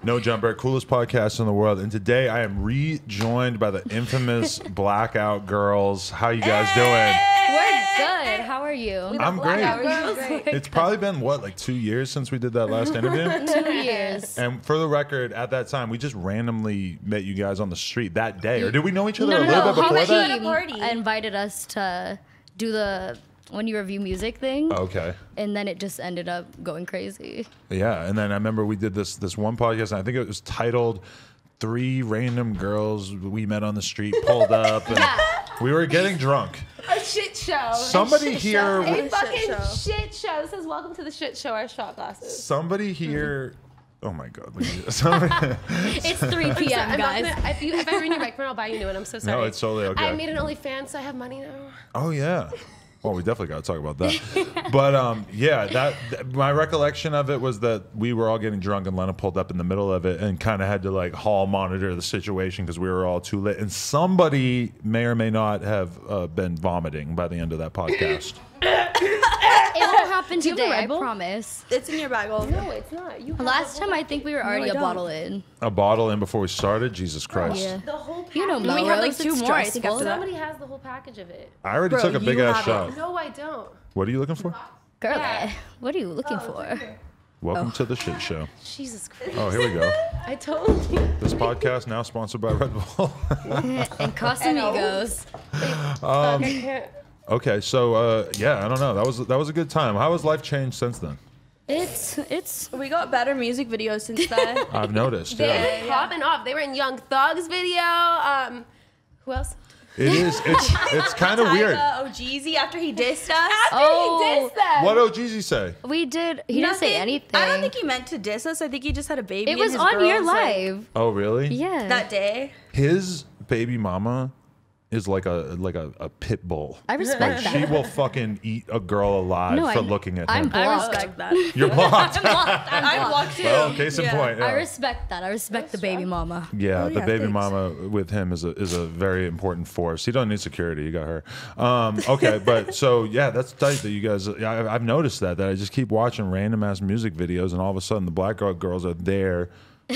No Jumper, coolest podcast in the world. And today I am rejoined by the infamous Blackout Girls. How you guys doing? We're good. How are you? I'm great. It's probably been, what, like 2 years since we did that last interview? 2 years. And for the record, at that time, we just randomly met you guys on the street that day. Or did we know each other a little bit before that? He invited us to do the when you review music thing. Okay. And then it just ended up going crazy. Yeah, and then I remember we did this one podcast, and I think it was titled 3 Random Girls We Met on the Street Pulled Up, and we were getting drunk. A shit show. Somebody here... A fucking shit show. This is welcome to the shit show, our shot glasses. Somebody here... Oh my God. Look at this. It's 3 p.m., guys. If I ruin your microphone, I'll buy you a new one. I'm so sorry. No, it's totally okay. I made an OnlyFans, so I have money now. Oh, yeah. Well, we definitely got to talk about that. But yeah, my recollection of it was that we were all getting drunk and Lena pulled up in the middle of it and kind of had to like hall monitor the situation because we were all too lit. And somebody may or may not have been vomiting by the end of that podcast. It won't happen today, I promise. It's in your bag. No, it's not. Last time I think we were already a bottle in. A bottle in before we started? Jesus Christ. Yeah. The whole package. You know, we had like 2 more, I think, after that. Somebody has the whole package of it. I already took a big ass shot. No, I don't. What are you looking for? Girl, what are you looking for? Welcome to the shit show. Jesus Christ. Oh, here we go. I told you. This podcast now sponsored by Red Bull. And Casamigos. I can't. Okay, so yeah, I don't know. That was a good time. How has life changed since then? It's We got better music videos since then. I've noticed. They're popping off. They were in Young Thug's video. Who else? It's kind of weird. Jeezy after he dissed us. He dissed them. What Jeezy say? we did. He didn't say anything. I don't think he meant to diss us. I think he just had a baby. it was and his on your girls, like, live. Oh, really? Yeah. that day. His baby mama is like a pit bull. I respect Like that. she will fucking eat a girl alive No, for looking at I'm him. blocked. I respect that. You're blocked. I'm blocked too. Well, case in point. Yeah. I respect that. I respect the baby mama. Yeah, the yeah, baby thanks. mama with him is a very important force. He don't need security. You got her. Okay, but so yeah, that's tight that you guys. I've noticed that I just keep watching random ass music videos, and all of a sudden the Blackout Girls are there,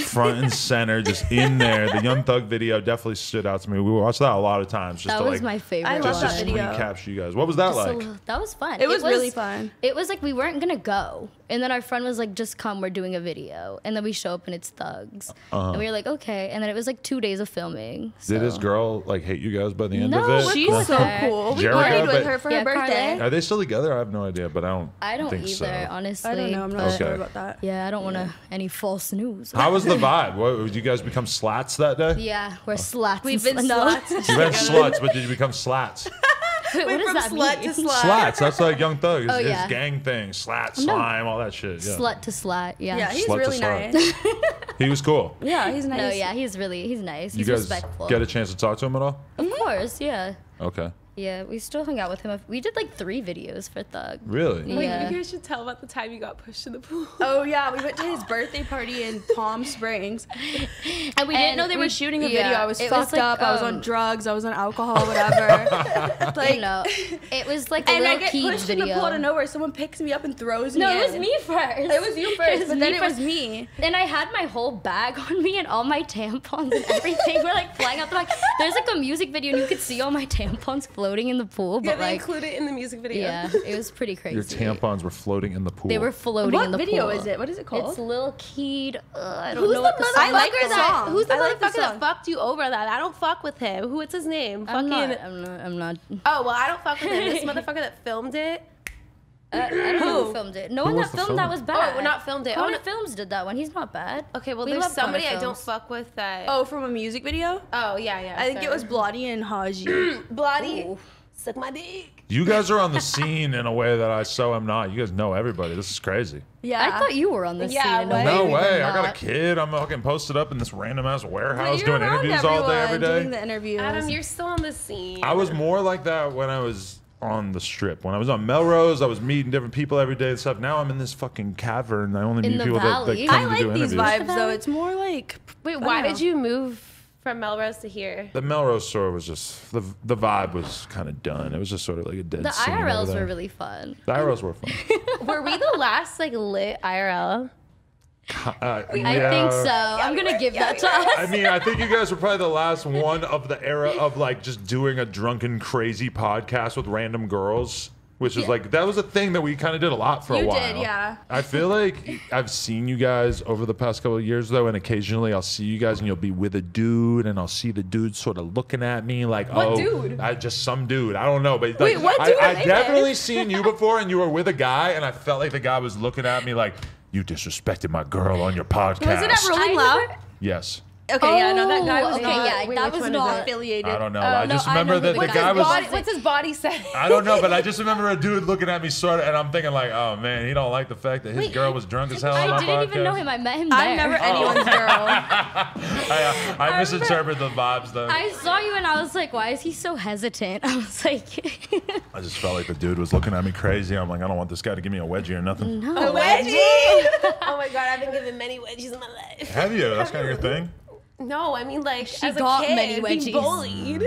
front and center, just in there. The Young Thug video definitely stood out to me. We watched that a lot of times. Just That to, was like, my favorite. I just love to that screen video. capture you guys. What was that like? That was fun. It was really fun. It was like we weren't gonna go, and then our friend was like, "Just come, we're doing a video." And then we show up and it's Thugs, and we were like, "Okay." And then it was like 2 days of filming. Did his so- girl like hate you guys by the end No, of it? we're She's cool with so her. cool. We Jericho, partied but- with her for her Yeah, birthday. Carly. Are they still together? I have no idea, but I don't think think either, so. honestly. I don't know. I'm not Okay. sure about that. Yeah, I don't want any false news. How was the vibe? What, did you guys become slats that day? Yeah, we're slats. We've and been no. sluts. You went sluts, but did you become slats? Wait, what does From that slut mean? to slut. Slats. That's like Young Thug. Oh, His yeah. gang thing. Slat, slime, all that shit. Yeah. Slut to slat. Yeah. Yeah, he's Slut to really slut. nice. He was cool. Yeah, he's nice. No, yeah, he's nice. You He's guys respectful. get a chance to talk to him at all? Of course, yeah. Okay. Yeah, we still hung out with him. We did like 3 videos for Thug. Really? Wait, Yeah. you guys should tell about the time you got pushed in the pool. Oh yeah, we went to his birthday party in Palm Springs, and we didn't know they were shooting a video. I was it was fucked like, up. I was on drugs. I was on alcohol, whatever. Like, You know, it was like a and I little get kid pushed in video. the pool out of nowhere. Someone picks me up and throws me. No, in. it was me first. It was you first, but then it was me. And I had my whole bag on me and all my tampons and everything were like flying out the back. There's like a music video and you could see all my tampons floating in the pool, Yeah, but they like, include it in the music video. yeah, it was pretty crazy. Your tampons were floating in the pool. They were floating What in the video pool. is it? What is it called? It's Lil Keed. I don't Who's know the what the song I like motherfucker the that? song. Who's the I like the motherfucker that song. fucked you over that? I don't fuck with him. What's his name? I'm Fucking. I'm not. Oh well, I don't fuck with him. This motherfucker that filmed it. I don't know who filmed it. No one was that the filmed that film? was bad. Oh, we're not filmed it. Oh, Corner no. Films did that one. He's not bad. Okay, well, We there's love Corner somebody I don't Films. fuck with that. Oh, from a music video? Oh yeah, yeah. I think it was Blotty and Haji. Bloody. Ooh. Suck my dick. You guys are on the scene in a way that I so am not. You guys know everybody. This is crazy. Yeah. I thought you were on the Yeah, scene. in a what? No we were way. I got a not. kid. I'm fucking posted up in this random ass warehouse You're doing around interviews all day, every everyone, doing day. the interviews. Adam, you're still on the scene. I was more like that when I was on the strip. When I was on Melrose, I was meeting different people every day and stuff. Now I'm in this fucking cavern. I only In meet the people that valley. come I to like do these interviews. vibes though. It's more like. Wait, I why don't did know. you move from Melrose to here? The Melrose store was just the vibe was kind of done. It was just sort of like a dead The scene over IRLs there. were really fun. The IRLs were fun. Were we the last like lit IRL? I think so. I'm gonna give that to us. I mean, I think you guys were probably the last one of the era of like just doing a drunken, crazy podcast with random girls, which is like that was a thing that we kind of did a lot for a while. You did, yeah. I feel like I've seen you guys over the past couple of years though, and occasionally I'll see you guys and you'll be with a dude, and I'll see the dude sort of looking at me like, What oh, dude? just some dude. I don't know, but like, Wait, what dude? I definitely seen you before, and you were with a guy, and I felt like the guy was looking at me like, you disrespected my girl on your podcast. Was it at Rolling Loud? Yes. Okay, yeah, no, that guy was okay, not. yeah, Wait, that which was one not is affiliated. I don't know. I just I remember know that who the the guy was. What's his body say? I don't know, but I just remember a dude looking at me sort of, and I'm thinking like, oh man, he don't like the fact that his girl was drunk as hell on my I podcast. didn't even know him. I met him there. I'm never anyone's girl. I misinterpreted the vibes though. I saw you and I was like, why is he so hesitant? I was like, I just felt like the dude was looking at me crazy. I'm like, I don't want this guy to give me a wedgie or nothing. no. A wedgie? Oh my god, I've been given many wedgies in my life. Have you? That's kind of your thing. No, I mean like She as got a kid, many being wedgies. bullied.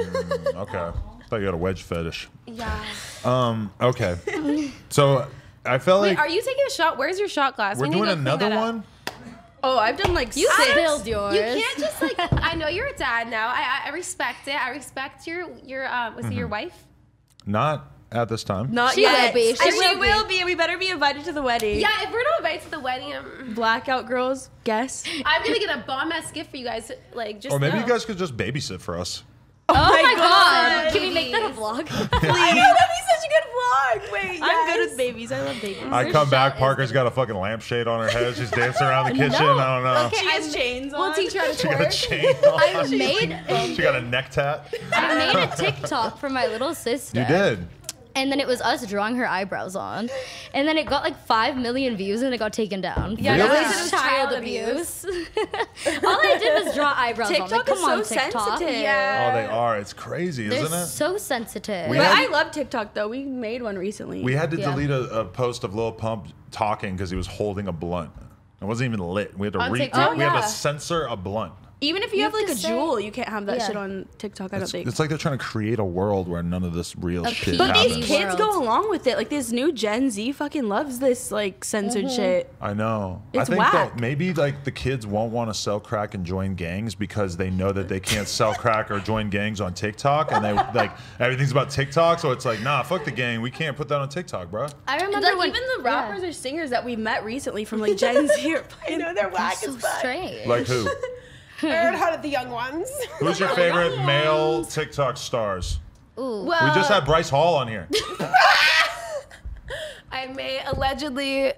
Okay. I thought you had a wedge fetish. Yeah. Okay. So I felt Wait, like are you taking a shot? Where's your shot glass? we're We need doing to go clean another that up. one. Oh, I've done like You six. spilled yours. You can't just like. I know you're a dad now. I respect it. I respect your was it your wife? Not at this time. Not She yet. will be. She She will will be. We better be invited to the wedding. Yeah. If we're not invited to the wedding, Blackout Girls, guess. I'm gonna get a bomb ass gift for you guys. Like just. Or maybe know. you guys could just babysit for us. Oh my god. God. Can we make that a vlog? I know, that'd be such a good vlog. Wait, I'm good with babies. I love babies. I come back, Parker's got a fucking lampshade on her head. She's dancing around the kitchen. I don't know. Okay, She has chains on. We'll teach her how to She got a twerk. chain on. I made She got a neck tat. I made a TikTok for my little sister. You did. And then it was us drawing her eyebrows on. And then it got like 5 million views and it got taken down. Yeah, Really? because it was Child abuse. All I did was draw eyebrows on. Like, TikTok come is on, so TikTok. sensitive. Yeah. Oh, they are. It's crazy, They're isn't it? so sensitive. We But had- I love TikTok though. We made one recently. We had to Yeah. delete a post of Lil Pump talking because he was holding a blunt. It wasn't even lit. We had to On TikTok? we had Oh, yeah. to censor a blunt. Even if you have have like to a say- jewel, you can't have that Yeah. shit on TikTok. I don't think. It's like they're trying to create a world where none of this real shit But But happens. these Happens. kids World. go along with it. Like this new Gen Z fucking loves this like censored shit. I know. I It's think whack. that maybe like the kids won't want to sell crack and join gangs because they know that they can't sell crack or join gangs on TikTok, and they like everything's about TikTok. So it's like, nah, fuck the gang. We can't put that on TikTok, bro. I remember Like when even the rappers or singers that we met recently from like Gen Z are I know they're whack so as fuck. strange. Like who? Heard how did the young ones? Who's your favorite male TikTok stars? Ooh. Well, We just had Bryce Hall on here. I may allegedly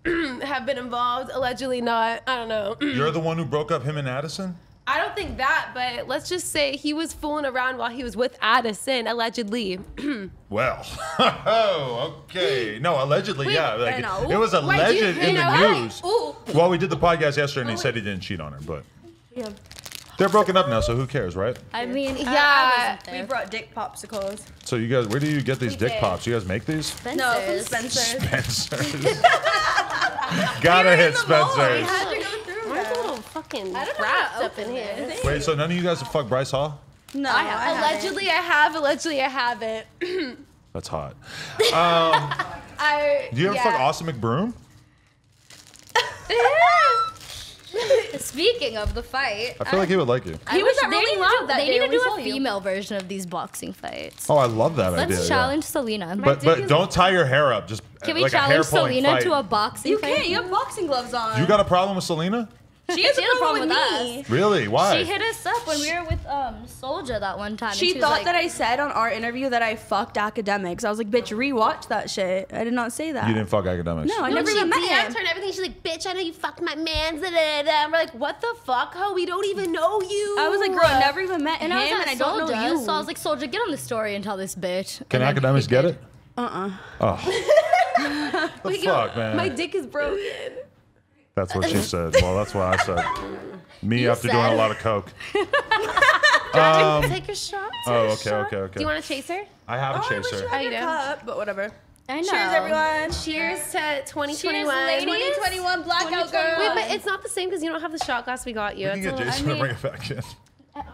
have been involved. Allegedly not. I don't know. You're the one who broke up him and Addison? I don't think that, but let's just say he was fooling around while he was with Addison, allegedly. Well, oh, okay. No, allegedly, yeah. Like, I know. it was alleged in the news. Ooh. Well, we did the podcast yesterday, and he said he didn't cheat on her, but Yeah. they're broken up now, so who cares, right? I mean, Yeah. I wasn't We there. brought dick popsicles. So you guys, where do you get these dick did. pops? You guys make these? No, from Spencer's. Spencer. Spencer's. Gotta hit Spencer's. Had to go through Where's that. a little fucking I don't know wrapped how to up in open here? this. Wait, so none of you guys have fucked Bryce Hall? No, I have. Allegedly, I have. Allegedly, I haven't. That's hot. I. Do you ever fuck Austin McBroom? Speaking of the fight, I feel like he would like you. He was at they Rolling need Loud to, that they day need to when we do saw a you. female version of these boxing fights. Oh, I love that Let's idea. challenge Selena. But don't tie your hair up. Just Can we like a hair challenge pulling Selena fight. to a boxing You fight? can't. You have boxing gloves on. You got a problem with Selena? She has She has a problem with us. me. Really? Why? She hit us up when we were with Soldier that one time. and She was thought like, that I said on our interview that I fucked academics. I was like, bitch, rewatch that shit. I did not say that. You didn't fuck academics. No, I No, never she even met DM'd him. her and everything. She's like, bitch, I know you fucked my man. And we're like, what the fuck, ho? We don't even know you. I was like, girl, I never even met and him, I was and at I don't Soldier, know you. so I was like, Soldier, get on the story and tell this bitch. Can And then academics he get did. it? Oh. The fuck, man? My dick is broken. That's what she said. Well, that's what I said. Me You after doing a said. lot of coke. Take a shot. Oh, okay. Do you want a chaser? I have a I wish chaser. you had you your do. cup, but whatever. I know. Cheers, everyone. Cheers to 2021. ladies. 2021 Blackout Girls. Wait, but it's not the same because you don't have the shot glass we got you. We can It's get a Jason little- to bring it back in.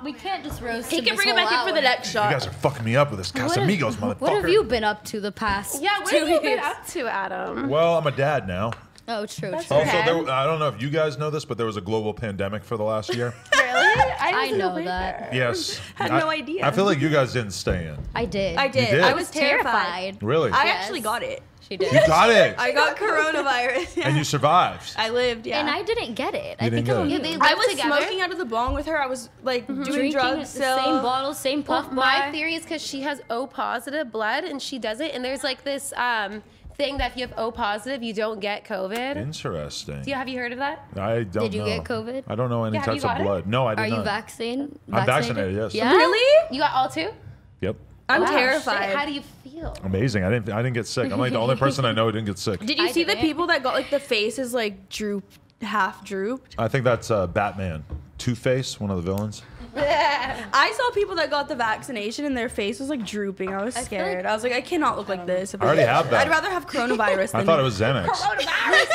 We can't just roast He him can this bring it whole back in for the hour. next You shot. guys are fucking me up with this Casamigos, motherfucker. What have you been up to the past Yeah, what 2 have you been years? up to, Adam? Well, I'm a dad now. Oh, true. Also, I don't know if you guys know this, but there was a global pandemic for the last year. Really? I know that. Yes. Had no idea. I feel like you guys didn't stay in. I did. I did. did? I was terrified. Really? I actually got it. She did. You got it. I got coronavirus. Yeah. And you survived. I lived, yeah. And I didn't get it. You I think didn't get it. I was smoking out of the bong with her. I was like doing drinking drugs. the same bottle, same puff bar. My theory is because she has O positive blood and she doesn't. And there's like this thing that if you have O positive, you don't get COVID. Interesting. Have you heard of that? I don't know. Did you get COVID? I don't know any Yeah, have you types of got it? blood. No, I did Are not. you vaccinated? I'm vaccinated, yes. Yeah? Really? You got all 2? Yep. I'm Wow, terrified. shit. How do you feel? Amazing. I didn't get sick. I'm like the only person I know who didn't get sick. Did you I see the didn't. people that got like the faces like half drooped? I think that's Batman. Two-Face, one of the villains. I saw people that got the vaccination and their face was like drooping. I was feel scared. like- I was like, I cannot look like this. I already have that. I'd rather have coronavirus than I thought it was Xanax. coronavirus.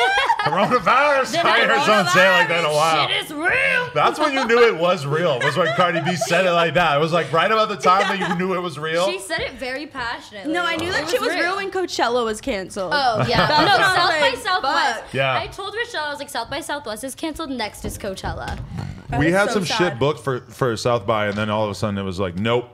Coronavirus. I ain't heard someone say it like that in a while. Shit is real. That's when you knew it was real. Was when Cardi B said it like that. It was like right about the time that you knew it was real. She said it very passionately. No, I knew that shit was real when Coachella was canceled. Oh, yeah. That's No, what I was South by like, Southwest. fuck. Yeah. I told Rochelle, I was like, South by Southwest is canceled. Next is Coachella. We had so some sad. shit booked for South by, and then all of a sudden it was like, nope,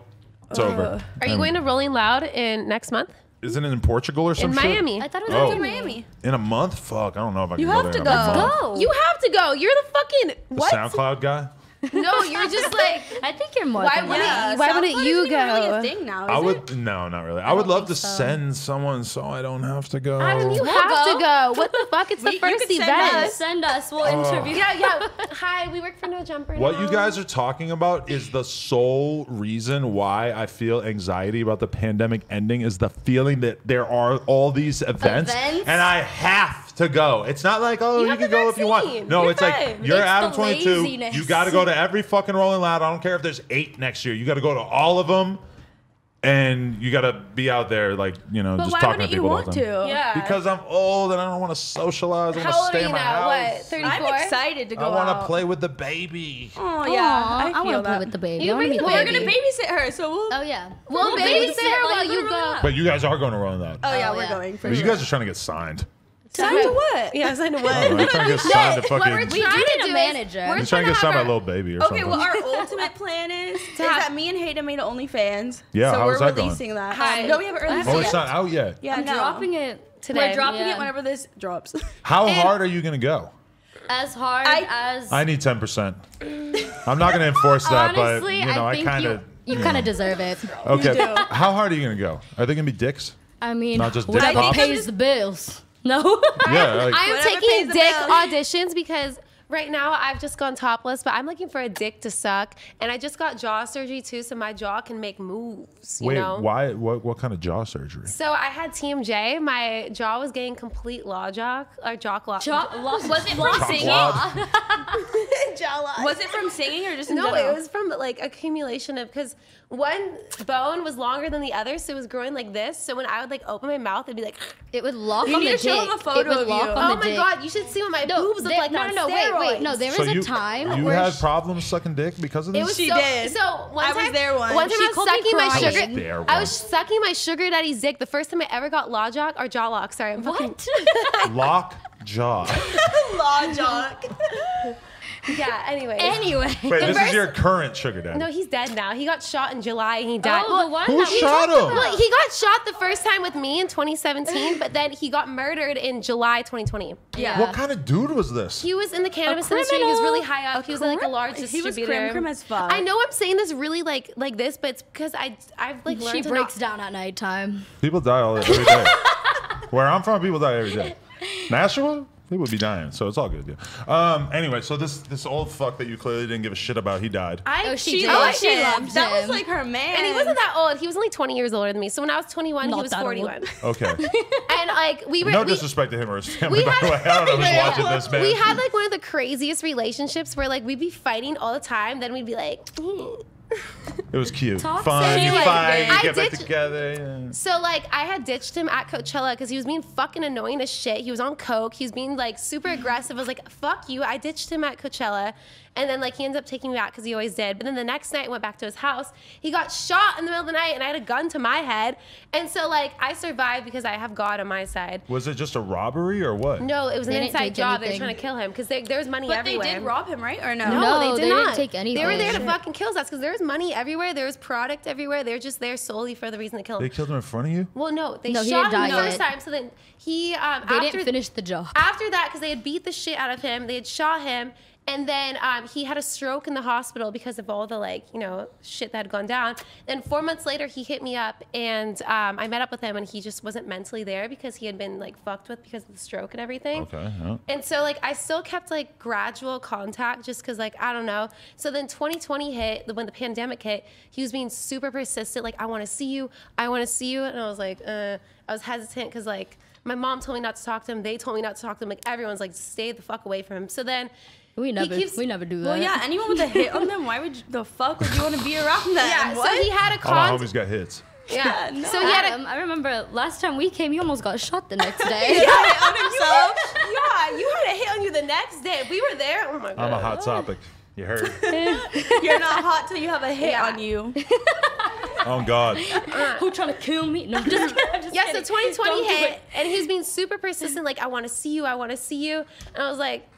it's over. Are you going to Rolling Loud in next month? Isn't it in Portugal or some In shit? Miami. I thought it was Oh. in Miami. In a month? Fuck, I don't know if I can You go have there to in a go. month. Go. You have to go. You're the fucking The what? SoundCloud guy? No, you're just like. I think you're more Why than wouldn't that. you- why wouldn't SoundCloud you isn't even really go? a thing now, I is would it? no, not really. I would love to think so. send someone so I don't have to go. Adam, you We'll have go. to go. What the fuck? It's the You first could send event. Send us. We'll interview. Yeah. Hi, we work for No Jumper. What now. you guys are talking about is the sole reason why I feel anxiety about the pandemic ending is the feeling that there are all these events? Events? And I have to go. It's not like, oh, You you have can the go if you want. vaccine. No, You're it's like, fine. you're It's Adam the 22. laziness. You got to go to every fucking Rolling Loud. I don't care if there's 8 next year. You got to go to all of them. And you got to be out there, like, you know, But just why talking to wouldn't you people all want the time. to? Yeah. Because I'm old and I don't want to socialize. I want How to old stay are you in my now? house. What? 34? I'm excited to go I want out. to play with the baby. Oh yeah, Aw, I I feel want to that. play with the baby. You I want to bring meet the Well, we're baby. gonna babysit her, so we'll. Oh yeah. We'll babysit her while you go. go. But you guys are going to Rolling Loud. Oh yeah, Oh, we're yeah. going for But sure. you guys are trying to get signed. Signed to what? Yeah, I know Oh, what. I'm trying to get signed to What fucking. we're We trying do to need a do manager. Is, we're I'm trying to get signed by have Little Baby or Okay, something. well, our ultimate plan is that me and Hayden made an OnlyFans. Yeah, so how's we're that going? releasing that. Hi. No, we haven't released Oh, it it's yet. not out yet. Yeah, I'm no. dropping it today. We're dropping Yeah. it whenever this drops. How hard are you going to go? as hard as. I need 10%. I'm not going to enforce that, Honestly, but, you know, I think kind of. you kind of deserve it. Okay. do. How hard are you going to go? Are they going to be dicks? I mean, Not just dick whatever pops? pays the bills. No. Yeah. Like, I am Whatever taking pays the dick bill. auditions because right now I've just gone topless, but I'm looking for a dick to suck. And I just got jaw surgery too, so my jaw can make moves. You wait, know? why? What kind of jaw surgery? So I had TMJ. My jaw was getting complete lock. Was it from Chocolate. singing? Was it from singing or just in No, general? it was from like accumulation of because one bone was longer than the other, so it was growing like this. So when I would like open my mouth, it'd be like, It would lock You on need the to show dick. him a photo it would of lock you. on oh the my dick. god, you should see what my boobs look like on wait. No, there So was you, a time you where had problems sucking dick because of It this? was She so, did. So one I was time, there once. One time She I was called me sucking my crying. sugar. I was there I once. was sucking my sugar daddy's dick. The first time I ever got jaw lock. Sorry, I'm fucking. what? Lock jaw. Law jock. Yeah. Anyway. Anyway. Wait, this is first- your current sugar daddy. No, he's dead now. He got shot in July and he died. Oh, the one Who that we shot talked him? about. Well, he got shot the first time with me in 2017, but then he got murdered in July 2020. Yeah. What kind of dude was this? He was in the cannabis industry. He was really high up. He was like a large He was distributor. crim as fuck. I know I'm saying this really like this, but it's because I've like learned She to breaks not. down at nighttime. People die every day. Where I'm from, people die every day. Nashua? People be dying, so it's all good. Yeah. Anyway, so this old fuck that you clearly didn't give a shit about, he died. Oh, she She did. loved She him. loved That was him. like her man. And he wasn't that old. He was only 20 years older than me. So when I was 21, Not he was that old. 41. Okay. And like we were No we- disrespect to him or his family, we by the way. had- I don't know who's watching this, man. We had like one of the craziest relationships where like we'd be fighting all the time. Then we'd be like, It was cute. Toxic. Fun. You Like, fight. You I get back ditched- together. Yeah. So like I had ditched him at Coachella because he was being fucking annoying as shit. He was on coke. He was being like super aggressive. I was like, fuck you. I ditched him at Coachella. And then like he ended up taking me back because he always did. But then the next night I went back to his house. He got shot in the middle of the night and I had a gun to my head. And so like I survived because I have God on my side. Was it just a robbery or what? No, it was an They didn't inside take job. They were anything. trying to kill him because there was money But everywhere. they did rob him, right? Or no? No, they did not didn't take anything. They were there to fucking kill us because there was money everywhere. There was product everywhere. They were just there solely for the reason to kill him. They killed him in front of you? Well, no, they No, he shot didn't him the die first yet. time. So then he They didn't finish the job. After that, because they had beat the shit out of him, they had shot him, and then he had a stroke in the hospital because of all the like shit that had gone down. Then 4 months later, he hit me up, and I met up with him, and he just wasn't mentally there because he had been like fucked with because of the stroke and everything. Okay. Yeah. And so like I still kept like gradual contact just because like I don't know. So then 2020 hit, when the pandemic hit, he was being super persistent. Like I want to see you, I want to see you, and I was like, I was hesitant because like my mom told me not to talk to him. They told me not to talk to him. Like everyone's like, stay the fuck away from him. So then We never do that. Well, yeah, anyone with a hit on them, why would the fuck would you want to be around them? yeah, What? so he had a All my con. homies got hits. Yeah, no. so he had a. I remember last time we came, you almost got shot the next day. Hit on himself. Yeah, you had a hit on you the next day. If we were there, oh my god. I'm a hot topic. You heard? You're not hot till you have a hit Yeah. on you. Oh, God. Who trying to kill me? No, I'm just kidding. I'm just Yeah, so kidding. 2020 Don't do hit, it. and he was being super persistent, like, I want to see you, I want to see you. And I was like,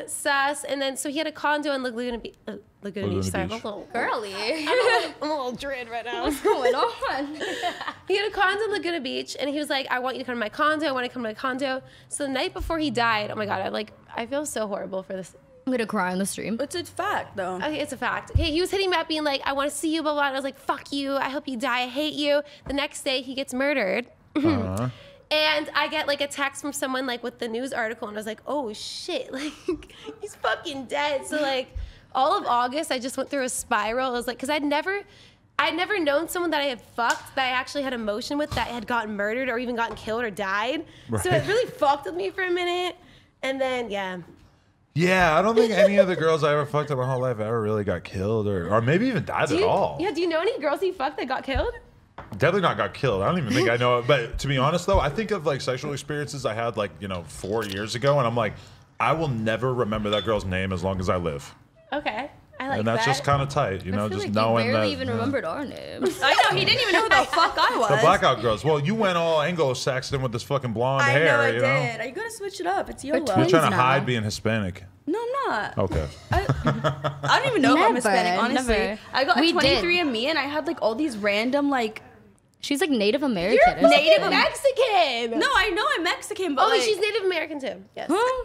sus. And then, so he had a condo in Laguna Beach. Laguna Sorry, Beach. I'm a little, Girly. I'm a little dread right now. What's going on? He had a condo in Laguna Beach, and he was like, I want you to come to my condo, I want to come to my condo. So the night before he died, oh my God, I feel so horrible for this. I'm gonna cry on the stream. It's a fact, though. Okay, it's a fact. Okay, he was hitting me up being like, I want to see you, blah, blah. And I was like, fuck you. I hope you die. I hate you. The next day, he gets murdered. Uh-huh. And I get like a text from someone like with the news article, and I was like, oh shit, like he's fucking dead. So like all of August, I just went through a spiral. I was like, because I'd never known someone that I had fucked that I actually had emotion with that had gotten murdered or even gotten killed or died. Right. So it really fucked with me for a minute. And then, yeah. Yeah, I don't think any of the girls I ever fucked in my whole life ever really got killed or maybe even died at all. Yeah, do you know any girls he fucked that got killed? Definitely not got killed. I don't even think I know it. But to be honest, though, I think of like sexual experiences I had like, 4 years ago. And I'm like, I will never remember that girl's name as long as I live. Okay. I like And that's that. just kind of tight, I feel just like knowing you barely that. even yeah. remembered our names. I know, he didn't even know who the fuck I was. The Blackout Girls. Well, you went all Anglo-Saxon with this fucking blonde I hair, know I you did. know? Are you gonna switch it up? It's YOLO. twins. You're trying to now. hide being Hispanic. No, I'm not. Okay. I don't even know if I'm Never, Hispanic, honestly. never. I got a We did. 23andMe and I had like all these random like. She's like Native American. You're or something. Native Mexican. No, I know I'm Mexican, but Oh, like, she's Native American too. Yes. Huh?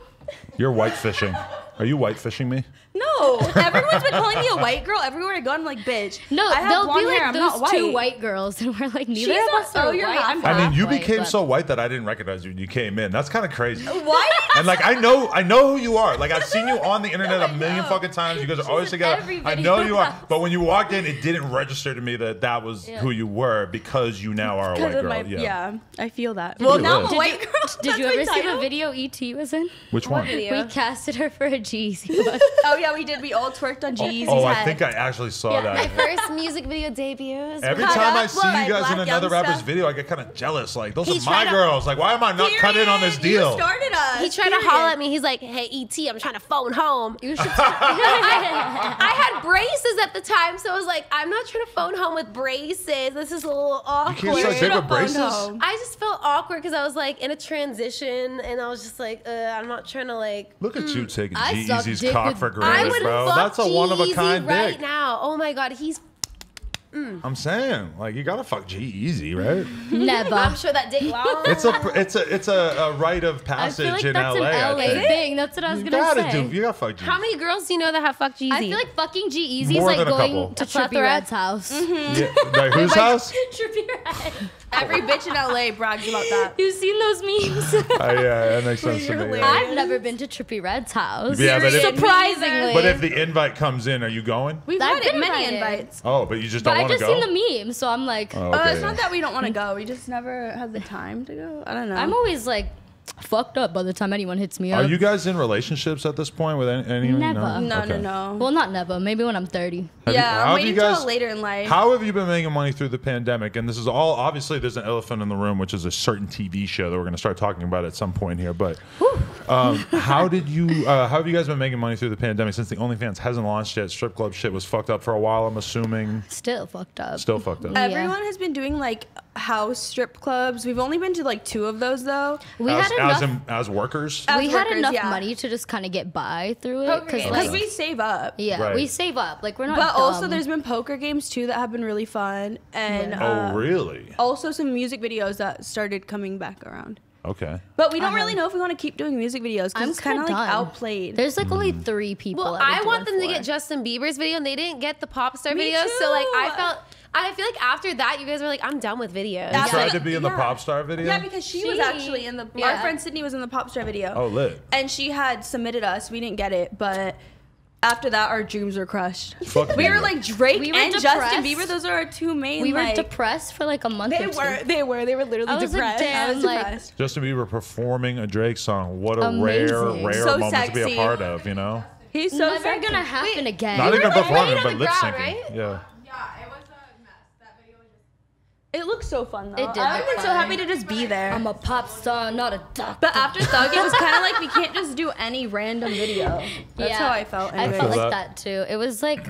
You're white fishing. Are you white fishing me? no. Everyone's been calling me a white girl everywhere I go. I'm like, bitch. No, I have they'll blonde be like hair. I'm those not white. two white girls, and we're like, neither She's of not- us are oh, you're white. right. I'm I mean, you half white, became but- so white that I didn't recognize you when you came in. That's kind of crazy. What? And like I know who you are. Like I've seen you on the internet a million fucking times. You guys are always in together. every I video know you are. of us. But when you walked in, it didn't register to me that was Yeah. who you were because you now are a white Because of girl. my yeah. I feel that. Well, do now live. I'm a white girl. Did you That's my ever see the title. video E.T. was in? Which one? video? We casted her for a Jeezy. Oh yeah, we did. We all twerked on Jeezy's Oh, I head. think I actually saw My that. first music video debut. Every Cut time up, I see like you guys in Black another Young rapper's stuff. video, I get kind of jealous. Like those He are my tried to- girls. Like why am I not cut in on this deal? You started us. He tried to holler at me. He's like, "Hey, E.T., I'm trying to phone home." You should. I had braces at the time, so I was like, "I'm not trying to phone home with braces. This is a little awkward." You can't suck dick with phone braces. home. I just felt awkward because I was like in a transition, and I was just like, I'm not trying to like. Look at you taking I suck G-Eazy's dick cock with- for I granted, would bro. fuck That's a one of a kind G-Eazy right dick. now. Oh my god, he's. I'm saying, like, you gotta fuck G-Eazy, right? Never. I'm sure that dick long. It's a rite of I passage feel like in that's LA. an I LA think. thing. That's what I was You gonna gotta say. do. You gotta fuck G-Eazy. How many girls do you know that have fucked Jeezy? I feel like fucking G-Eazy's More like than a going couple. to A plethora? Trippie Red's house. Yeah, like, whose house? Trippie Red. Every bitch in LA brags about that. You've seen those memes? Yeah, that makes sense to me. You're Yeah. I've never been to Trippie Red's house. Yeah, but if- surprisingly. But if the invite comes in, are you going? We've I've had been many invited. invites. Oh, but you just But don't I've want to just go? seen the meme, so I'm like, Oh, okay, It's not yeah. that we don't want to go. We just never had the time to go. I don't know. I'm always like fucked up by the time anyone hits me up. Are you guys in relationships at this point with any? Never. No. Well, not never. Maybe when I'm 30. I'm waiting till later in life. How have you been making money through the pandemic? And this is all, obviously there's an elephant in the room, which is a certain TV show that we're going to start talking about at some point here. But how have you guys been making money through the pandemic since the OnlyFans hasn't launched yet? Strip club shit was fucked up for a while, I'm assuming. Still fucked up. Still fucked up. Everyone has been doing like house strip clubs. We've only been to like 2 of those though. We had enough. As workers? We had enough money to just kind of get by through it. Because we save up. Yeah, Right. we save up. Like, we're not But dumb. also there's been poker games too that have been really fun. And Oh, really? also some music videos that started coming back around. Okay. But we don't really know if we want to keep doing music videos because it's kind of like outplayed. There's like only 3 people. Well, I want them to get Justin Bieber's video, and they didn't get the pop star video. too. So like, I feel like after that, you guys were like, I'm done with videos. You tried to be in the pop star video? Yeah, because she was actually in the. Our friend Sydney was in the pop star video. Oh, lit. And she had submitted us. We didn't get it, but after that, our dreams were crushed. Fuck We you. were like Drake We were and depressed. Justin Bieber. Those are our 2 main. We were like, depressed for like a month or 2. They were literally I was like, depressed. I was damn, like- depressed. Justin Bieber performing a Drake song. What a Amazing. rare So moment to be sexy. a part of, you know? He's so Never sexy. gonna happen again. Not even like, performing, laying on but the lip ground, syncing. right? Yeah. It looks so fun though. It did I've look been so fun. happy to just be there. I'm a pop star, not a doctor. But after Thug, it was kind of like we can't just do any random video. That's how I felt. I Anyway. felt feel like that. that too. It was like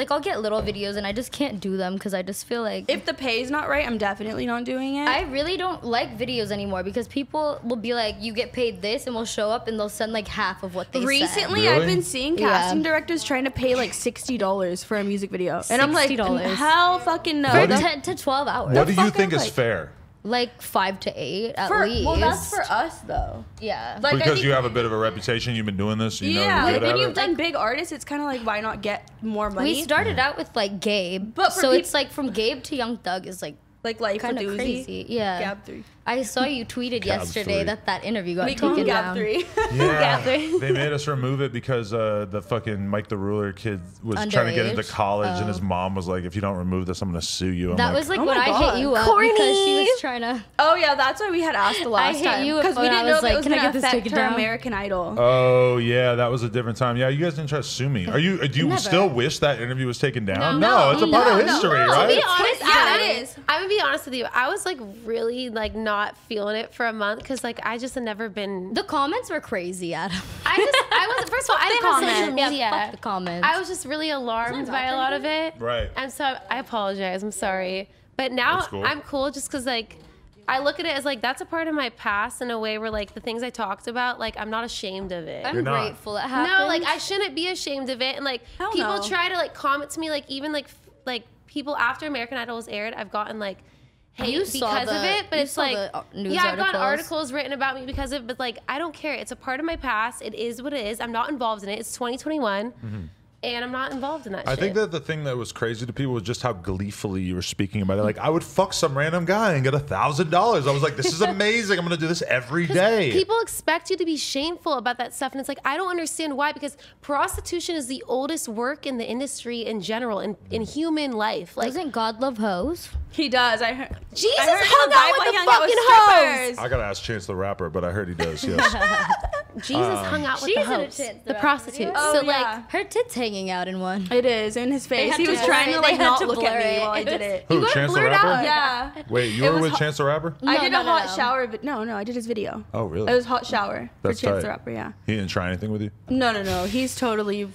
I'll get little videos and I just can't do them because I just feel like If the pay's not right, I'm definitely not doing it. I really don't like videos anymore because people will be like, you get paid this, and we'll show up and they'll send like half of what they Recently, Really? I've been seeing casting directors trying to pay like $60 for a music video, and I'm like, $60. hell fucking no. said. What For do 10 to 12 hours. What do you fuck think I'm is like- fair? Like 5 to 8 at least. Well, that's for us though. Yeah. Like, I Because think- you have a bit of a reputation, you've been doing this, you know yeah, you're like good when at you've it. done big artists, it's kind of like why not get more money? We started out with like Gabe, But for so peop- it's like from Gabe to Young Thug is like like Life kind with of Uzi. crazy. Yeah. Gab 3. I saw you tweeted Gab yesterday 3. that interview got We call him taken Gab down. 3. Yeah, they made us remove it because the fucking Mike the Ruler kid was trying to get into Underage? college, and his mom was like, "If you don't remove this, I'm gonna sue you." I'm That like, was like Oh when my I God. hit you up Corny. because she was trying to. Oh yeah, that's why we had asked the last hit time you because we when I didn't know was if it like, was "Can I gonna get this affect taken her down?" American Idol. "Oh yeah, that was a different time." Yeah, you guys didn't try to sue me. Do you Never. still wish that interview was taken down? No, it's a part of no. history, To right? be honest, Yeah, it it is. is. I'm gonna be honest with you. I was like really like not feeling it for a month because like I just had never been. The comments were crazy, Adam. I was first of all I didn't have social Yeah, media. fuck the comments. I was just really alarmed by a lot of it. Right. And so I apologize. I'm sorry. But now That's cool. I'm cool just because like I look at it as like that's a part of my past in a way where like the things I talked about, like I'm not ashamed of it. I'm You're not. grateful it happened. No, like I shouldn't be ashamed of it. And like Hell people no. try to like comment to me, like even like people after American Idol was aired, I've gotten like hate You saw because of the- it. But you it's saw like the, news yeah, I've got articles. articles written about me because of it. But like I don't care. It's a part of my past. It is what it is. I'm not involved in it. It's 2021. And I'm not involved in that I shit. think that the thing that was crazy to people was just how gleefully you were speaking about it. Like, I would fuck some random guy and get $1,000. I was like, this is amazing. I'm going to do this every day. People expect you to be shameful about that stuff. And it's like, I don't understand why, because prostitution is the oldest work in the industry in general, in human life. Like, Doesn't God love hoes? He does. I heard. Jesus I heard hung in the out Bible with he the hung out with fucking strippers. I got to ask Chance the Rapper, but I heard he does, yes. Jesus hung out with She's the in a hoes, Chance the the Rapper prostitutes. video. Oh, so yeah. like, Her tits hanging out in one. It is in his face. had He to was blur trying it. to They like had not to look at blur me it. while I did it. Who, gotta Chance the blur it Rapper? out. Yeah. Wait, you It were was with hot- Chance the Rapper? I did a hot no. shower. No, I did his video. Oh, really? It was hot shower That's for Chance tight. the Rapper. Yeah. He didn't try anything with you? No. He's totally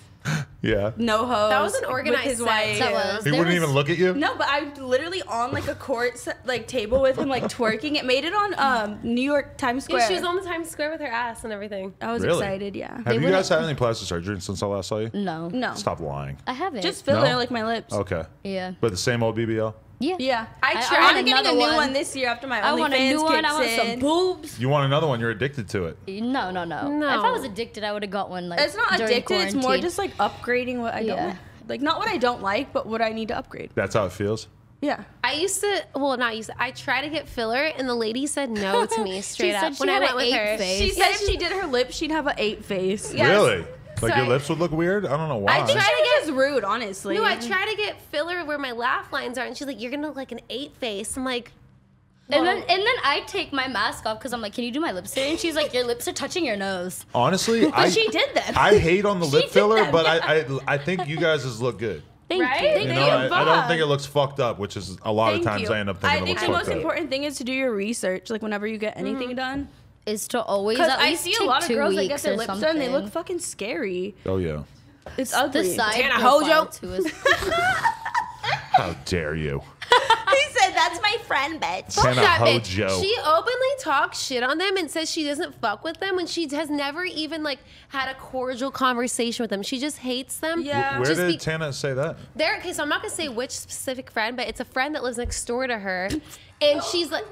Yeah. no hose. That was an organized with his set, wife. too. That was. He There wouldn't was- even look at you? No, but I'm literally on like a court like table with him like twerking. It made it on New York Times Square. she was on the Times Square with her ass and everything. I was Really? excited. Yeah. Have you wouldn't- guys had any plastic surgery since I last saw you? No. No. Stop lying. I haven't. Just filler No? like my lips. Okay. Yeah. But the same old BBL? Yeah. Yeah. I I'm want getting another a new one. one this year after my I want a OnlyFans new one. I want kicks some in. boobs. You want another one? You're addicted to it. No. No. If I was addicted, I would have got one. Like It's not during addicted. It's more quarantine. just like upgrading what I don't Yeah. like. Like not what I don't like, but what I need to upgrade. That's how it feels? Yeah. I used to, well, not used to, I tried to get filler and the lady said no to me straight said up she when I had went an with 8 her. face. She said if she did her lips, she'd have an 8 face. Yes. Really? Like So your I- lips would look weird? I don't know why. I tried She was just rude, honestly. No, I try to get filler where my laugh lines are, and she's like, "You're gonna look like an 8 face." I'm like, And then I take my mask off because I'm like, can you do my lips today? And she's like, your lips are touching your nose. Honestly, she did them. I hate on the lip filler, them. but I think you guys look good. Thank Right? you. Thank You you. know, I don't think it looks fucked up, which is a lot of Thank times you. I end up thinking I it think looks the fucked most up. important thing is to do your research, like whenever you get anything done. Is to always Because at I least see a take lot of 2 girls that get weeks their or lips something. done, they look fucking scary. Oh yeah. It's ugly. The side Tana profile, Hojo? too is How dare you? He said, "That's my friend, bitch." Fuck Tana that bitch. Hojo. She openly talks shit on them and says she doesn't fuck with them when she has never even like had a cordial conversation with them. She just hates them. Yeah. Where Just did Tana say that? Okay, so I'm not gonna say which specific friend, but it's a friend that lives next door to her, and she's like,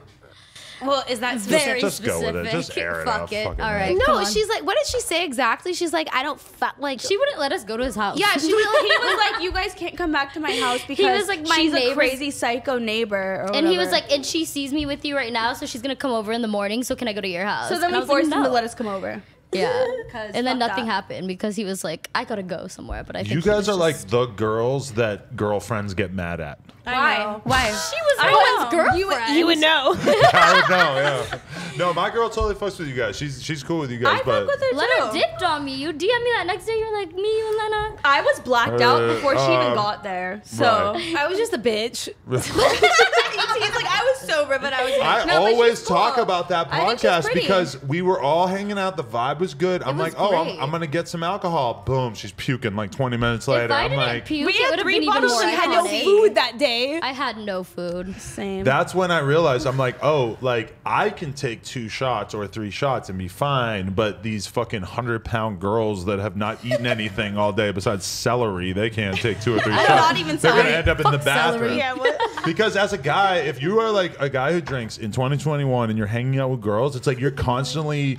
well, is that very Just go with it. specific. Just air it Fuck out. it. Fucking All hell. right. Come No, on. she's like, what did she say exactly? She's like, I don't fuck like She wouldn't let us go to his house. Yeah, she He was like, "You guys can't come back to my house because was like, my she's a neighbor's- crazy psycho neighbor." Or And he was whatever. like, and she sees me with you right now, so she's gonna come over in the morning. So can I go to your house? "So then And I we was like, forced him to no. let us come over." Yeah. 'Cause And then fuck nothing that. happened because he was like, I gotta go somewhere. But I think You he guys was are like just- the girls that girlfriends get mad at. Why? Why? She was I Owen's know. girlfriend. You would know. I would know, yeah. No, my girl totally fucks with you guys. She's cool with you guys, I but fuck with her Lena too. dipped on me. You DM me that next day. You're like, me, you and Lena. I was blacked out before she even um, got there. So right. I was just a bitch. he's like, I was sober, but I was. I No, but always she's talk cool. about that I think she's podcast pretty. because we were all hanging out. The vibe was good. I'm was like, oh, great. I'm gonna get some alcohol. Boom, she's puking like 20 minutes later. If I I'm didn't like, puke, We it had would have 3 been even bottles more and had no iconic. food that day. I had no food. Same. that's when I realized I'm like, oh, like I can take 2 shots or 3 shots and be fine, but these fucking 100-pound girls that have not eaten anything all day besides celery, they can't take 2 or 3 shots. not even They're gonna celery. end up in the Fuck celery. bathroom. Yeah, what? Because as a guy, if you are like a guy who drinks in 2021 and you're hanging out with girls, it's like you're constantly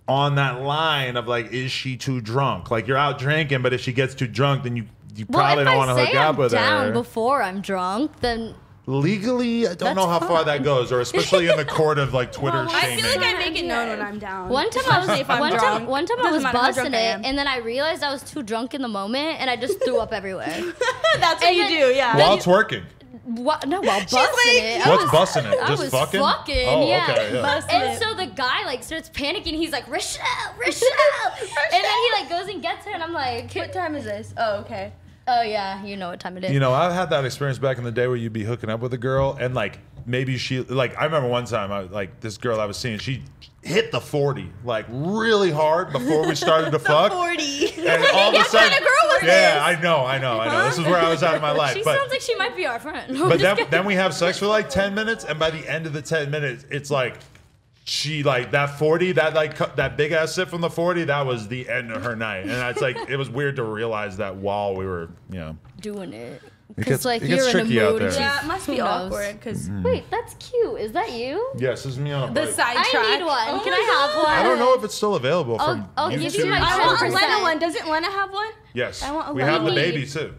on that line of like, is she too drunk? Like you're out drinking, but if she gets too drunk, then you probably don't want to hook up with down her. before I'm drunk, then Legally, I don't That's know how far fine. that goes, or especially in the court of like Twitter I shaming. feel like I make it known when I'm down. one time I was Especially if I'm drunk. one time I Doesn't was matter how busting drunk I it, am. and then I realized I was too drunk in the moment, and I just threw up everywhere. That's what And you then- do, yeah. While twerking. What? No, while busting like- it. I What's was- busting it? I Just was fucking? fucking, Oh, yeah. okay, yeah. Busting And it. so the guy like starts panicking. He's like, Rochelle, Rochelle, and then he like goes and gets her, and I'm like, What time is this? Oh, okay. oh yeah, you know what time it is. You know, I've had that experience back in the day where you'd be hooking up with a girl and like maybe she like I remember one time I like this girl I was seeing, she hit the 40 like really hard before we started to fuck. 40. And all of a sudden, kind of girl was yeah, I know. This is where I was at in my life. She but sounds like she might be our friend. but then we have sex for like 10 minutes, and by the end of the 10 minutes, it's like she like that 40, that like that big ass sip from the 40, that was the end of her night. And it's like it was weird to realize that while we were, you know. doing it. It Because gets- like it gets you're in a tricky out mood. there. and Yeah, she's- it must who be knows? awkward because Wait, that's cute. Is that you? Yes, this is me on a The bike. sidetrack. I need one. Can I have one? I don't know if it's still available from I'll give YouTube. you my I want a 10%. Lena one. Doesn't Lena have one? Yes, I want a we have the Lena. baby too.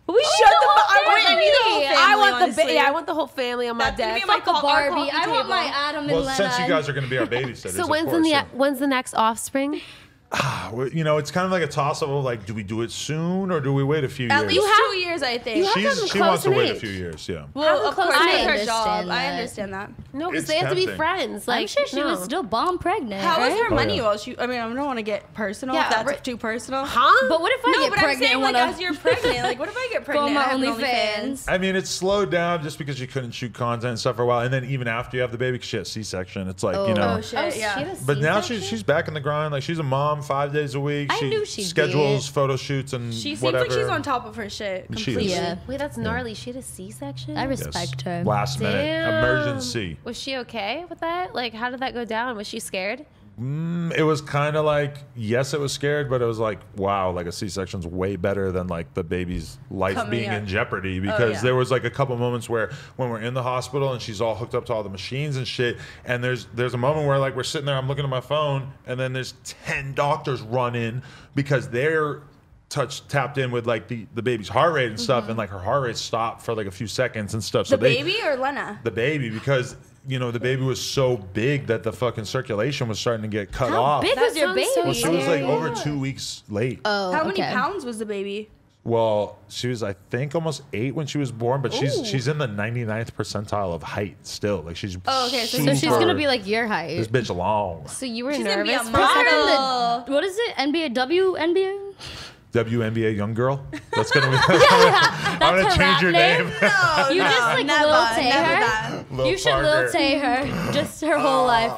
We shut the fuck. I want family. the whole family. I want the honestly. yeah, I want the whole family on my That's gonna deck. be my Fuck a our Barbie. coffee I want my table. Adam and Well, Lena. since you guys are going to be our babysitters, So of when's course, when's the next offspring? you know, it's kind of like a toss up of like, do we do it soon or do we wait a few At years? least 2 years, I think. You have to have them She close wants to in wait a age. few years, yeah. Well, them of close course, to it's her age. job. I Understand understand that. No, because It's they have to be tempting. friends. I'm Like, sure she no. was still bomb pregnant. How was right? her money? yeah. Well, she. I mean, I don't want to get personal. Yeah, if that's right. too personal. Huh? But what if I No, get but I'm pregnant saying and like wanna as you're pregnant, like what if I get go pregnant? on my and I have an OnlyFans? I mean, it's slowed down just because you couldn't shoot content and stuff for a while, and then even after you have the baby, she had C-section. It's like you know. Oh shit! Yeah. But now she's back in the grind. Like she's a mom 5 days a week. I She knew she'd be schedules it. photo shoots and She seems whatever. like she's on top of her shit She is. completely. Yeah. Wait, that's gnarly. She had a C-section. I Yes. respect her. Last minute Damn. emergency. Was she okay with that? Like, how did that go down? Was she scared? It was kind of like, yes, it was scared, but it was like, wow, like a C-section's way better than like the baby's life Coming being up. in jeopardy, because yeah. there was like a couple moments where when we're in the hospital and she's all hooked up to all the machines and shit, and there's a moment where like we're sitting there, I'm looking at my phone, and then there's 10 doctors run in because they're tapped in with like the baby's heart rate and stuff, and like her heart rate stopped for like a few seconds and stuff. So The baby or Lena? the baby, because you know the baby was so big that the fucking circulation was starting to get cut How off. big That was your sounds baby? so Well, she was like scary. over 2 weeks late. Oh, How many okay. pounds was the baby? Well, she was, I think, almost 8 when she was born, but she's in the 99th percentile of height still. Like she's so she's gonna be like your height. This bitch long. So you were She's nervous. gonna be a model. What is it? NBA WNBA? WNBA young girl. That's gonna be. That's I'm her gonna change rap your name. name. You just like Lil Tay her. Lil You should Parker. Lil Tay her just her whole life.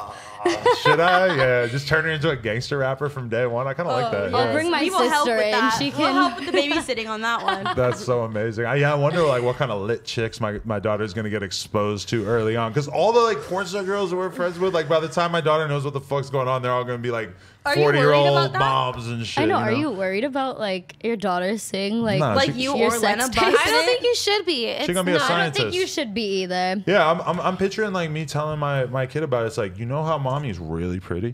Should I? Yeah, just turn her into a gangster rapper from day one. I kind of like that. I'll Yeah. bring my We will help sister with in. that. She We'll can. help with the babysitting on that one. That's so amazing. I wonder like what kind of lit chicks my daughter's gonna get exposed to early on, because all the like porn star girls that we're friends with, like by the time my daughter knows what the fuck's going on, they're all gonna be like Are you worried 40-year-old about that? moms and shit. I know. Are you worried about like your daughter seeing like Nah, Like she- you your or sex Lena tapes? busting I don't it? think you should be. It's She gonna be a not. I don't think scientist. you should be either. Yeah, I'm picturing like me telling my kid about it. It's like, you know how mommy's really pretty?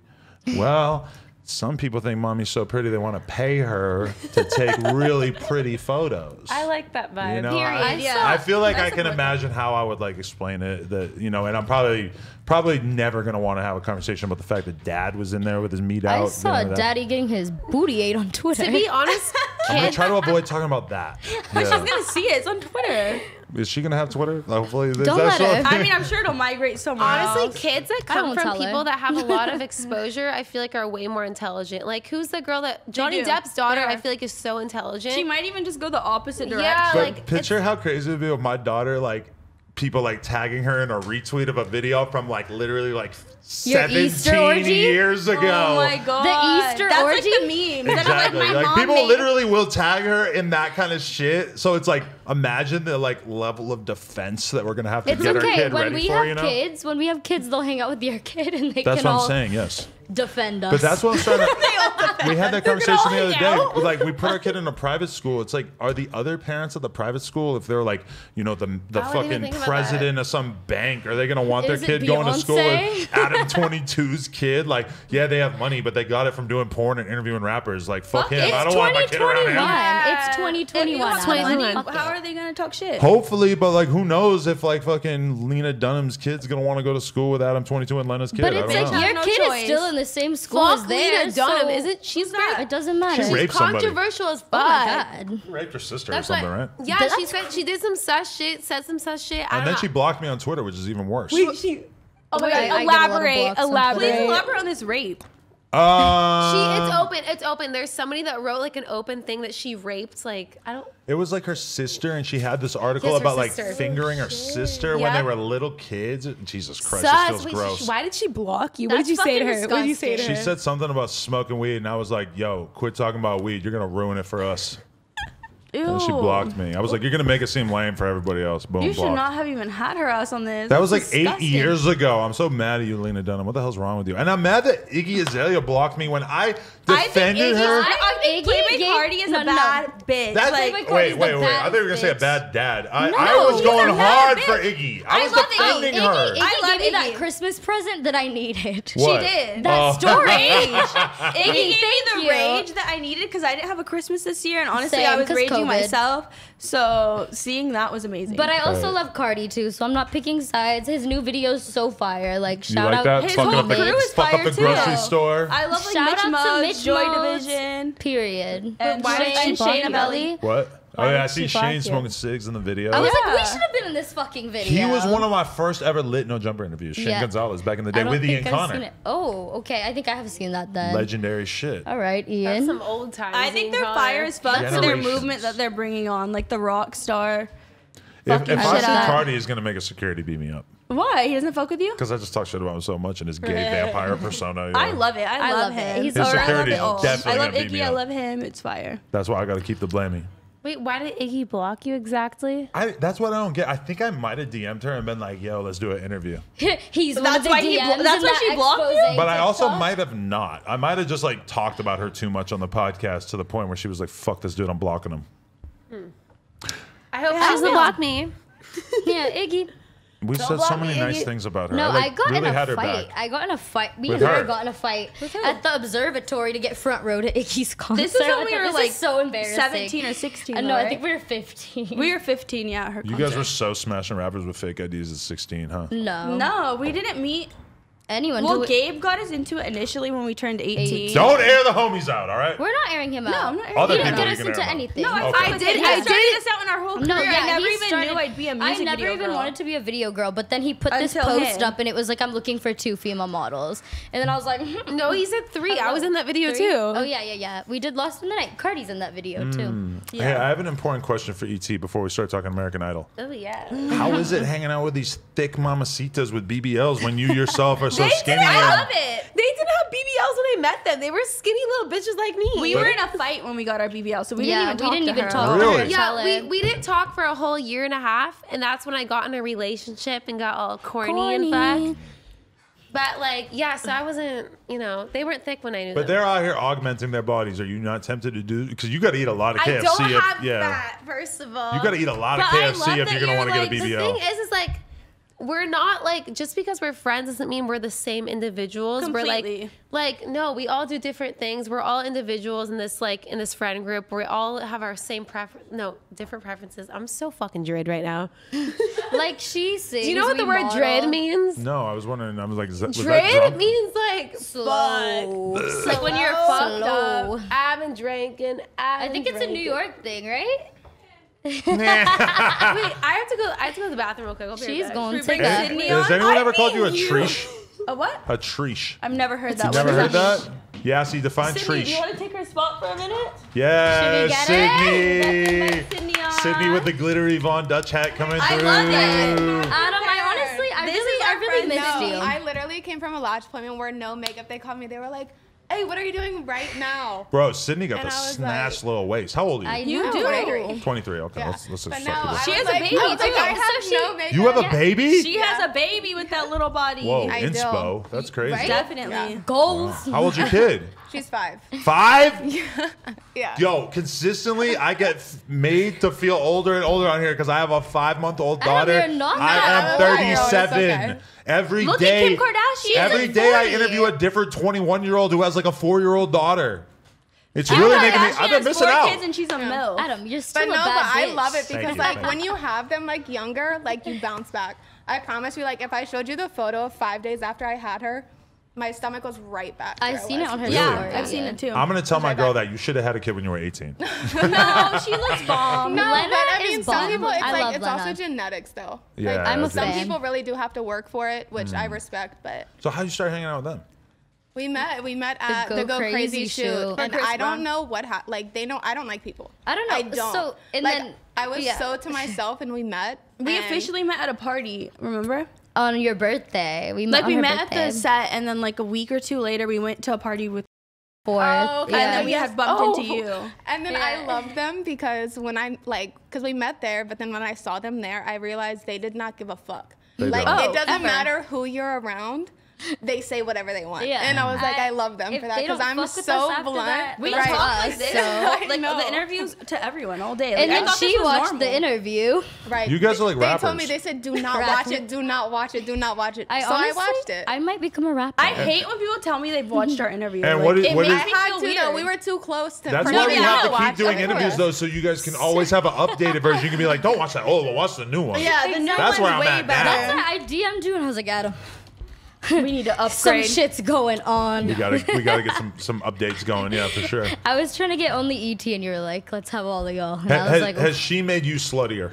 Well, some people think mommy's so pretty they want to pay her to take really pretty photos. I like that vibe. You know, Period. I feel like I can support imagine how I would like explain it. That and I'm probably never gonna want to have a conversation about the fact that Dad was in there with his meat out. I saw you know, that. Daddy getting his booty ate on Twitter. To be honest, I'm gonna kids. try to avoid talking about that. She's Yeah. gonna see it. It's on Twitter. Is she gonna have Twitter? Hopefully, Don't let her. I mean, I'm sure it'll migrate somewhere Honestly, else. kids that I come won't from tell her. people that have a lot of exposure, I feel like are way more intelligent. Like, who's the girl that Johnny do. Depp's daughter? They are. I feel like is so intelligent. She might even just go the opposite direction. Yeah, But like picture how crazy it would be with my daughter, like people like tagging her in a retweet of a video from like literally like Your Easter 17 orgy? years ago. Oh my god. The Easter That's orgy? like the memes. That are Exactly. like my Like mom people made. literally will tag her in that kind of shit. So it's like, imagine the like level of defense that we're gonna have to It's get our okay. kid When ready we for. have You know, kids, when we have kids, they'll hang out with your kid and they that's can what all I'm saying. Yes. defend us. But that's what I'm trying to. We had that conversation the other hang day. out. Like, we put our kid in a private school. It's like, are the other parents at the private school, if they're like, the I wouldn't even fucking think about president of some bank, are they gonna want Is their it kid going to school with Beyonce? Adam 22's kid? Like, yeah, they have money, but they got it from doing porn and interviewing rappers. Like, fuck him. It's I don't want my kid around 2021. him. It's 2021. If you have Adam. money, Fuck how it. are they gonna talk shit? Hopefully, but like, who knows if like fucking Lena Dunham's kid's gonna want to go to school with Adam 22 and Lena's kid? But I it's don't like know. your No kid choice. is still in the same school fuck as theirs. Lena Dunham, so isn't she's not? it doesn't matter. She raped somebody. Controversial as fuck. Oh my god. raped her sister That's or something, why- right? Yeah, That's she said she did some sus shit, said some sus shit. I And don't then know. she blocked me on Twitter, which is even worse. Oh my Wait, god, I get a lot of elaborate, blocks on elaborate. Please elaborate on this rape. It's open. It's open. There's somebody that wrote like an open thing that she raped. Like I don't. It was like her sister, and she had this article Yes, her about like sister. fingering her sister when Yeah. they were little kids. Jesus Christ, Sus. this feels Wait, gross. why did she block you? That's What did you say to her? fucking What did you say to disgusting. her? She said something about smoking weed, and I was like, "Yo, quit talking about weed. You're gonna ruin it for us." And she blocked me. I was like, "You're gonna make it seem lame for everybody else." Boom, You should blocked. not have even had her ass on this. That was like That's 8 disgusting. years ago. I'm so mad at you, Lena Dunham. What the hell's wrong with you? And I'm mad that Iggy Azalea blocked me when I defended her. I think Iggy Playboy gave- Cardi is no, a no. bad bitch. That's Playboy like, Cardi's wait. the I thought you were gonna say a baddest bad dad. I No, was he's going a bad hard bitch. for Iggy. I was love defending Iggy. her. Iggy I love gave me that Iggy. Christmas present that I needed. What? She did. That Oh. story. Iggy gave me Thank the you. rage that I needed because I didn't have a Christmas this year, and honestly, Same, I was 'cause raging COVID. myself. So seeing that was amazing. But I also Right. love Cardi too, so I'm not picking sides. His new video's so fire. Like You shout like out that? His Fucking whole up the, crew is fuck fire up the too. grocery store. I love like Shout Mitch out to Muggs, Mitch Joy Muggs. Division, Period. and why did she block Shayna you? Belly. What? Oh Why yeah, I did see she block Shane you? smoking cigs in the video. I was like, we Yeah. should have been in this fucking video. He was one of my first ever lit no jumper interviews. Shane Yeah. Gonzalez back in the I day don't with Ian think I've seen Connor. it. Oh, okay. I think I have seen that then. Legendary shit. All right, That's Ian. some old times. I think Ian they're Connor. fire as fuck for their Generations. movement that they're bringing on, like the rock star. If Fucking I see shit up. Cardi, he's gonna make a security beat me up Why? He doesn't fuck with you? because I just talk shit about him so much in his gay vampire persona. You know? I love it. I love love it. him. He's His Or I love security it is all. definitely I love gonna beat me Iggy. I up. love him. It's fire. That's why I got to keep the blaming. Wait, why did Iggy block you exactly? That's what I don't get. I think I might have DM'd her and been like, "Yo, let's do an interview." He's So one that's of the why he DMs that's in why that she blocked you? exposé But I also TikTok. might have not. I might have just like talked about her too much on the podcast to the point where she was like, "Fuck this dude, I'm blocking him." I hope Yeah, she doesn't yeah. block me. Yeah, Iggy. We said so block many me, nice Iggy. things about her. No, like, I got really in had a her fight. back. I got in a fight. Me With and her her? got in a fight who? at the observatory to get front row to Iggy's concert. This is when I we thought were this like is so embarrassing. 17 or 16. No, I right? think we were 15. we were 15. Yeah, her. You guys were so smashing rappers with fake IDs at 16, huh? No. No, we didn't meet anyone. Well, Gabe got us into it initially when we turned 18. Don't air the homies out, all right? We're not airing him out. No, I'm not airing Other He didn't people get you us can into air him out. anything. No, Okay. I did. I started us out in our whole career. No, yeah, I never he even started- knew I'd be a music I never video even girl. wanted to be a video girl, but then he put this Until post him. up, and it was like, I'm looking for 2 female models. And then I was like, No, he said 3. I was in that video 3? too. Oh, yeah. We did Lost in the Night. Cardi's in that video, too. Hey, I have an important question for ET before we start talking American Idol. Oh, yeah. How is it hanging out with these thick mamacitas with BBLs when you yourself are so skinny? I love it. They didn't have BBLs when I met them. They were skinny little bitches like me. We were in a fight when we got our BBL, so we didn't even talk to her. Really? Yeah, we didn't talk for a whole year and a half, and that's when I got in a relationship and got all corny. and fucked. But like, yeah, so I wasn't, they weren't thick when I knew But them. they're out here augmenting their bodies. Are you not tempted to do? Because you got to eat a lot of KFC. I don't if, have yeah. that, first of all. You got to eat a lot of But I KFC love if you're that gonna want to get a The BBL. thing is like, we're not like, just because we're friends doesn't mean we're the same individuals. Completely. We're like no, we all do different things. We're all individuals in this friend group. We all have our same different preferences. I'm so fucking dread right now. Like she sings. Do you know what the word dread means? No, I was wondering. I was like, was that Dread drunk? means like Slow. like when you're fucked Slow. up. I've been drinking. I think it's a New York thing, right? Wait, I have to go to the bathroom real quick. I'll be right She's back. going Should we to bring that. Sydney Has on? anyone ever called mean you a treesh? A what? A treesh. I've never heard that. You never What heard does that? Yeah, see, define Sydney, do you treesh. want to take her spot for a minute? Yeah, get Sydney. Invite Sydney on. Sydney with the glittery Von Dutch hat coming I through. love it. Adam, I really missed you. I literally came from a lodge deployment where no makeup. They called me. They were like, "Hey, what are you doing right now?" Bro, Sydney got And the I was snatched like- little waist. How old are you? You No, do. 23. 23. Okay, Yeah. let's But just no, start with I She was has a like, baby, I was like, too. I have So no makeup. You have a baby? She has a baby with that little body. Whoa, I do. inspo. That's crazy. Right? Definitely. Goals. How old's your kid? She's 5. 5? Yeah. Yo, consistently, I get made to feel older and older on here because I have a 5-month-old daughter. you're not I that am old. 37. It's okay. Every Look day, at Kim Kardashian. every She's day I 40. interview a different 21-year-old who has like a 4-year-old daughter. It's really making me. I've been missing out. Kids and she's a MILF. Adam, you're still But a no, bad but I bitch. love it Thank because you, like thank when you have them like younger, like you bounce back. I promise you, like if I showed you the photo of 5 days after I had her, my stomach goes right back. I've seen it on her Yeah, story. I've seen it too. I'm gonna tell my girl that you should have had a kid when you were 18. No, she looks bomb. No, Lena but I mean, is some bomb. people, it's I like love it's also Lena. genetics though. Yeah, Like, I'm a some fan. people really do have to work for it, which I respect. But So how'd you start hanging out with them? we met at the Go Crazy shoot, and Chris I Brown. don't know what happened. Like they know I don't like people. I don't know. I don't. So, and like, then- I was yeah. so to myself, and we met. We and- officially met at a party, remember? On your birthday. We met Like on we her met birthday. at the set, and then like a week or two later, we went to a party with. Fourth. Oh, okay. Yeah. And then we had bumped into you. And then Yeah. I loved them because when I because we met there, but then when I saw them there, I realized they did not give a fuck. They Like don't. it Oh, doesn't ever. matter who you're around. They say whatever they want. Yeah. And I was like, I love them if for that they because don't I'm fuck with so us after blunt. that, We Right. talk like Us, this, so- like know. the interviews to everyone all day. Like, And I then thought she this was watched normal. the interview. Right. You guys are like They rappers. told me, they said, do not watch it, do not watch it, do not watch it. So I watched it. I might become a rapper. I hate when people tell me they've watched our interview. And like, what is- it what makes is- me I had feel to weird. though. We were too close to. That's for why me we have to watch keep doing it. interviews though, so you guys can always have an updated version. You can be like, don't watch that. Oh, well, watch the new one. Yeah, the new That's one's where I'm way at now. better. That's why I DM'd you and I was like, Adam, We need to some upgrade. shit's going on. We gotta get some updates going. Yeah, for sure. I was trying to get only ET and you were like, let's have all of y'all. And I was like, Has she made you sluttier?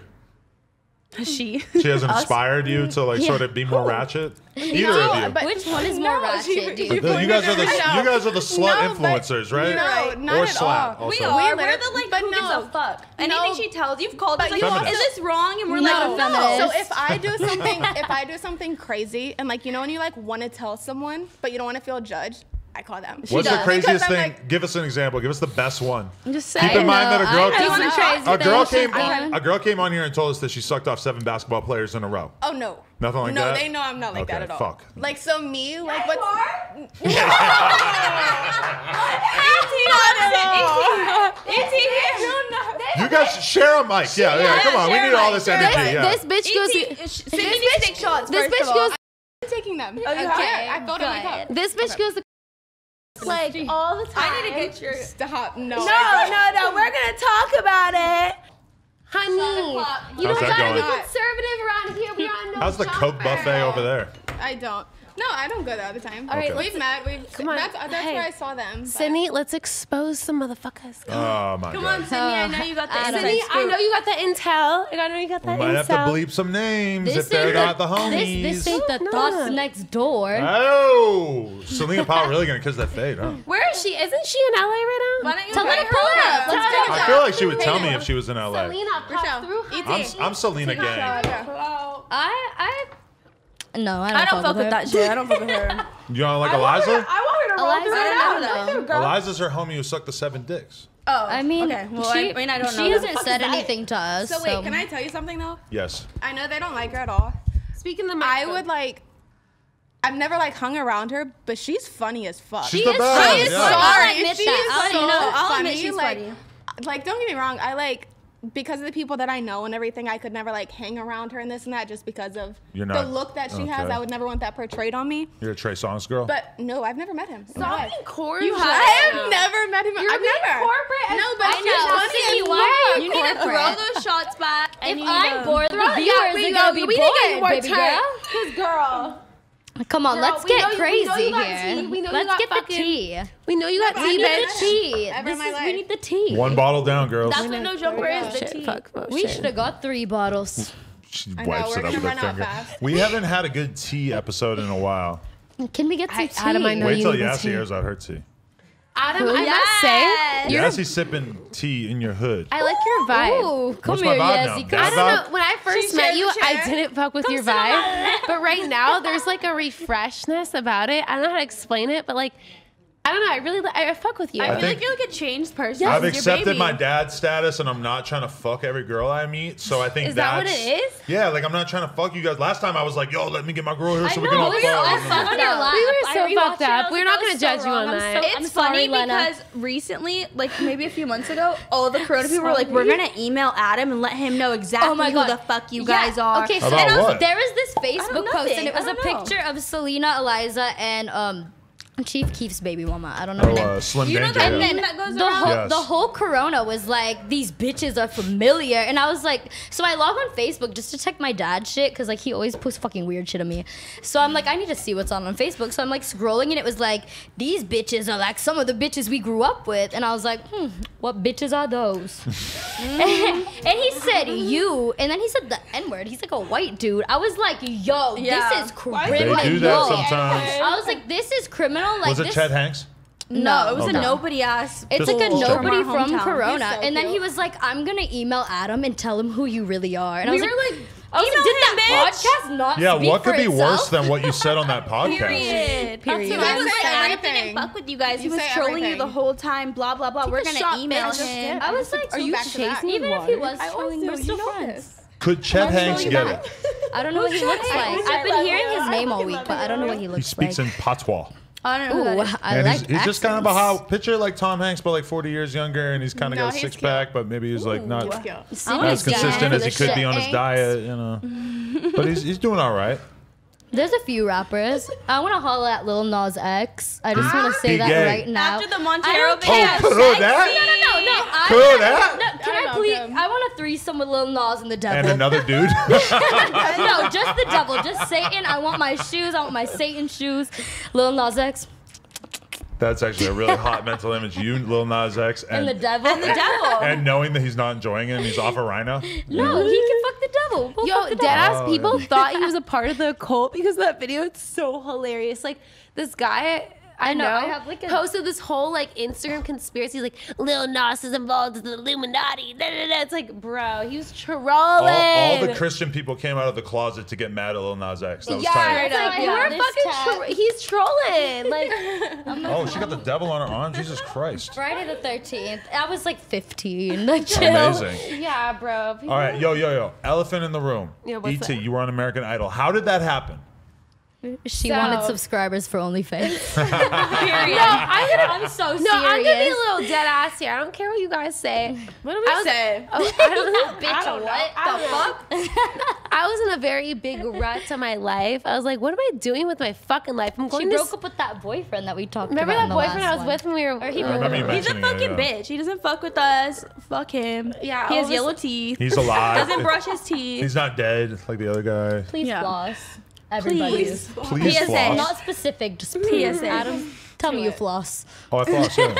She. She has Us? inspired you to like sort of be more ratchet. Either of you. but- which one is more No, ratchet, dude? You guys are the slut No, but- influencers, right? No, not or at slat all. also. We are. We We're the like but who gives no. a fuck. No. Anything she tells, you've called us But like, you also- is this wrong? And we're No, like, no. feminist. So if I do something crazy and like you know when you like want to tell someone but you don't want to feel judged, I call them. What's the does. craziest Because I'm thing? like- Give us an example. Give us the best one. I'm just Keep saying. in mind that a girl I know came, some crazy a girl things came, she's done. a girl came on here and told us that she sucked off 7 basketball players in a row. Oh no. Nothing like no, that? they know I'm not like Okay, that at all. fuck. Like so me, like what? You guys share a mic. Yeah. Come on, we need all this energy. Yeah. This bitch goes. Sydney needs to take shots. This first bitch of all. goes. I'm taking them. Okay, I filled up my good. cup. This bitch goes to Like all the time. I need to get your. Stop. No. No. We're gonna talk about it. Honey, you How's don't that gotta be going? conservative around here. We are no How's the jumper. Coke buffet over there? I don't. No, I don't go there all the time. All right, we've met. Come on. That's Hey. where I saw them. but- Sydney, let's expose some motherfuckers. Oh my Come god. on, Sydney. I know you got the inside Sydney, I scoop. know you got the intel. I know you got We that might have to intel. bleep some names This if they're ain't not the homies. This ain't the No. thoughts next door. Oh, Selena Powell really gonna kiss that fade, huh? Where is she? Isn't she in LA right now? Why don't you Tell her to invite pull her up. over? Let's go. I feel like she would tell me if she was in LA. Selena, pop through. I'm Selena gang. No, I don't fuck with that shit. I don't fuck with her. You don't like Eliza? I want her to roll Eliza, through I right don't now. know. Eliza's her homie who sucked the 7 dicks. Oh, I mean, okay. Well, she, I mean, I don't know. she What the hasn't fuck said is that? anything to us. So wait, can I tell you something though? Yes. I know they don't like her at all. Speaking of I would like. I've never like hung around her, but she's funny as fuck. She's the is best. funny. yeah. Sorry. I'll admit She's that. so I'll admit funny. she's like, funny. Like, don't get me wrong. I like because of the people that I know and everything. I could never like hang around her and this and that just because of You're the not- look that she has. okay. I would never want that portrayed on me. You're a Trey Songz girl? But no, I've never met him. in my Stop life. being cordial. You I have. have never met him. You're I've being never. corporate as No, but I she's know. funny Sydney, as why fuck. You need to throw those shots back. If And you I'm need bored, the viewers we are go. gonna be We need to get more bored, baby turn. girl. Cause girl, Come on, let's we get know you- we crazy know you got here. tea. We know you Let's got get the fucking- tea. we know you got I We tea, need bet. the bitch. tea. Ever This in my is, we life. need the tea. One bottle down, girls. That's what no jumper is. The Shit, tea. fuck. We should have got 3 bottles. She know, wipes we're it up gonna with her run out finger. fast. We haven't had a good tea episode in a while. Can we get some tea? Adam, I know Wait you till need the Yassi tea. airs out her tea. Adam, I must say, Yassi's sipping tea in your hood. I like your vibe. Ooh, come What's my here, vibe Yassi. now? Come Dad I on. don't vibe? know. When I first She met shared you, the I chair. didn't fuck with your vibe. But right now, there's like a refreshness about it. I don't know how to explain it, but like, I don't know. I really, I fuck with you. I feel think- like you're like a changed person. I've since your accepted baby. my dad's status, and I'm not trying to fuck every girl I meet. So I think Is that what that's it is? Yeah, like I'm not trying to fuck you guys. Last time I was like, "Yo, let me get my girl here so we can know, all we were all fuck." fucked up. We were I so rewatched fucked it, I up. was We're like, not that gonna was judge so you wrong. on I'm that. so- It's I'm sorry, funny Lena. because recently, like maybe a few months ago, all the Corona people were like, "We're gonna email Adam and let him know exactly Oh my who God. the fuck you guys are." Okay, so About there was, what? there was this Facebook post, nothing. and it was I a don't know. picture of Selena, Eliza, and Chief Keef's baby mama. I don't know her name. Slim You know Danger. that yeah. And then that goes the around? whole Yes. the whole Corona was like, these bitches are familiar, and I was like, so I log on Facebook just to check my dad's shit because like he always posts fucking weird shit of me. So I'm like, I need to see what's on Facebook. So I'm like scrolling, and it was like, these bitches are like some of the bitches we grew up with, and I was like, what bitches are those? And he said you, and then he said the N word. He's like a white dude. I was like, yo, Yeah. this is criminal. They do that sometimes. I was like, this is criminal. Like Was it this. Chet Hanks? No, it was Okay. a nobody ass. It's Just like a bullshit. nobody From our from hometown. Corona. He's so And then he cute. was like, I'm going to email Adam and tell him who you really are. And I We was were like, like, I was like, email did him, that bitch. podcast not Yeah, speak what could for be itself? worse than what you said on that podcast? Period. Period. That's He was say like, I everything. didn't fuck with you guys. He You was say trolling you everything. the whole time. Blah blah blah. We're a gonna shot, email bitch. him. I was like, Are you chasing even if he was I trolling, we're always do, still you know friends. Could Chet Hanks get it? I don't know what he looks like. I've been hearing his name all week, but I don't know what he He looks speaks like. in patois. I don't know. Who Ooh, that is. I And like he's just kind of a accents. how picture like Tom Hanks, but like 40 years younger, and he's kind of No, got a he's 6 pack, but maybe he's like not Sydney's as consistent down as he for the could be on his shit. diet, you know. But he's doing all right. There's a few rappers. I want to holler at Lil Nas X. I just want to say Be that gay. right now. After the I Montero don't video. care. Oh, could No, that? I Could that? No, can I I love please? him. I want a threesome with Lil Nas and the devil. And another dude. No, just the devil, just Satan. I want my shoes. I want my Satan shoes. Lil Nas X That's actually a really hot mental image. You, Lil Nas X, and the and, devil. and knowing that he's not enjoying it and he's off a rhino. No, he can fuck the devil. We'll Yo, fuck the dead devil. ass people thought he was a part of the cult because of that video. It's so hilarious. Like this guy I know. I have, like, a- posted this whole like Instagram conspiracy, like Lil Nas is involved in the Illuminati. Da, da, da. It's like, bro, he was trolling. All the Christian people came out of the closet to get mad at Lil Nas X. That was yeah, tight. right up. Yeah, You're this fucking. tag. He's trolling. Like, Oh, she got the devil on her arm. Jesus Christ. Friday the 13th. I was like 15. Like, chill. Amazing. yeah, bro. All right, yo. Elephant in the room. Yeah, what's E.T., that? you were on American Idol. How did that happen? She So- wanted subscribers for OnlyFans. No, I'm so serious. No, I'm gonna be a little dead ass here. I don't care what you guys say. What do we say? Oh, I don't know. Bitch, what the fuck? I was in a very big rut to my life. I was like, what am I doing with my fucking life? I'm She going to. broke up with that boyfriend that we talked Remember about that in the boyfriend last I was with when we were. Or he I broke remember you He's a mentioning fucking it, yeah. bitch. He doesn't fuck with us. Fuck him. Yeah, He has all of a yellow sudden- teeth. He's alive. Doesn't brush his teeth. He's not dead like the other guy. Please Yeah. floss. Everybody's. Please PSA, floss. not specific, just PSA. Adam, tell me you floss. Oh, I floss, yeah.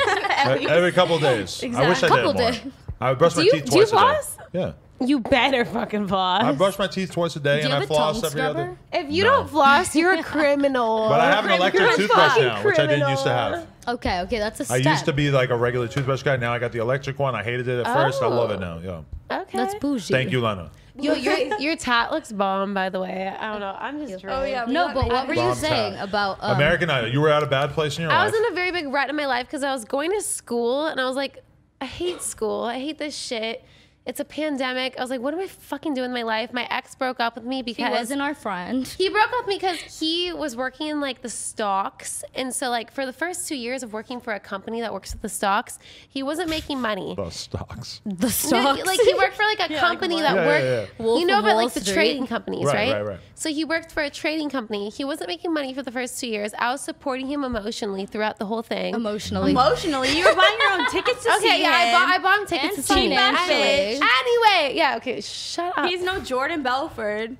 Every couple days. I wish I Couple did days. more. I brush my teeth do you twice floss? a day. Yeah. You better fucking floss. I brush my teeth twice a day Do you and I have a floss tongue every other. scrubber? If you No. don't floss, you're a criminal. But I have an electric You're a toothbrush fucking now, which I didn't used to criminal. have. Okay, that's a I step. used to be like a regular toothbrush guy. Now I got the electric one. I hated it at first. I love it now. Yeah. Okay. That's bougie. Thank you, Lena. Your tat looks bomb, by the way. I don't know. I'm just Oh yeah. No, but what were you Bomb saying tat. about American Idol. You were at a bad place in your I life. was in a very big rut in my life because I was going to school and I was like, I hate school. I hate this shit. It's a pandemic. I was like, what am I fucking doing in my life? My ex broke up with me He because wasn't our friend. he broke up with me because he was working in like the stocks. And so like for the first 2 years of working for a company that works with the stocks, he wasn't making money. The stocks. The No, stocks. like he worked for like a company that Yeah, worked. yeah, Wolf You know of about Wall like the Street. trading companies, Right, right? right. So he worked for a trading company. He wasn't making money for the first 2 years. I was supporting him emotionally throughout the whole thing. Emotionally. Emotionally, you were buying your own tickets to see Okay, yeah, him. I bought him tickets And to see him. financially. Anyway, yeah, okay, shut up. He's no Jordan Belford.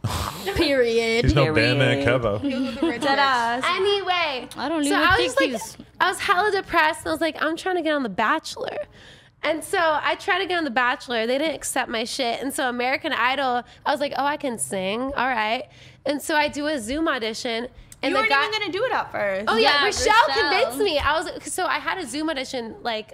Period. He's no Period. Bandman Kevo. Dead ass. Anyway, I don't so even I was think just like, he's. I was hella depressed, and I was like, I'm trying to get on The Bachelor. And so I tried to get on The Bachelor. They didn't accept my shit. And so American Idol, I was like, oh, I can sing. All right. And so I do a Zoom audition. And You the weren't guy, even gonna do it at first. oh yeah, Yeah, Rochelle Rochelle. convinced me. I was so I had a Zoom audition like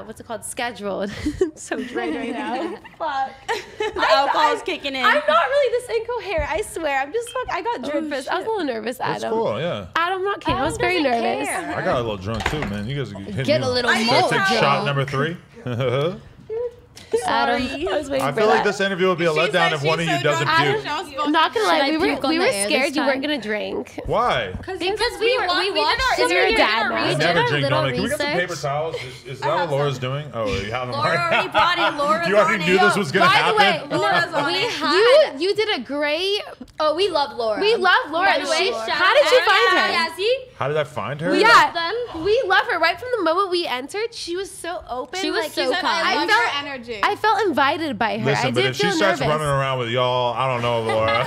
what's it called, scheduled. So drained right now. Fuck. The alcohol's kicking in. I'm not really this incoherent. I swear. I'm just I got nervous. I was a little nervous, That's Adam. cool, yeah. Adam, I'm not kidding. I was Adam very doesn't nervous. care. I got a little drunk too, man. You guys hit Get me a little Should more I take drunk. shot number 3? Adam. I was waiting I for feel like that. this interview would be a letdown if one of you doesn't puke. I'm not gonna lie, Should I we puke on were the air scared this you weren't time? gonna drink. Why? Because we watched Because some you're of a your- dad now. we I did never our drink little normally. Can we get some paper research. towels? Is that what Laura's doing? Oh, you have them Laura already. already brought it. Laura's You already on knew it. this was gonna By the way, happen. Laura's on We it. had. You did a great. Oh, we love Laura. We love Laura. By the way, She- shout how did you out find to her? Yazzie. How did I find her? Yeah, them. we love her. Right from the moment we entered, she was so open. She was like, so you said, kind. I love felt- your energy. I felt invited by her. Listen, I but did if she feel starts nervous. running around with y'all, I don't know, Laura.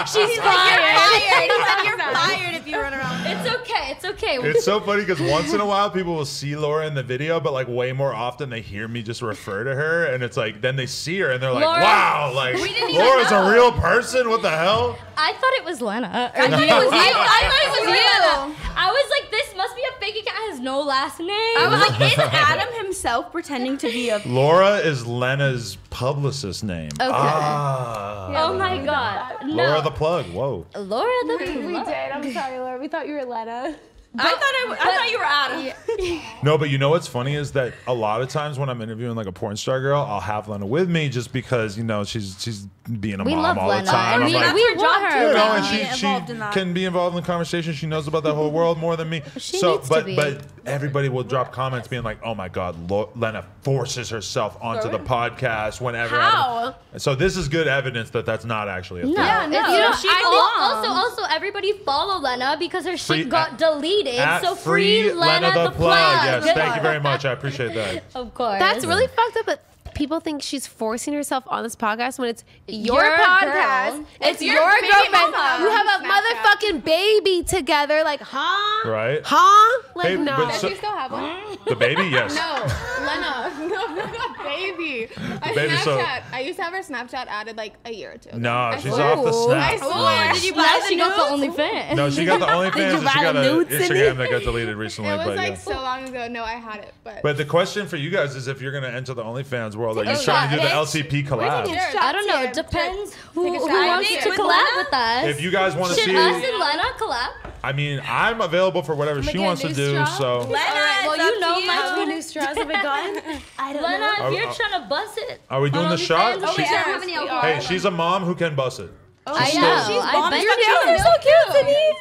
She's You're fired. fired. He said you're fired if you run around. It's okay. It's okay. It's so funny because once in a while people will see Laura in the video, but like way more often they hear me just refer to her, and it's like then they see her and they're like, Laura. "Wow, like We didn't even Laura's know. a real person? What the hell?" I thought it was Lena. Or I thought it was you. I thought it was You. you. I was like, this must be a fake account. It has no last name. I was like, is Adam himself pretending to be a? Laura is Lena's publicist name. Okay. Ah. Oh my god. No. Laura the plug. Whoa. Laura the We did. I'm sorry, Laura. We thought you were Lena. I thought you were Adam. No, but you know what's funny is that a lot of times when I'm interviewing like a porn star girl, I'll have Lena with me just because you know she's being a We mom love all Lena. the time. And I'm we, like, we That's her want job, her. too, you know, around. and Be she involved in that. can be involved in the conversation. She knows about that whole world more than me. She so, needs to but be. but everybody will drop comments being like, "Oh my God, Lena forces herself onto the podcast whenever." How? So this is good evidence that that's not actually a thing. No, Yeah, no. it's- you know, She I think belongs. also everybody follow Lena because her Free- shit got deleted. At So free Lena the plug. Yes, thank you very much. I appreciate that. Of course. That's really fucked up. But people think she's forcing herself on this podcast when it's your Your podcast. girl. It's your your baby girlfriend. mama. You have a Snapchat. motherfucking baby together. Like, huh? Right? Huh? Like, Hey, no. but Does so- she still have one? The baby, yes. No, Lena. No, baby. A baby, so- Snapchat. I used to have her Snapchat added like a year or two ago. No, I she's swear. off the I snap. swear. Did you Now buy the she got the nudes? OnlyFans. No, she got the OnlyFans you and she buy got the an nudes in Instagram it? that got deleted recently. It was but like yeah. so long ago. No, I had it, but. But the question for you guys is if you're going to enter the OnlyFans world, are you a trying to do the shot, LCP collab? I don't know. It depends who Take a shot. wants Date to with collab Lena? with us. If you guys want to Should see, us and Lena collab? I mean, I'm available for whatever she get wants to new do. straw? So Lena, Well, it's you up know to you. my Twitter. new straws have we gotten? I don't Lena, know. if you're Are- trying to bust it. are we doing on the shot? OnlyFans, She- We don't have any alcohol. hey, she's a mom who can bust it. I still- know. She's I bomb bet as you fuck. do. You're so cute, Sydney.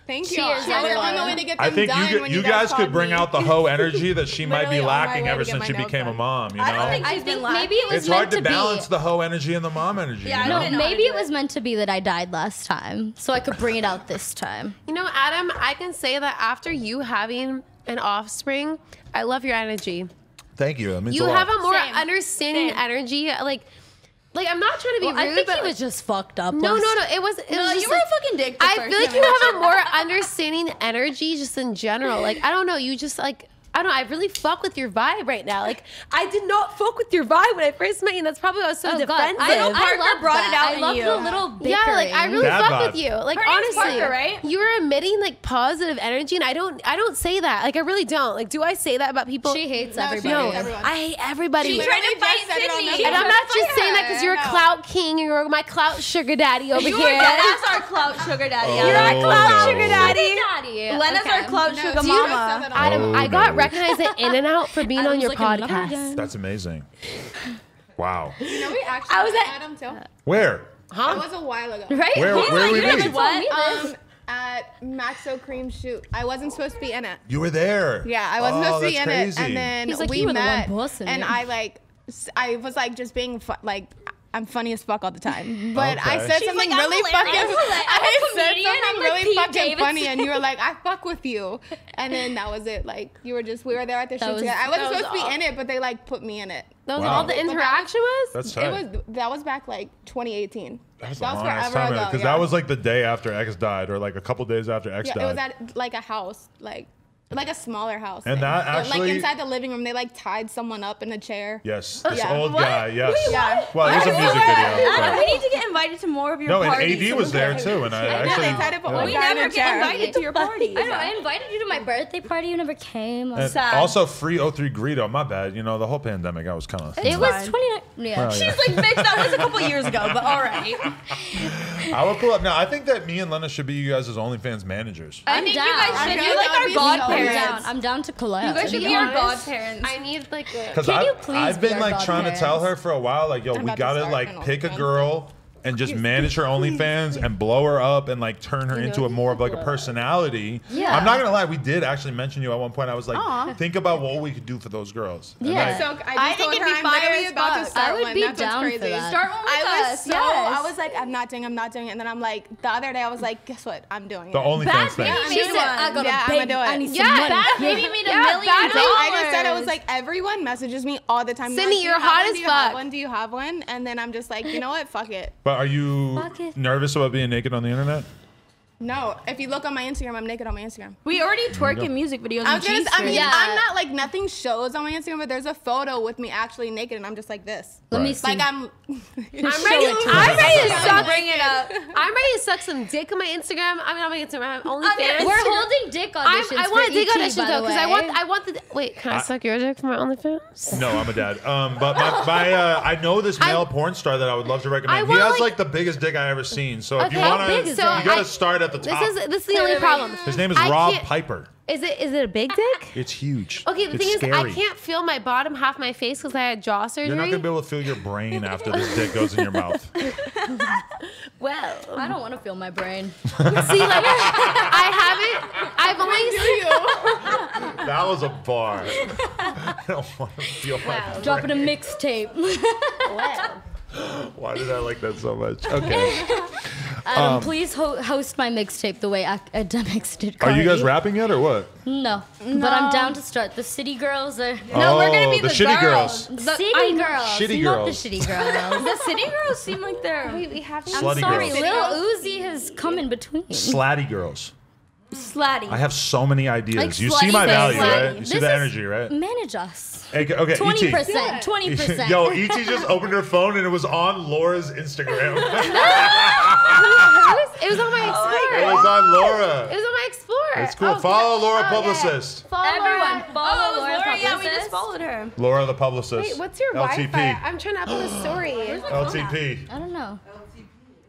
Thank you. Cheers, I was on everyone. the way to get them I think done when you guys could called bring me. out the hoe energy that she might be Literally on my lacking way ever to get since my she nails became a done. mom. You I don't know, think I she's been think lacking. maybe it was it's meant hard to be. balance the hoe energy and the mom energy. Yeah, you I know? don't know. Maybe it was meant to be that I died last time, so I could bring it out this time. You know, Adam, I can say that after you having an offspring, I love your energy. Thank you. That means You a lot. have a more Same. understanding Same. energy. Like, Like, I'm not trying to be rude, I think but he was just fucked up. no, it was. It was No, just you were like, a fucking dick. I feel like you have a more understanding energy just in general. Like, I don't know. You just like. I don't know. I really fuck with your vibe right now. Like, I did not fuck with your vibe when I first met you. And that's probably why I was so defensive. I know Parker love brought that. it out I in love you. the little bickering. Yeah, like I really Bad fuck vibe. with you. Like Her name's honestly, Parker, right? you were emitting like positive energy, and I don't say that. Like I really don't. Like, do I say that about people? She hates No, she everybody. No, hates everyone. I hate everybody. She tried to Literally fight just said it on Sydney. the and I'm not just saying that because you're a No. clout king. You're my clout sugar daddy over You here. are Lena's our clout sugar daddy. Oh, You're our clout no. sugar daddy. Daddy. Lena's our clout No, sugar do you- mama. Adam, Oh, I got no. recognized at In and Out for being on Adam's your like, another podcast. guy. That's amazing. Wow. You know, we actually I was met at- Adam too. Where? That was a while ago. Right? Where we meet? What? At Maxo Cream Shoot. I wasn't supposed to be in it. You were there. Yeah, I wasn't supposed to be in that's it. crazy. And then He's like, we you were the one met, bossing and it. I was like just being like. I'm funny as fuck all the time, but I Okay. said She's something like, I'm really hilarious. fucking. I'm a I said comedian. I'm something like really Pete fucking Davidson. funny, and you were like, "I fuck with you," and then that was it. Like we were there at the shoot was- together. I wasn't that was supposed to all. be in it, but they like put me in it. That was Wow. all the interaction was. That's It tight. that was back like 2018. That was a that was long ass forever time ago. because yeah. that was like the day after X died, or like a couple days after X Yeah, died. it was at like a house, like a smaller house. And thing. that But, actually- like inside the living room, they like tied someone up in a chair. Yes, this Yeah. old What? guy. Yes. Yeah. Well, it was a music video. Adam, but- we need to get invited to more of your No, and parties. AD was there too, and I Yeah, actually. they tied up an yeah. old We guy in never a get chair. invited to your parties. I know. I invited you to my birthday party. You never came. And Sad. also free 03 Greedo. My bad. You know the whole pandemic. I was kind of. It was fine. 29. Yeah. Well, She's yeah. like, bitch, that was a couple years ago, but all right. I will pull up now. I think that me and Lena should be you guys' OnlyFans managers. I think down. you guys should. I You're feel like that our would be so I'm godparents. down. I'm down to collab. You guys should to be our honest. godparents. I need like a. Because Can you please I've be been our like trying to godparents? tell her for a while, like, yo, I'm we about to gotta start like an pick a OnlyFans. girl and just manage her OnlyFans and blow her up and like turn her into a more of like a personality. Yeah. I'm not gonna lie, we did actually mention you at one point. I was like, Aw. think about what we could do for those girls. And, Yeah. like, So I I think told it'd her be I'm fire literally as about to fuck. start I would one. be That's what's down crazy. for that. Start one with I was us. so yes. I was like, I'm not doing it, and then I'm like, the other day I was like, guess what? I'm doing the it. OnlyFans thing. baby She made said, I got Yeah, a I'ma baby. do it. I need Yeah, some money. Bad baby made $1 Yeah, million. Bad Baby- I just said it was like everyone messages me all the time. They're Sydney, like, you're "Do you have hot one? as Do you have fuck." one? Do you have one? And then I'm just like, you know what? Fuck it. But are you Fuck it. nervous about being naked on the internet? No, if you look on my Instagram, I'm naked on my Instagram. We already twerk in music videos. I and was gonna. I mean, Yeah. I'm not like nothing shows on my Instagram, but there's a photo with me actually naked, and I'm just like this. Let me Right. see. Like I'm. I'm ready. it to I'm ready to Stop suck. bring it up. I'm ready to suck some dick on my Instagram. I mean, on my Instagram, OnlyFans. We're holding dick auditions. I want for dick ET, auditions by though, the because way. I want the. Wait, can I suck your dick for my OnlyFans? No, I'm a dad. But I know this male porn star that I would love to recommend. I He want, has like- like the biggest dick I ever seen. So if you Okay, wanna, big is you it? gotta I- start at the top. This is the only problem. His name is I Rob can't- Piper. Is it a big dick? It's huge. Okay, the It's thing scary. is, I can't feel my bottom half of my face because I had jaw surgery. You're not gonna be able to feel your brain after this dick goes in your mouth. Well, I don't want to feel my brain. see, like I haven't. I've only. That was a bar. I don't want to feel my brain. Dropping a mixtape. Well, Why did I like that so much? Okay. Please host my mixtape the way academics did. Are you guys Cardi. rapping yet or what? No, but I'm down to start. The city girls are. No, we're gonna be the the shitty girls. girls. City girls, Shitty not girls. the shitty girls. The city girls seem like they're we have to. Slutty Sorry, girls. Lil Uzi has come in between. Slatty girls. slutty. I have so many ideas. Like You see my slutty value, things. right? You see This the is- energy, right? Manage us. Okay, 20%. ET. 20%. Yo, ET just opened her phone and it was on Laura's Instagram. It was on my Explorer. It was on Laura. It was on my Explorer. It's cool. Oh, Follow Laura yeah. Publicist. Follow Everyone, Laura. follow Oh, Laura. Laura, yeah, we Publicist. just followed her. Laura the Publicist. Wait, what's your LTP. Wi-Fi? I'm trying to upload a story. LTP. I don't know.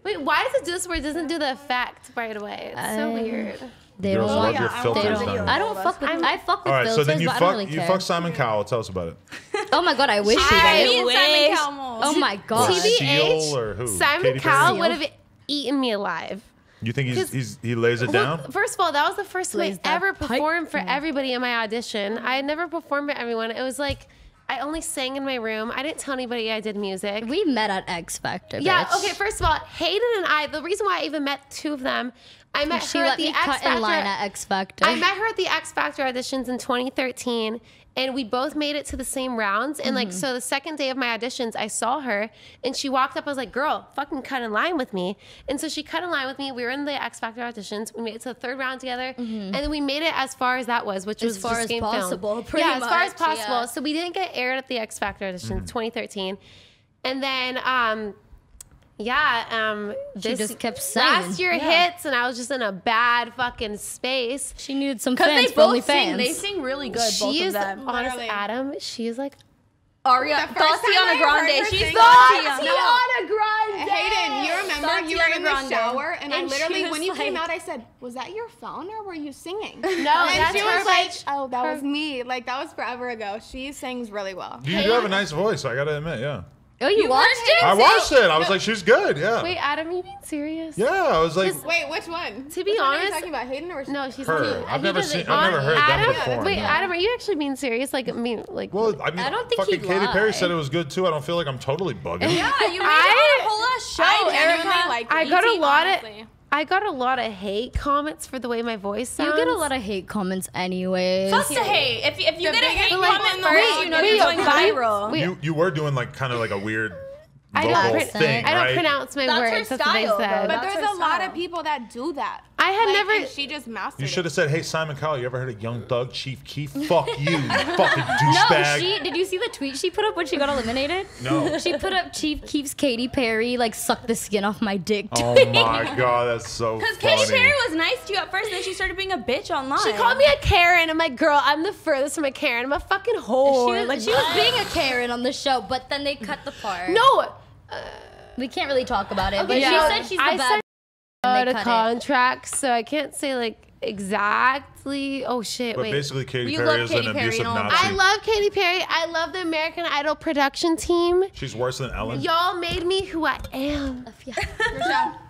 Wait, why does it do this where it doesn't do the effect right away? It's so weird. They Girls don't love want. your They filters don't. done. I don't fuck with. I fuck with All right, so filters, then you but I don't fuck really you care. fuck Simon Cowell. Tell us about it. Oh my god, I wish you I did. Me and wish. Simon Cowell. Oh my god. TBH, Seal or who? Simon Katy Perry? Cowell would have eaten me alive. You think he lays it Well, down? first of all, that was the first time Lays I that ever pipe performed for down. everybody in my audition. I had never performed for everyone. It was like I only sang in my room. I didn't tell anybody I did music. We met at X Factor. Yeah, bitch. okay, first of all, Hayden and I, the reason why I even met two of them, I met She her let at the me X cut in line Factor. at X Factor. I met her at the X Factor auditions in 2013, And we both made it to the same rounds. And like, so the second day of my auditions, I saw her and she walked up. I was like, girl, fucking cut in line with me. And so she cut in line with me. We were in the X Factor auditions. We made it to the third round together. And then we made it as far as that was, which was as far just as game possible. film. Pretty as far as much, possible. yeah. So we didn't get aired at the X Factor auditions 2013. And then, She just kept saying. last year hits, and I was just in a bad fucking space. She needed some Because fans they for both sing. OnlyFans. They sing really good, both She of is them. honest, Literally. Adam. She is like Tatiana time I Grande. heard her She's sing- Tatiana Grande. Hayden, you remember you were in the Grande. shower, and I And she literally, was when you came like- out, I said, "Was that your phone or were you singing?" No, and that's she her. was like, "Oh, that was me." Like that was forever ago. She sings really well. You do have a nice voice, I gotta admit, yeah. Oh, you watched it? I watched it. I was like, she's good, yeah. Wait, Adam, you being serious? Yeah, I was like, Wait, which one? To be Which one are you honest, talking about Hayden or no, she's her. I've never doesn't- I've never heard them Adam, before. wait, no. Adam, are you actually being serious? Like, I mean, like. Well, I mean, I don't think fucking he'd Katy Perry lie. said it was good too. I don't feel like I'm totally bugging. Yeah, you made I- it a whole ass show, I genuinely Erica. liked I it. got a lot honestly. I got a lot of hate comments for the way my voice sounds. You get a lot of hate comments anyways. Fuck the hate. If you get a biggest hate comment comment in the first, world, you know wait, you're going wait, viral. wait. You were doing like kind of like a weird I vocal don't, thing, I don't right? pronounce my That's her words. That's what they style, said. though. But That's there's her a lot style. of people that do that. I had Like, never. and she just mastered You it. should have said, "Hey, Simon Cowell, you ever heard of Young Thug, Chief Keef? Fuck you, you fucking No, douchebag." did you see the tweet she put up when she got eliminated? No. She put up Chief Keef's Katy Perry, like, suck the skin off my dick. Oh my god, that's so Because funny. Katy Perry was nice to you at first, and then she started being a bitch online. She called me a Karen. I'm like, girl, I'm the furthest from a Karen. I'm a fucking whore. She was being a Karen on the show, but then they cut the part. No. We can't really talk about it, but Okay, she no, said she's the I bad signed and they a cut it. contract, so I can't say like exactly. Oh shit! But wait. basically, Katy We Perry love is Katy an Perry abusive and all Nazi. I love Katy Perry. I love the American Idol production team. She's worse than Ellen. Y'all made me who I am.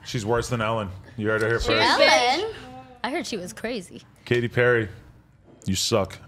She's worse than Ellen. You heard her here first. Ellen? I heard she was crazy. Katy Perry, you suck.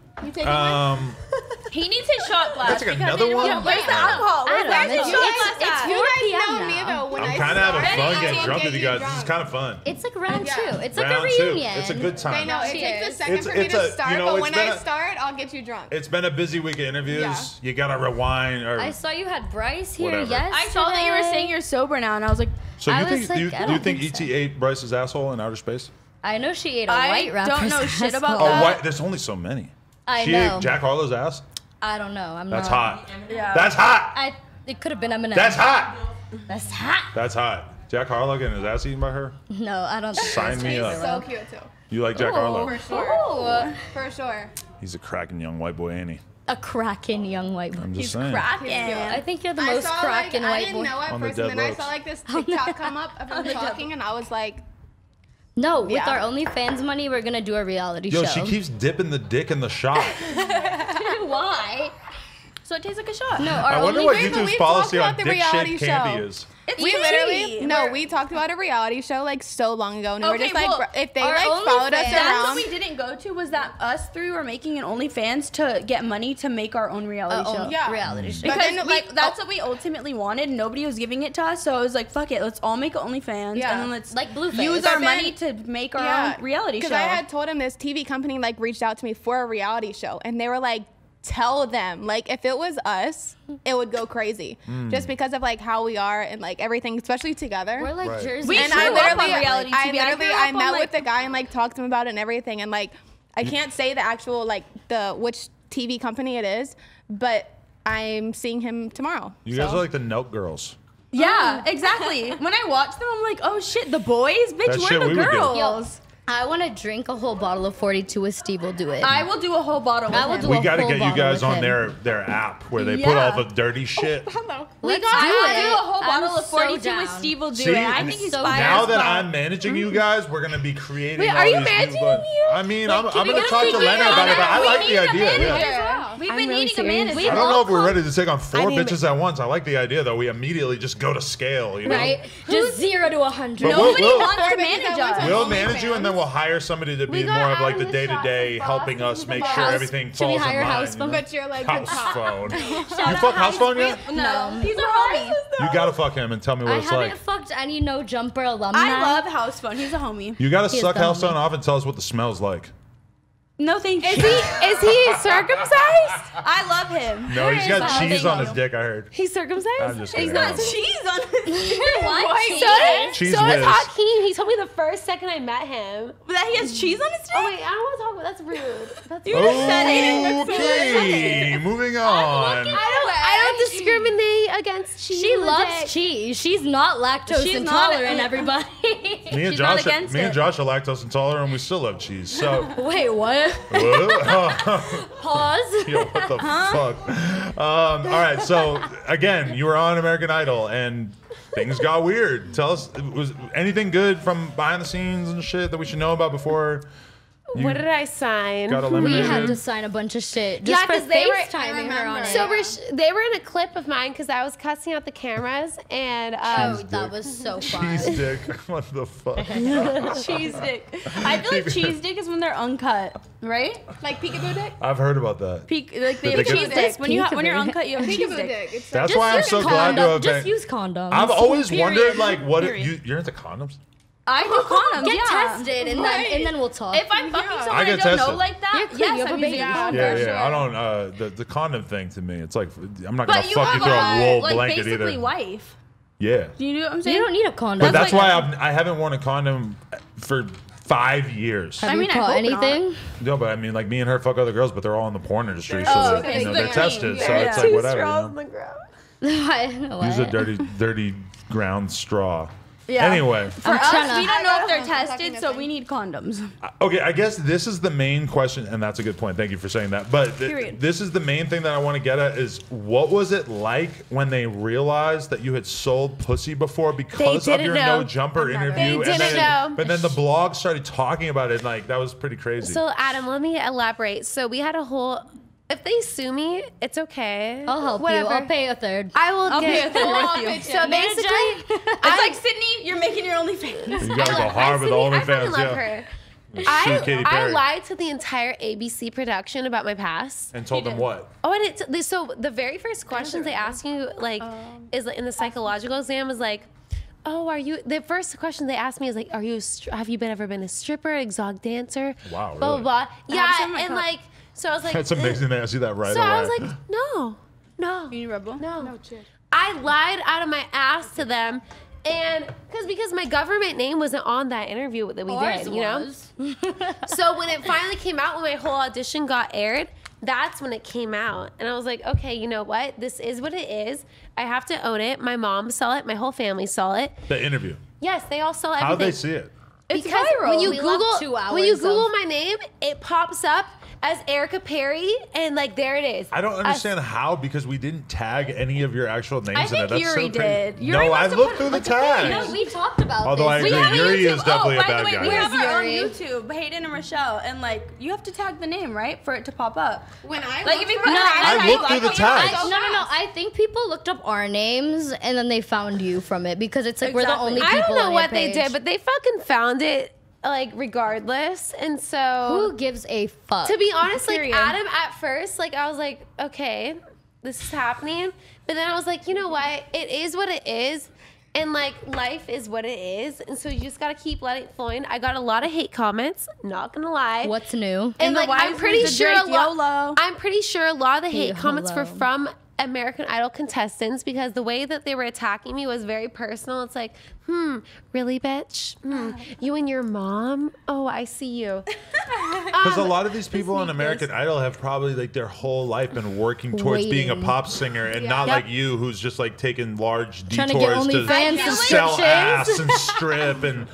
He needs his shot glass. That's like because another it- one? Yeah, where's the alcohol? I don't Where's know. the shot glass It's at? 4 You p.m. guys know me now. though. When I'm I kind of having started, fun I getting will drunk get with you you guys. drunk. This is kind of fun. It's like round Yeah. two. It's like Round a two. reunion. It's a good time. I know it takes Cheers. a second It's- for me it's to a- start, you know, but it's when been I a- start, I'll get you drunk. It's been a busy week of interviews. Yeah. You gotta rewind. Or I saw you had Bryce here Whatever. yesterday. I saw that you were saying you're sober now, and I was like, so I you was think like, do you, I do you don't think think ET ate Bryce's asshole in outer space? I know she ate a I white rapper's don't know shit about asshole. Oh, that. what? There's only so many. I She know. ate Jack Harlow's ass. I don't know. I'm That's not. hot. yeah. That's hot. It could have been Eminem. That's hot. That's hot. That's hot. Jack Harlow getting his ass eaten by her. No, I don't think Sign that's me true. up. So cute too. You like Jack Harlow? For sure. Ooh, For sure. He's a cracking young white boy, ain't he? a cracking young white boy. I'm just He's saying. cracking. I think you're the I most saw cracking like, I white didn't boy. know at On the first, and dead then I loads. saw like this TikTok come up of him talking, and I was like, No, with Yeah. our OnlyFans money, we're gonna do a reality Yo, show. she keeps dipping the dick in the shot. Why? So it tastes like a shot. No, our I wonder only what Wait, but YouTube's we policy talked on about the dick reality shaped candy show. is. It's we free. literally no, We're- we talked about a reality show like so long ago, and we were Okay, just like, well, bro, if they our like followed us OnlyFans- That's around, what we didn't go to, was that us three were making an OnlyFans to get money to make our own reality show. yeah. reality show. But Because then, we, like, that's what we ultimately wanted. Nobody was giving it to us, so I was like, "Fuck it, let's all make an OnlyFans Yeah. and then let's Like Blueface. use But our then- money to make our own reality show." Because I had told him this TV company like reached out to me for a reality show, and they were like, tell them like if it was us, it would go crazy, just because of like how we are and like everything, especially together. We're like Right. Jersey. We and grew I up literally, on reality I TV. I literally, grew I up on, met like- with the guy and like talked to him about it and everything, and like I can't say the actual like the which TV company it is, but I'm seeing him tomorrow. You guys so. are like the Note girls. Yeah, exactly. When I watch them, I'm like, "Oh shit, the boys, bitch, That we're shit the we would do. girls." I want to drink a whole bottle of 42 with Steve. Will do it. I will do a whole bottle. With I will him. do We a got to whole get you bottle guys with on him. their app where they put Yeah. all the dirty shit. Let's I do will it. do a whole I'm bottle of so 42 down. with Steve. Will do See, it. I think he's so fire. Now as that fuck. I'm managing you guys, we're gonna be creating. Wait, all are you these managing people- me? I mean, I'm we gonna gotta talk to figure Leonard it about it, but I out. like We the need a idea. Yeah. manager. We've I'm been really needing a serious. manager. We've I don't know if we're all ready to take on 4 I need- bitches at once. I like the idea though. We immediately just go to scale, you know. Right? Just 0 to 100. But Nobody we'll- wants to Four bitches manage at once. us. We'll manage you, and then we'll hire somebody to be got more of like Adam the the day to day, shot, helping boss. us He's make the sure boss. everything Should we falls in hire line. house you phone? know? But you're like the House top. phone. You fuck house phone yet? No. He's a homie. You gotta fuck him and tell me what I it's haven't like. fucked any No Jumper alumni. I love House Phone. He's a homie. You gotta He is suck the house homie. phone off and tell us what the smell's like. No, thank you. Is he circumcised? I love him. No, he's got Where is cheese that? on his dick, I heard. He's circumcised? I'm just He's kidding. not. Cheese on his What? Cheese So is whiz. Hakeem. He told me the first second I met him. That he has cheese on his dick? Oh wait, I don't want to talk about. That's rude. That's You rude. just said it. Okay, moving on. I don't discriminate against cheese. She on the loves dick. cheese. She's not lactose She's not- intolerant, everybody. Me and She's not Josh, against me and it. Josh are lactose intolerant, and we still love cheese. So, Wait, what? what? Pause. Yo, what the fuck? All right, so again, you were on American Idol, and things got weird. Tell us, was anything good from behind the scenes and shit that we should know about before? You What did I sign? got We eliminated? had to sign a bunch of shit Yeah, just for 'cause they were- FaceTiming her on it. So they were in a clip of mine because I was cussing out the cameras, and Oh, that was so fun. Cheese dick. What the fuck? Cheese dick. I feel like cheese dick is when they're uncut, right? Like peekaboo dick. I've heard about that. Like they Did have they cheese get- dick. When you're Peekaboo. uncut, you have cheese Peekaboo dick. dick. It's That's why I'm so glad to have Just been. use condoms. I've always Period. wondered, like, what you're into condoms? I do condoms. Get yeah. tested and Right. then we'll talk. If I'm fucking someone I I get don't know tested. like that, You're clean, yes, you have I'm a using baby. a condom. Yeah, for yeah. sure. I don't. The condom thing to me, it's like I'm not gonna But you fuck have you through a wool like blanket basically either. wife. Yeah. Do you know what I'm saying? you don't need a condom. But that's why like- I haven't worn a condom for 5 years. Have I you mean, I caught hope anything? No, but I mean, like me and her fuck other girls, but they're all in the porn industry, so Oh, they're, okay, you know, so they're they're tested. clean. So Yeah, it's yeah. like two whatever. straws You on know? the ground. Use a What? dirty ground straw. Yeah. Anyway, For I'm us, tryna- we don't know if they're I'm protecting tested, the so thing. we need condoms. okay, I guess this is the main question, and that's a good point. Thank you for saying that. But Period. this is the main thing that I want to get at is what was it like when they realized that you had sold pussy before because of didn't your know. no jumper interview? They and didn't then, know. But then the blog started talking about it, and like that was pretty crazy. So Adam, let me elaborate. So we had a whole. If they sue me, it's okay. I'll help Whatever. you. I'll pay a third. I will I'll pay a get. third with you. So basically, It's like Sydney, you're making your OnlyFans. you gotta go hard with the I fucking OnlyFans, love yeah. her. Sue Katy I Perry. lied to the entire ABC production about my past. And told them what? Oh, and it's so the very first questions they ask you like is like in the psychological exam is like, oh, are you? The first question they asked me is like, are you? Have you ever been a stripper, exotic dancer? Wow, Blah really? blah blah. some Yeah, in my and cup. like, so I was like, That's amazing they asked you that right so away. I was like, no. You need Red Bull? No. I lied out of my ass to them. And because my government name wasn't on that interview that we Ours did, you know? was. So when it finally came out, when my whole audition got aired, that's when it came out. And I was like, okay, you know what? This is what it is. I have to own it. My mom saw it. My whole family saw it. The interview. Yes, they all saw everything. How'd they see it? It's Because viral. when you We left Google 2 hours when you of- Google my name, it pops up as Erica Perry, and like there it is. I don't understand how because we didn't tag any of your actual names I in think it. That's Yuri so crazy. did. Yuri No, must I have looked put through the like a tags. No, we talked about Although I this. agree, have a Yuri YouTube. is definitely oh, a by bad the way, guy. we have our own Yuri? YouTube, Hayden and Rochelle, and like you have to tag the name, right, for it to pop up. When I Like looked if you for put it, I looked through the tags. No. I think people looked up our names and then they found you from it because it's like we're the Exactly. only I people don't know on what your they page. did, but they fucking found it like regardless. And so Who gives a fuck? to be honest, like Period. Adam at first, like I was like, okay, this is happening. But then I was like, you know what? It is what it is. And like life is what it is. And so you just gotta keep letting it flowing. I got a lot of hate comments, not gonna lie. What's new? And the like I'm wise pretty words of sure Drake, YOLO. I'm pretty sure a lot of the hate comments were YOLO. from American Idol contestants because the way that they were attacking me was very personal. It's like, really, bitch? You and your mom? Oh, I see you. Because a lot of these people on American Idol have probably like their whole life been working towards being a Waiting. pop singer and not Yep. like you who's just like taking large Trying to get detours to OnlyFans sell subscriptions. ass and strip and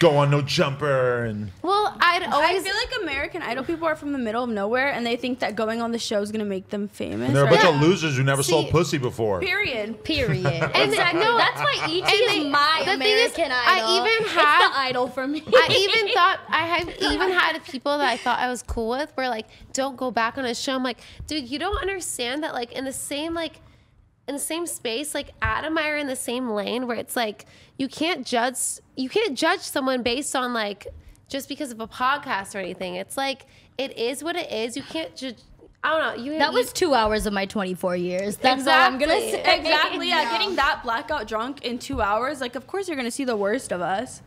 go on no jumper and Well, I'd I always feel like American Idol people are from the middle of nowhere, and they think that going on the show is gonna make them famous. they're a right? bunch of losers who never sold See- pussy before. Period. Period. And Exactly. no, That's why ET and is they- my the thing is, American I Idol. even It's had- the idol for me. I even thought I have even had people that I thought I was cool with were like, don't go back on a show. I'm like, dude, you don't understand that like in the same space, like Adam and I are in the same lane where it's like you can't judge someone based on like just because of a podcast or anything. It's like it is what it is. You can't judge. I don't know. That was 2 hours of my 24 years. That's all I'm gonna Exactly. say. Exactly. Yeah, getting that blackout drunk in 2 hours. Like, of course you're gonna see the worst of us.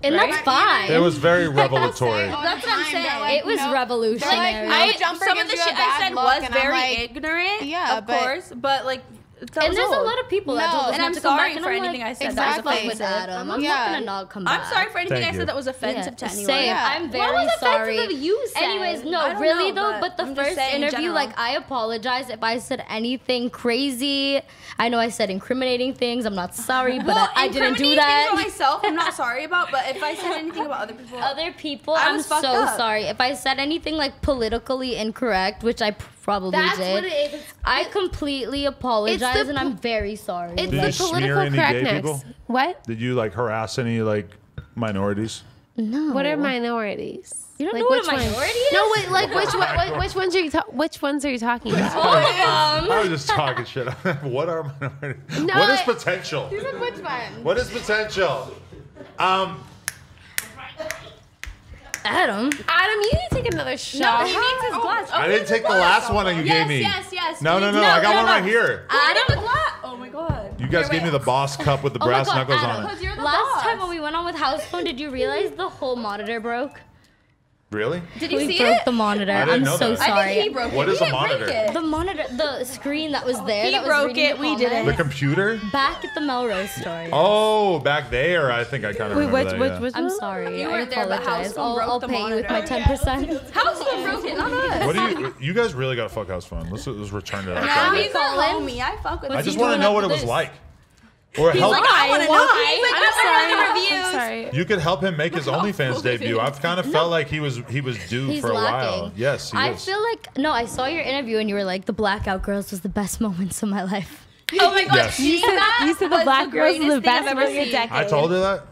And that's fine. It was very revelatory. That's what I'm saying. It was revolutionary. Some of the shit I said was very ignorant. Yeah, of course, but like. And there's a lot of people that told us and not I'm to come back, sorry and for I'm anything like, I said exactly. that was with offensive. Adam. I'm not gonna not come back. I'm sorry for anything Thank I you. said that was offensive to anyone. Same. Yeah. I'm very What was sorry. offensive that you said? Anyways, I no, don't really know, though. But the I'm just first saying in interview, general. like, I apologize if I said anything crazy. I know I said incriminating things. I'm not sorry, but I didn't do that. Things about myself, I'm not sorry about. But if I said anything about other people, I'm was so fucked up. sorry. If I said anything like politically incorrect, which I probably That's did, what it is. I completely apologize, and I'm very sorry. It's Did you the smear political any gay correctness. people? What? Did you like harass any like minorities? No. What are minorities? You don't Like, know what which a one? minority is? No, wait, like which ones are you which ones are you talking about? I was just talking shit. What are minorities? No, What is potential? You said which one? What is potential? Adam. Adam, you need to take another shot. No, he needs his glass. I didn't take the last one that you gave me. Yes. No. I got one right here. Adam. Oh my god. You guys gave me the boss cup with the Oh my brass God, knuckles Adam. on it. Because you're the Last boss. time when we went on with House Phone, did you realize the whole monitor broke? Really? Did you We see broke it? the monitor. I didn't I'm know so that. sorry. I think he broke What it. is We a didn't break monitor? it. The monitor, the screen that was there. He that was broke reading it, the we didn't. The comments. computer? Back at the Melrose story. Oh, back there. I think I kind of remember that. Yeah. I'm sorry. You I weren't there, but apologize. House Phone broke I'll the pay you with my monitor. 10%. House Phone broke it, not us. What do you guys really got to fuck House Phone? Let's return to that. No, subject. he's a homie. I fuck with him. I just he want to doing know what it after was this? like. Or help. Like, I want to know. He's like, I'm reviews. sorry. I'm sorry. You could help him make his OnlyFans debut. I've kind of felt like he was due He's for a lacking. while. Yes, he I is. feel like, no, I saw your interview and you were like, the Blackout Girls was the best moments of my life. Oh my god. Yes. You said the Black Girls was the best I've movie ever of seen. decade. I told her that.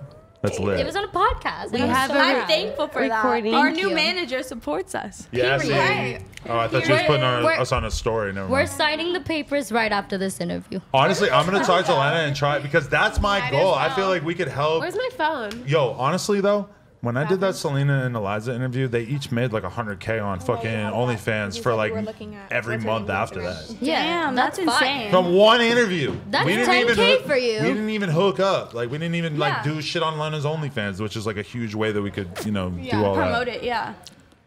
That's lit. It was on a podcast. We and I'm have so a- proud. I'm thankful for Recording. that. Our Thank new you. manager supports us. Yeah, see. Right. Oh, I thought she was putting We're- us on a story. Never We're mind. signing the papers right after this interview. Honestly, I'm gonna talk to Lana and try it because that's my Might goal. as I feel well. like we could help. Where's my phone? Yo, honestly though, when I did that Selena and Eliza interview, they each made like $100K on fucking OnlyFans for like every month after that. Yeah, Damn, that's fine. insane. From one interview. That's we didn't 10K even hook, for you. We didn't even hook up. Like we didn't even like Yeah. do shit on Lana's OnlyFans, which is like a huge way that we could, do all Promote that. it, yeah.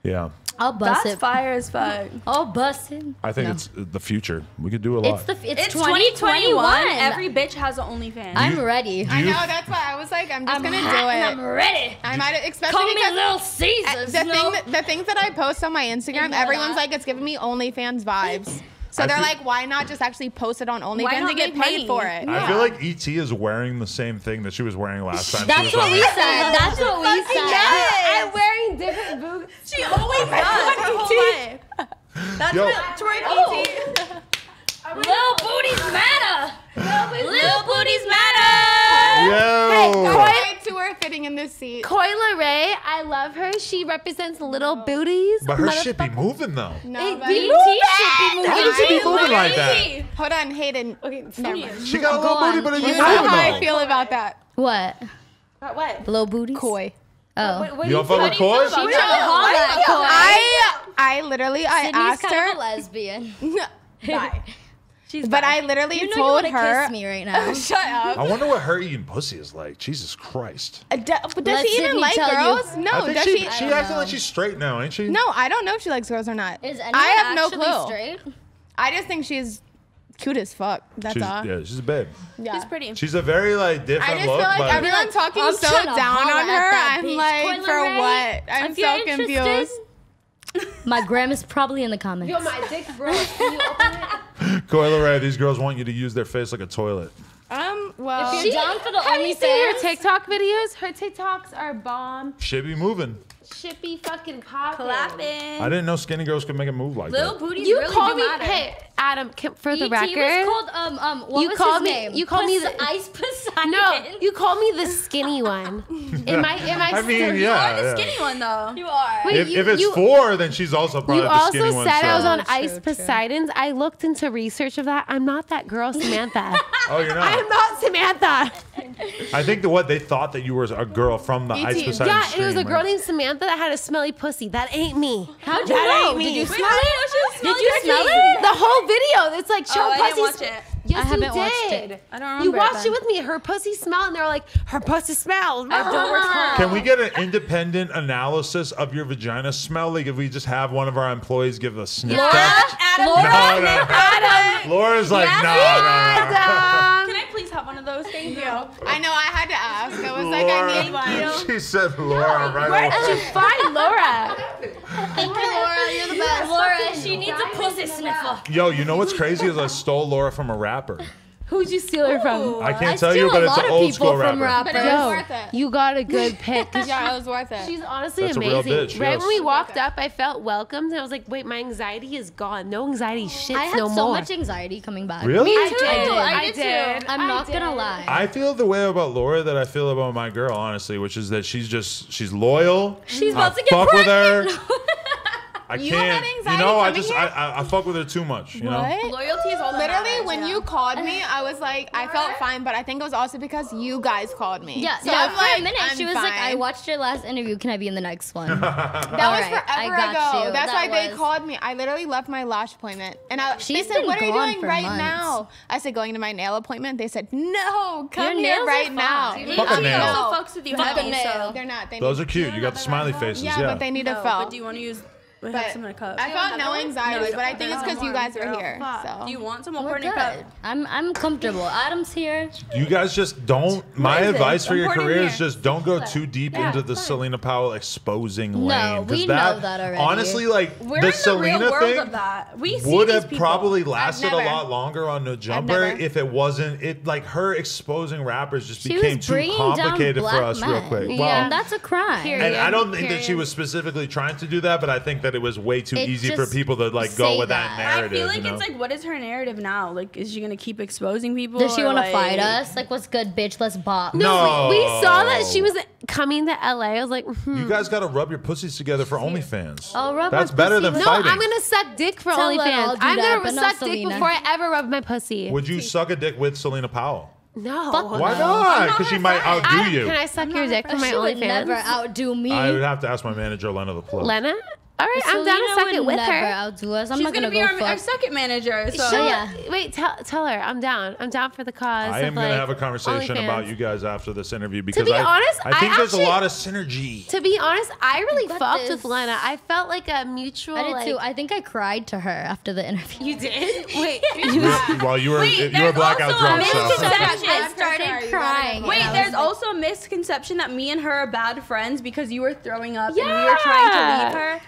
Yeah. I'll bust That's it. fire as fuck. I'll bust it. I think No. it's the future. We could do a lot. It's It's 2021. Every bitch has an OnlyFans. I'm ready. I know, that's why I was like, I'm just gonna do hot and I'm it. ready. I might, especially Call me because Little Caesars. the things that I post on my Instagram, know everyone's that. like, it's giving me OnlyFans vibes. So I they're feel- like, why not just actually post it on Why OnlyFans not and get make paid money? for it? I feel like ET is wearing the same thing that she was wearing last time. That's she was what on we there. said. That's what we said. I'm wearing different boots. She always does her whole life. That's Yo. what twerk ET. Little booties matter. Little booties matter. Yo. Right to her fitting in this seat. Coyle Ray, I love her. She represents little booties. But her shit be moving though. No, but- BT should be moving. How does she be moving like that? Hold on, Hayden. Okay, never mind. She got a little on. booty, but it be You moving know how I though. feel about that. What? What? Low booties? Coy. Oh. You don't fuck with Coy? She tried to holler at Coy. I literally, I Sydney's asked kind of a her. lesbian. Bye. She's But bad. I literally You know told you wanna her. kiss me right now. Shut up. I wonder what her eating pussy is like. Jesus Christ. But does Let she even Sydney like tell you. girls? No, I think does she she? acting like she's straight now, ain't she? No, I don't know if she likes girls or not. Is anyone I have no actually clue. straight? I just think she's cute as fuck. That's She's, all. yeah, she's a babe. Yeah. She's pretty. She's a very like I different just look, feel like but everyone's talking I'm so trying to down holler on at her. that I'm bitch. like, Coyle for Ray, what? I'm if you're so interested, confused. My gram is probably in the comments. Yo, my dick's broke. Can you open it? Coyle Ray, these girls want you to use their face like a toilet. Well, If you're down for the Have you seen her OnlyFans, TikTok videos? Her TikToks are bomb. Shit be moving. Shit be fucking popping. I didn't know skinny girls could make a move like Little that. booties You really call do me, matter. hey, Adam, for the ET record. was called what You was called his me- name? you called me the- Ice Poseidon. No, you called me the skinny one. Am I I mean, still- yeah. The yeah. skinny one though. You are. Wait, If it's four, then she's also probably You the also skinny one. said I was so- on True, Ice true. Poseidon's. I looked into research of that. I'm not that girl, Samantha. Oh, you're not. I'm not Samantha. I think that what they thought that you were a girl from the Ice Poseidon Yeah, and it was a stream, girl right? named Samantha that had a smelly pussy. That ain't me. How'd you That know? ain't me. Did you Wait, smell it? Did you smell it? The whole video. It's like show Oh, I didn't pussy. watch it. Yes, I haven't you watched did. it. I don't remember. You watched then. it with me. Her pussy smelled, and they were like, her pussy smells. I don't recall. Can we get an independent analysis of your vagina smell? Like if we just have one of our employees give a sniff test? Adam. Laura's like, no. Can I please have one of those? Thank you. I know. I had to ask. I was like, I need one. She said Laura right Where away. did you find Laura? Thank you, Laura. You're the best. Laura, she needs a pussy sniffer. Yo, you know what's crazy is I stole Laura from a rapper. Who'd you steal her from? I can't tell you, but it's an old school rapper. But it was worth it. You got a good pick. Yeah, it was worth it. She's honestly That's a real amazing. bitch, Right yes. when we walked up, I felt welcomed, and I was like, "Wait, my anxiety is gone. No anxiety shits I had no so more." much anxiety coming back. Really? I did. I'm not gonna lie. I feel the way about Laura that I feel about my girl, honestly, which is that she's loyal. She's I about to get fuck with her. pregnant. I You can't. had You anxiety know, coming here? I fuck with her too much. You know. What? Loyalty is all that Literally, matters, when yeah. you called me, I was like, I felt fine, but I think it was also because you guys called me. Yeah, so yeah. I'm For like, a minute, I'm she was like, "I fine. watched your last interview. Can I be in the next one?" That was Alright, I forever got ago. you. That's That why they was- called me. I literally left my lash appointment, and they She's said, been "What are you gone doing for right months. now?" I said, "Going to my nail appointment." They said, "No, come Your here nails right are now." fine. Fuck a She nail. also fucks with you Fuck a heavy, nail. so. They're not. They Those need, are cute. You got the smiley faces. yeah, but they need to No, fill. but do you want to use? We But have some in a cup. I felt no anxiety, but I think it's because you guys are here. So. Do you want some? I'll We're pour it in good. your cup. I'm comfortable. Adam's here. You guys just don't. My is it? advice for I'm your pouring career here. is just don't go too deep into the Selena Powell exposing lane. 'cause we know that already. Honestly, like We're the in the Selena real world thing of that. We see would these have people. probably lasted a never. lot longer on No Jumper never. if it wasn't it like her exposing rappers just She became was too bringing down complicated for black us real men. quick. Yeah. Well, And that's a crime. Period. and I don't think that she Period. was specifically trying to do that, but I think that it was way too It easy for just people to like go say with that that. I narrative. feel like you know? it's like, what is her narrative now? Like, is she gonna keep exposing people? Does she or, want to like- fight us? Like, what's good, bitch? Let's bop. No. We saw that she was coming to LA. I was like, You guys got to rub your pussies together for OnlyFans. I'll rub That's my better pussy. than no, fighting. I'm gonna suck dick for Tell her OnlyFans. I'll do I'm that, gonna but not suck dick Selena. before I ever rub my pussy. Would you suck a dick with Selena Powell? No. Why not? Because she might outdo you. Can I suck your dick for my She would never OnlyFans? outdo me. I would have to ask my manager, Lena the Plug. Lena? All right, I'm Selena down to suck would it with never her. outdo us. I'm She's not gonna gonna be go our fuck. second manager. So So, yeah. Wait, tell her I'm down. I'm down for the cause. I am of, going to like, have a conversation OnlyFans. about you guys after this interview because be honest, I think I there's actually- a lot of synergy. To be honest, I really got fucked this. with Lena. I felt like a mutual. I did like, too. I think I cried to her after the interview. You did? Wait. Well, you were there's blackout also a drunk, so. misconception. I started crying. Wait, and I there's was like, also a misconception that me and her are bad friends because you were throwing up and we were trying to leave her.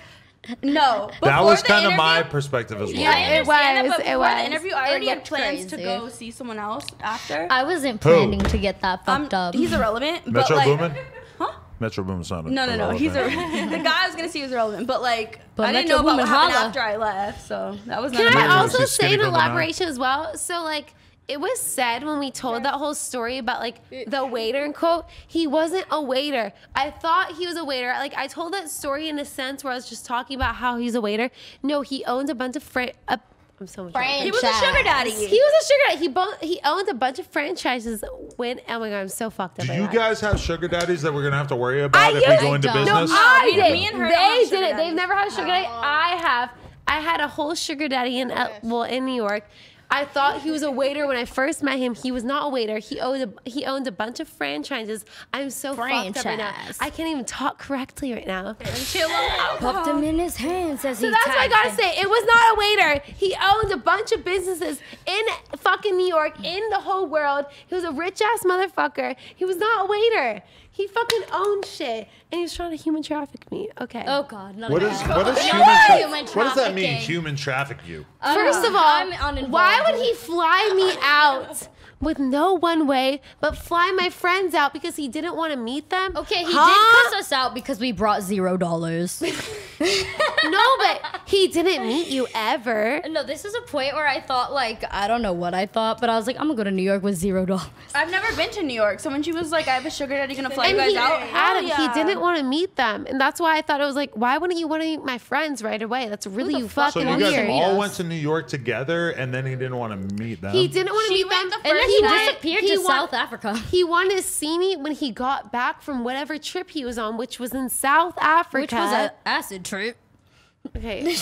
No, That before was the kind of my interview- perspective as well. Yeah, I It understand was, that, but it before was. the interview, I already had looked plans to crazy. go see someone else after. I wasn't Who? planning to get that fucked up. He's irrelevant. but Metro like, Boomin? Huh? Metro Boomin sounded No. He's irrelevant. the guy I was gonna see was irrelevant, but like But I didn't Metro know about what Boomin happened holla. after I left, so that was not. Can Maybe I we'll also see say Skinny an Boomin now. elaboration as well? So like it was said when we told that whole story about like the waiter and quote, he wasn't a waiter. I thought he was a waiter. Like I told that story in a sense where I was just talking about how he's a waiter. No, he owns a bunch of I'm so much. Franchise. He was a sugar daddy. He was a sugar daddy. He owned a bunch of franchises. When oh my god, I'm so fucked up. Do by you that. guys have sugar daddies that we're going to have to worry about if yeah, we go into I don't. business? No, I Me- did. me and her don't They have sugar did it. They've daddies. never had a sugar daddy. I have. I had a whole sugar daddy in New York. I thought he was a waiter when I first met him. He was not a waiter. He owned a bunch of franchises. I'm so fucked up right now. Franchise. I can't even talk correctly right now. Popped him in his hands as So he that's what I tagged gotta him. say. It was not a waiter. He owned a bunch of businesses in fucking New York, in the whole world. He was a rich ass motherfucker. He was not a waiter. He fucking owned shit, and he was trying to human traffic me. Okay. Oh God, not What again. is human Human What does that mean? trafficking. Human traffic you? First of all, I'm uninvolved. why would he fly me out with no one way, but fly my friends out because he didn't want to meet them? Okay, he Huh? did cuss us out because we brought $0. No, but he didn't meet you ever. No, this is a point where I thought like I don't know what I thought, but I was like I'm gonna go to New York with $0. I've never been to New York, so when she was like, "I have a sugar daddy gonna fly And you guys he, out," Adam, hell yeah. he didn't want to meet them, and that's why I thought it was like, why wouldn't you want to meet my friends right away? That's really the fuck So fucking you wants guys to weird. meet all us? went to New York together, and then he didn't want to meet them. He didn't want to She meet went them, the And then first he night- disappeared to South Africa. He wanted to see me when he got back from whatever trip he was on, which was in South Africa. Which was an acid trip. Okay,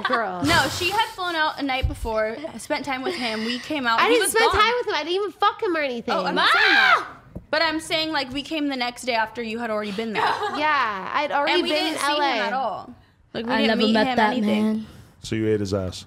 girl. No, she had flown out a night before, spent time with him. We came out. I he didn't was spend gone. time with him. I didn't even fuck him or anything. Oh, I'm not saying that. But I'm saying like we came the next day after you had already been there. Yeah, I'd already And we been didn't in see LA. him at all. Like we I didn't never meet met him that anything. man. So you ate his ass.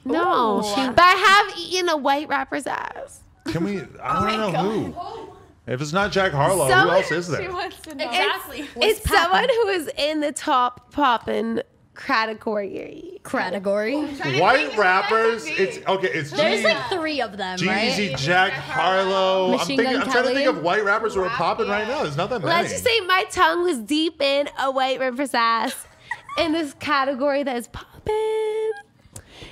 No, but I have eaten a white rapper's ass. Can we? I want to know who. If it's not Jack Harlow, who Someone- else is there? Exactly. It's someone who is in the top poppin' category. White rappers. It's okay. It's There's G, like 3 of them, G-Eazy, right? Jack Harlow. Machine Gun I'm trying to think Kelly. of white rappers who are popping right now. There's not that many. Let's just say my tongue was deep in a white rapper's ass in this category that is poppin'.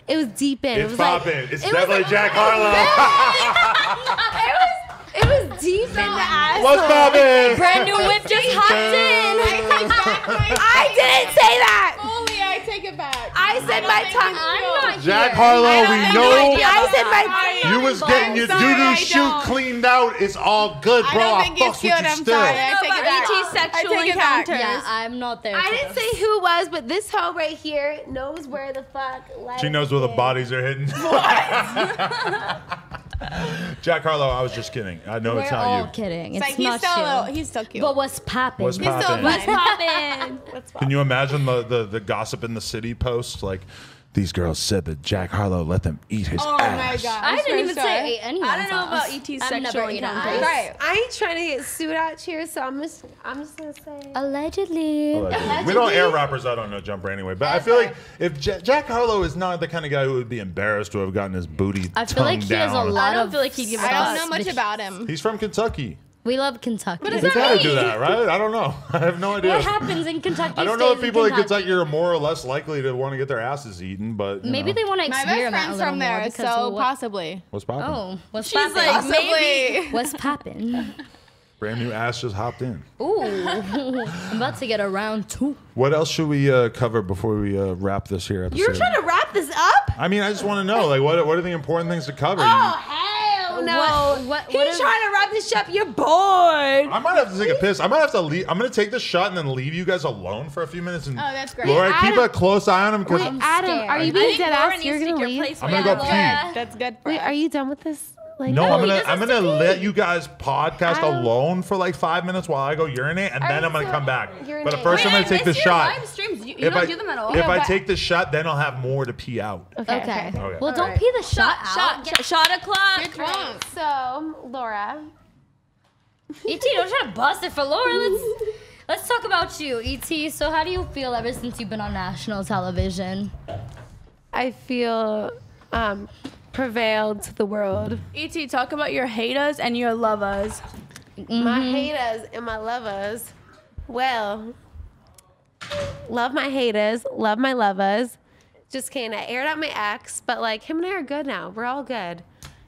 It was deep in. It's was like- popping. It's it was definitely like- Jack Harlow. It was deep in the ass. What's popping? Brand new whip just hopped in. I didn't say that. Only I take it back. I said my tongue. I'm not Jack here. Harlow, we know I said my tongue. you was getting your Sorry, doo-doo I shoot don't. cleaned out. It's all good, bro. I don't I think it's fucks cute. with you I'm still. sorry. I take it back. ET sexual I take it back. encounters. Yeah, I'm not there. I for didn't this. say who was, but this hoe right here knows where the fuck. She knows where the is. bodies are hidden. Jack Harlow, I was just kidding. I know We're it's all not you. kidding. It's Like he's not still you. he's still cute. But what's popping? What's He's still popping? What's Poppin'. Can you imagine the gossip in the city post? Like, these girls said that Jack Harlow let them eat his oh ass. my god. I didn't even say I ate anyone's I don't know about ass. ET's I've sexual never eaten encounters. ass. Right. I ain't trying to get sued out here, so I'm just gonna say. Allegedly. We don't air rappers out on No Jumper anyway. But I feel like if Jack Harlow is not the kind of guy who would be embarrassed to have gotten his booty I feel like tongued he has a down. lot I don't of. feel like he'd give a I don't fuck. know much about him. He's from Kentucky. We love Kentucky. He gotta do that, right? I don't know. I have no idea. What happens in Kentucky? I don't know if stays people in Kentucky are more or less likely to want to get their asses eaten, but you Maybe know. they want to My best experiment a friend's little from more there, because so what- possibly. What's poppin'? Oh, what's She's poppin'? like, maybe. What's poppin'? Brand new ass just hopped in. Ooh, I'm about to get a round 2. What else should we cover before we wrap this here episode? You're trying to wrap this up? I mean, I just want to know, like, what are the important things to cover? Oh hell no! What He's is- trying to wrap this up. You're bored. I might have to take a piss. I might have to leave. I'm gonna take this shot and then leave you guys alone for a few minutes. And Oh, that's great. Laura, keep Adam- a close eye on him because Wait, Adam, scared. are you I being I dead think Laura ass? needs You're to gonna take your leave? place. I'm gonna go pee. That's good for Wait, us. are you done with this? Like, No, he I'm just gonna has to let pee. you guys podcast Adam- alone for like 5 minutes while I go urinate, and then you I'm gonna so- come back. urinate? But at first, I'm Wait, gonna take I the miss your shot. live streams. You If don't I do them at all. if I but- take the shot, then I'll have more to pee out. Okay. Okay. Well, don't pee the shot out. Shot o'clock. You're drunk. So, Laura, ET, don't try to bust it for Laura. Let's talk about you, ET. So, how do you feel ever since you've been on national television? I feel prevailed to the world. ET, talk about your haters and your lovers. My haters and my lovers. Well, love my haters, love my lovers. Just kidding. I aired out my ex, but like him and I are good now. We're all good.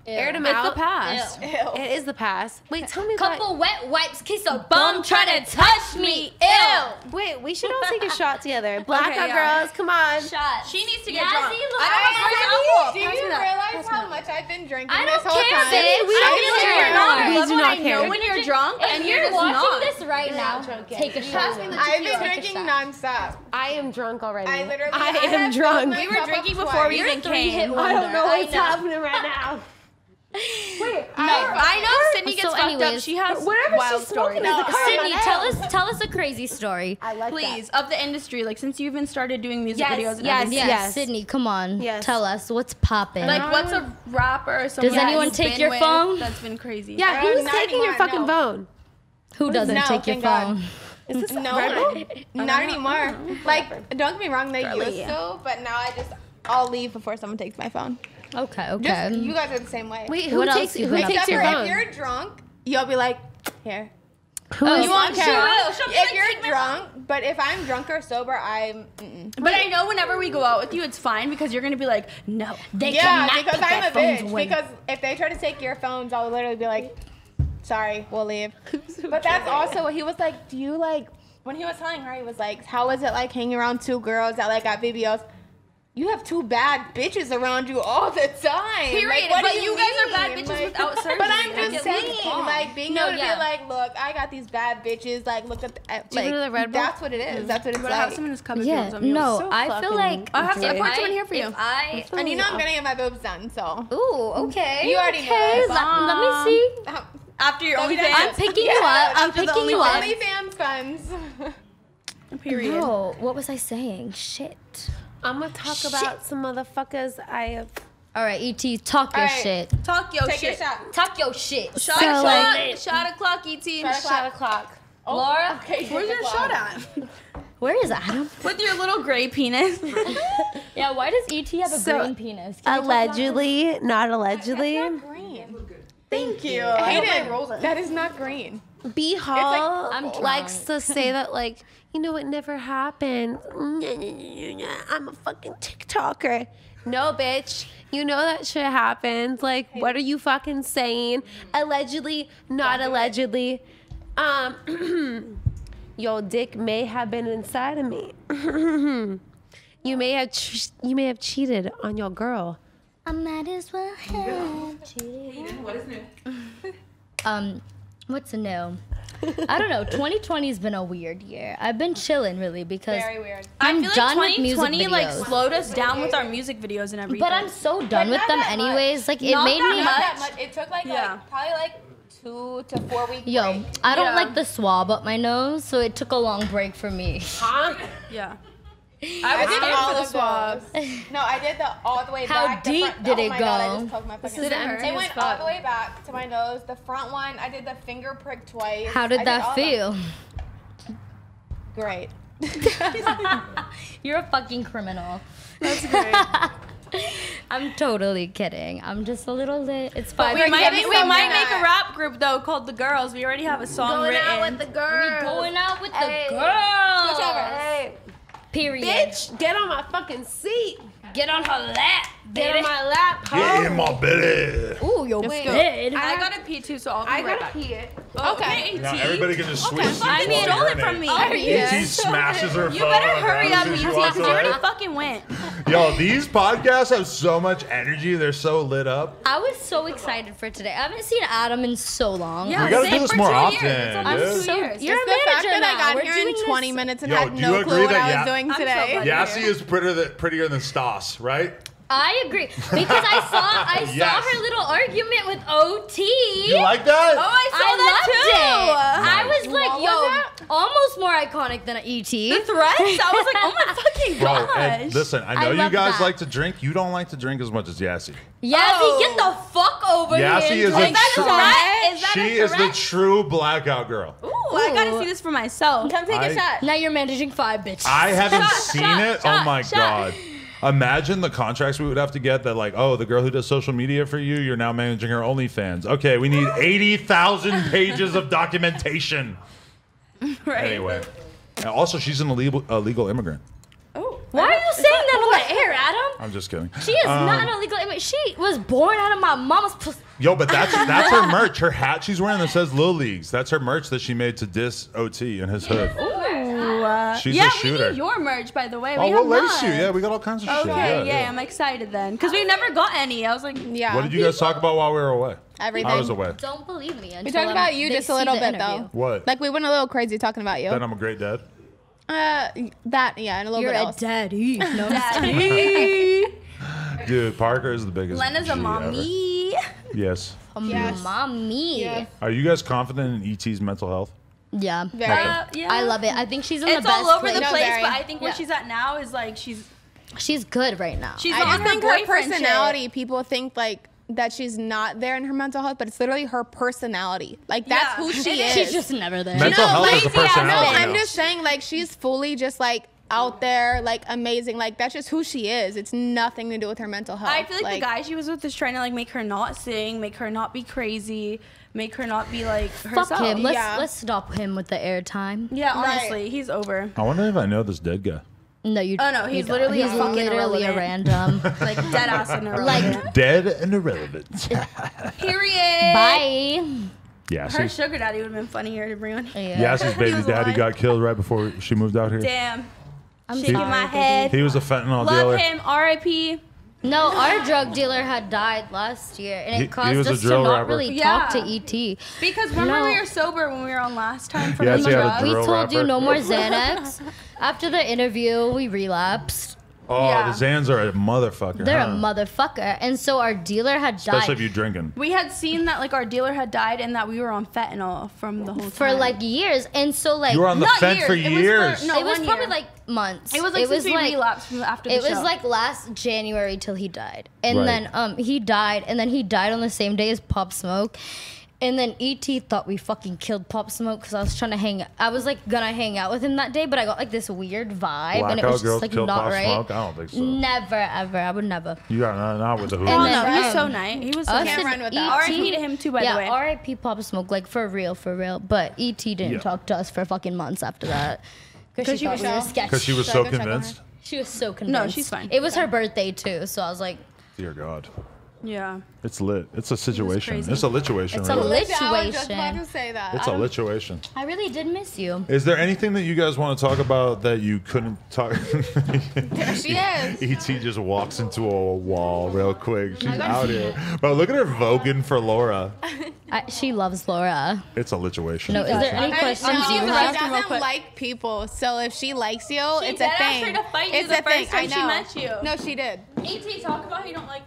Aired him It's out. the past. It is the past. Wait, tell me about. Couple wet wipes, kiss a bum, try to touch me. Ew. Wait, we should all take a shot together. Blackout yeah. Girls, come on. Shot. She needs to get Yazzie, drunk. look. I don't Yazzie, have alcohol. Do you realize how much I've been drinking I this don't whole care, time? babe. We I don't don't care. care. We do not care. know when you're drunk If and you're you're just watching not. this right now, take a shot. I've been drinking nonstop. I am drunk already. I literally I have am drunk. We were drinking before we You're even a three-hit came. wonder. I don't know what's I know. happening right now. Wait, I know Sydney So gets fucked up. anyways, She has whatever wild she's smoking stories. is a car. Sydney, tell us a crazy story. I like Please, of the industry, like since you've been started doing music Yes, videos and yes, everything. Yes, Sydney, come on. Yes. Tell us what's popping. Like, what's a rapper or someone anyone you've take been your with phone? That's been crazy. Yeah, who's not taking your anymore, fucking no. phone? Who doesn't No, take your thank God. phone? Is this No, Red Bull? not anymore. Like, don't get me wrong, they Girly. used to, but now I'll leave before someone takes my phone. Okay, Just, okay. you guys are the same way. Wait, who What else takes you who been up takes Except your for phone? if you're drunk, you'll be like, here. Who Oh, is- You won't care. will. She'll be If like, you're "Take my drunk, but if I'm drunk or sober, I'm. But I know whenever we go out with you, it's fine because you're gonna be like, no. They Yeah, cannot because take I'm their a phones bitch. away. Because if they try to take your phones, I'll literally be like, sorry, we'll leave. But that's also what he was like. Do you like? When he was telling her, he was like, how is it like hanging around two girls that like got BBLs? you have two bad bitches around you all the time. Period. Like, what But do you guys are bad mean? bitches Like, without surgery. But I'm Like, just at least saying, calm. like, being No, able to yeah. be like, look, I got these bad bitches. Like, look at, Do you know the Red Bull? that's what it is. That's what it's But I have like. some in this cupboard. Yeah, no, so I feel fucking like I have some if parts I- in here for you. if I, And you know I'm gonna get my boobs done, so. ooh, okay. You already know okay. that. Let me see. After your Don't be OnlyFans. that- I'm picking you up. I'm After the picking you up. OnlyFans funds. Period. No, what was I saying? Shit. I'm gonna talk about some motherfuckers I have. All right, ET, talk your All right. shit. Talk your Take your shit. shot. Talk your shit. Shot So, o'clock. like, Shot o'clock, ET. Shot o'clock. Laura, Okay, Where's your shot at? where is Adam? With your little gray penis. Yeah, why does ET have a So, green penis? Can you talk about Allegedly, not allegedly. green. Thank you. Hayden, that is not green. B Hall I'm likes drunk. to say that, like, you know, it never happened. I'm a fucking TikToker. No, bitch. You know that shit happened. Like, what are you fucking saying? Allegedly, not allegedly. Your dick may have been inside of me. You may have cheated on your girl. I might as well have cheated. What is new? What's new? I don't know. 2020 has been a weird year. I've been chilling really because Very weird. I'm I feel like done with music 2020 like videos. slowed us down with our music videos and everything. But I'm so done with not them that much. anyways. Like it Not made that me. Not that much. much. It took like, Yeah. probably like 2 to 4 weeks. Yo, break. I don't Yeah. like the swab up my nose, so it took a long break for me. Huh? yeah. I was did scared all for the of swab. those. No, I did the all the way How back. the deep front- did oh it my God, I go? just poked my fucking Did it hurt? It went all the way back to my nose. The front one, I did the finger prick twice. How I did all that of them. feel? Great. You're a fucking criminal. That's great. I'm totally kidding. I'm just a little lit. It's fine. we might getting make somewhere. a rap group though called the Girls. We already have a song Going written. out with the girls. We're going out with Hey. the girls. Switch over. Hey, Period. bitch, get on my fucking seat. Get on her lap. Get baby. on my lap, ho. Yeah, in my belly. Ooh, your Wait. bed. I gotta pee too, so I'll be I right gotta back. pee it. Okay. Now everybody can just switch seats. I mean, while stole they it from urinate. me. ET smashes her You phone. better on hurry ground up, as ET, she walks because you already away. fucking went. Yo, these podcasts have so much energy. They're so lit up. I was so excited for today. I haven't seen Adam in so long. Yeah, We gotta same do this for more 2 often, years. It's almost dude. 2 years. You're Just a the fact manager that I now. got We're here in doing 20 this- minutes and Yo, had do no you clue agree what that I Ya- was doing I'm so today. glad. Yassi is prettier than Stas, right? I agree because I saw Yes. her little argument with OT. You like that? Oh, I saw I that loved too. it. I was like, What yo, was almost more iconic than ET. The threats? I was like, oh my fucking Bro, gosh. and listen, I know I you love guys that. like to drink. You don't like to drink as much as Yassi. Yazzie, Oh. get the fuck over Yassi here. is and a drink true- some. Is that She a is the threat? true blackout girl. Ooh, I gotta see this for myself. Come take I- a shot. Now you're managing 5 bitches. I haven't Shot, seen shot, it. shot, Oh my shot. god. Imagine the contracts we would have to get that, like, oh, the girl who does social media for you, you're now managing her OnlyFans. Okay, we need 80,000 pages of documentation. Right. Anyway. And also, she's an illegal immigrant. Oh, Why are you saying that on the air, Adam? I'm just kidding. She is not an illegal immigrant. She was born out of my mama's pussy. Yo, but that's her merch. Her hat she's wearing that says Lil Leagues. That's her merch that she made to diss OT in his hood. She's yeah, a shooter. we need your merch, by the way. Oh, We we'll have lace you. none. Yeah, we got all kinds of shit. Okay, Yeah. I'm excited then. Because we never got any. I was like, Yeah. What did you guys talk about while we were away? Everything. I was away. Don't believe me. We until talked about you they just a see little the bit interview. though. What? Like we went a little crazy talking about you. Then I'm a great dad. That yeah, and a little You're bit a else. daddy. No, Daddy. Dude, Parker is the biggest. Lena's G a ever. mommy. Yes. Yes. mommy. Yes. Are you guys confident in ET's mental health? Yeah. Very. Yeah. I love it. I think she's in It's the best all over place. the No, place, very. but I think where Yeah. she's at now is like she's She's good right now. she's I on just her think her boyfriend personality. People think like that she's not there in her mental health, but it's literally her personality. Like that's Yeah, who she it is. She's just never there. Mental health is a lazy ass No, personality. I'm now. just saying like she's fully just like out there, like amazing. Like that's just who she is. It's nothing to do with her mental health. I feel like the guy she was with is trying to like make her not sing, make her not be crazy, make her not be like herself. Fuck him. Yeah. Let's stop him with the airtime. Yeah, Right. honestly, he's over. I wonder if I know this dead guy. No, you. Oh, no, you he's don't. literally he's fucking literally a irrelevant. random. Like dead ass and irrelevant. Dead and irrelevant. Period. Bye. Yeah, Her she's, sugar daddy would have been funnier to bring on. Yeah. Yassi's baby was daddy lying. got killed right before she moved out here. Damn. I'm Shaking sorry, my baby. head. He was a fentanyl Love dealer. him. R.I.P. No, our drug dealer had died last year, and He it caused was a us to drill not rapper. really Yeah. talk to ET. Because remember No. we were sober when we were on last time for Yes, the he had a drugs? We drill told you rapper. no more Xanax. After the interview, we relapsed. Oh, Yeah. the Zans are a motherfucker. They're huh? a motherfucker, and so our dealer had Especially if died you drinking. We had seen that like our dealer had died and that we were on fentanyl from the whole time. for like years, and so like You were on the Not fent for years. It was years. for- no, it was 1 probably year. like months. It was like since we relapsed from after the It show. was like last January till he died, and Right. then he died, and then he died on the same day as Pop Smoke, and then ET thought we fucking killed Pop Smoke because I was trying to hang. I was like gonna hang out with him that day, but I got like this weird vibe, and it Blackout was Girls just like killed not Pop right. Smoke? I don't think so. Never ever. I would never. You got not with the who. And Oh then, no, he was um, so nice. He was so Us nice. Can't and run with that. R.I.P. to him too, by the way. Yeah, R.I.P. Pop Smoke, like for real. But ET didn't Yeah. talk to us for fucking months after that. Because she was thought we were so- sketchy. Because she was Should I so go check on her? convinced. She was so convinced. she's fine. It was her birthday too, so I was like, Dear God. Yeah. It's lit. It's a situation. crazy. It's a lituation. It's a really. lit- I was just about Situation. to say that. It's a lituation. I really did miss you. Is there anything that you guys want to talk about that you couldn't talk? There she is. ET just walks into a wall real quick. She's out here. But look at her voguing for Laura. She loves Laura. It's a lituation. No, is there any questions No, you she have? doesn't like people, so if she likes you, it's a dead asked thing. her to fight you It's the a thing. first time I she know. met you. No, she did. AT, talk about how you don't like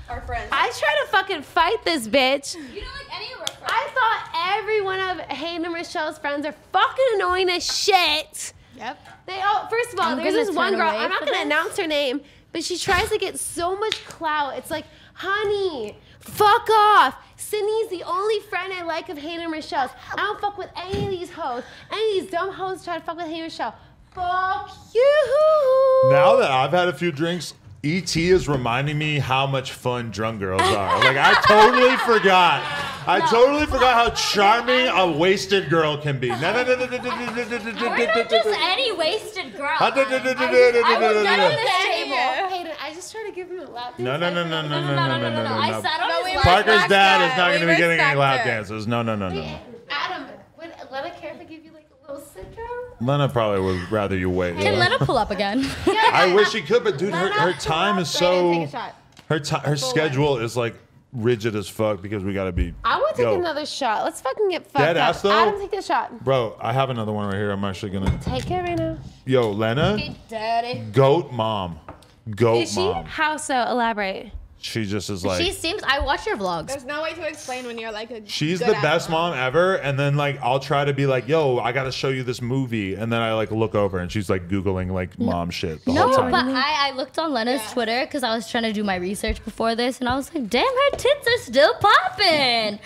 our friends. I try to fucking fight this bitch. You don't like any of our friends. I thought every one of Hayden and Michelle's friends are fucking annoying as shit. Yep. They all, first of all, I'm there's gonna this one turn girl, away I'm not for gonna this. announce her name, but she tries to get so much clout. It's like, honey, fuck off. Sydney's the only friend I like of Hayden and Michelle's. I don't fuck with any of these hoes. Any of these dumb hoes try to fuck with Hayden and Michelle. Fuck you. Now that I've had a few drinks, ET is reminding me how much fun drunk girls are. Like I totally forgot. I totally forgot how charming a wasted girl can be. No, no, no, no, no, no, no, no, no, We're not just no, any wasted girl. no, no, no, no, no, I will no, get no. on this table. Hayden, I just try to give you a lap. No, no, no, no, no, no, no, no, no, I no. sat on No, his we lap. Parker's respect dad it. is not We going to be getting any respect lap it. dances. No, no, no, no. Adam, would Lena care if I give you like a little syndrome? Lena probably would rather you wait. Can Lena pull up again? I wish she could, but dude, her time is so. Take a shot. Her schedule is like rigid as fuck because we gotta be. I want to take Yo, another shot. Let's fucking get fucked Dead up. ass, though? Adam, take the shot. Bro, I have another one right here. I'm actually gonna. Take it right now. Yo, Lena, Daddy. goat mom, goat Is she? mom. How so? Elaborate. She just is like. She seems. I watch your vlogs. There's no way to explain when you're like a. She's good the ass best mom ever, and then like I'll try to be like, "Yo, I gotta show you this movie," and then I like look over and she's like googling like mom shit the No, whole time. but I looked on Lena's Yeah. Twitter because I was trying to do my research before this, and I was like, damn, her tits are still popping.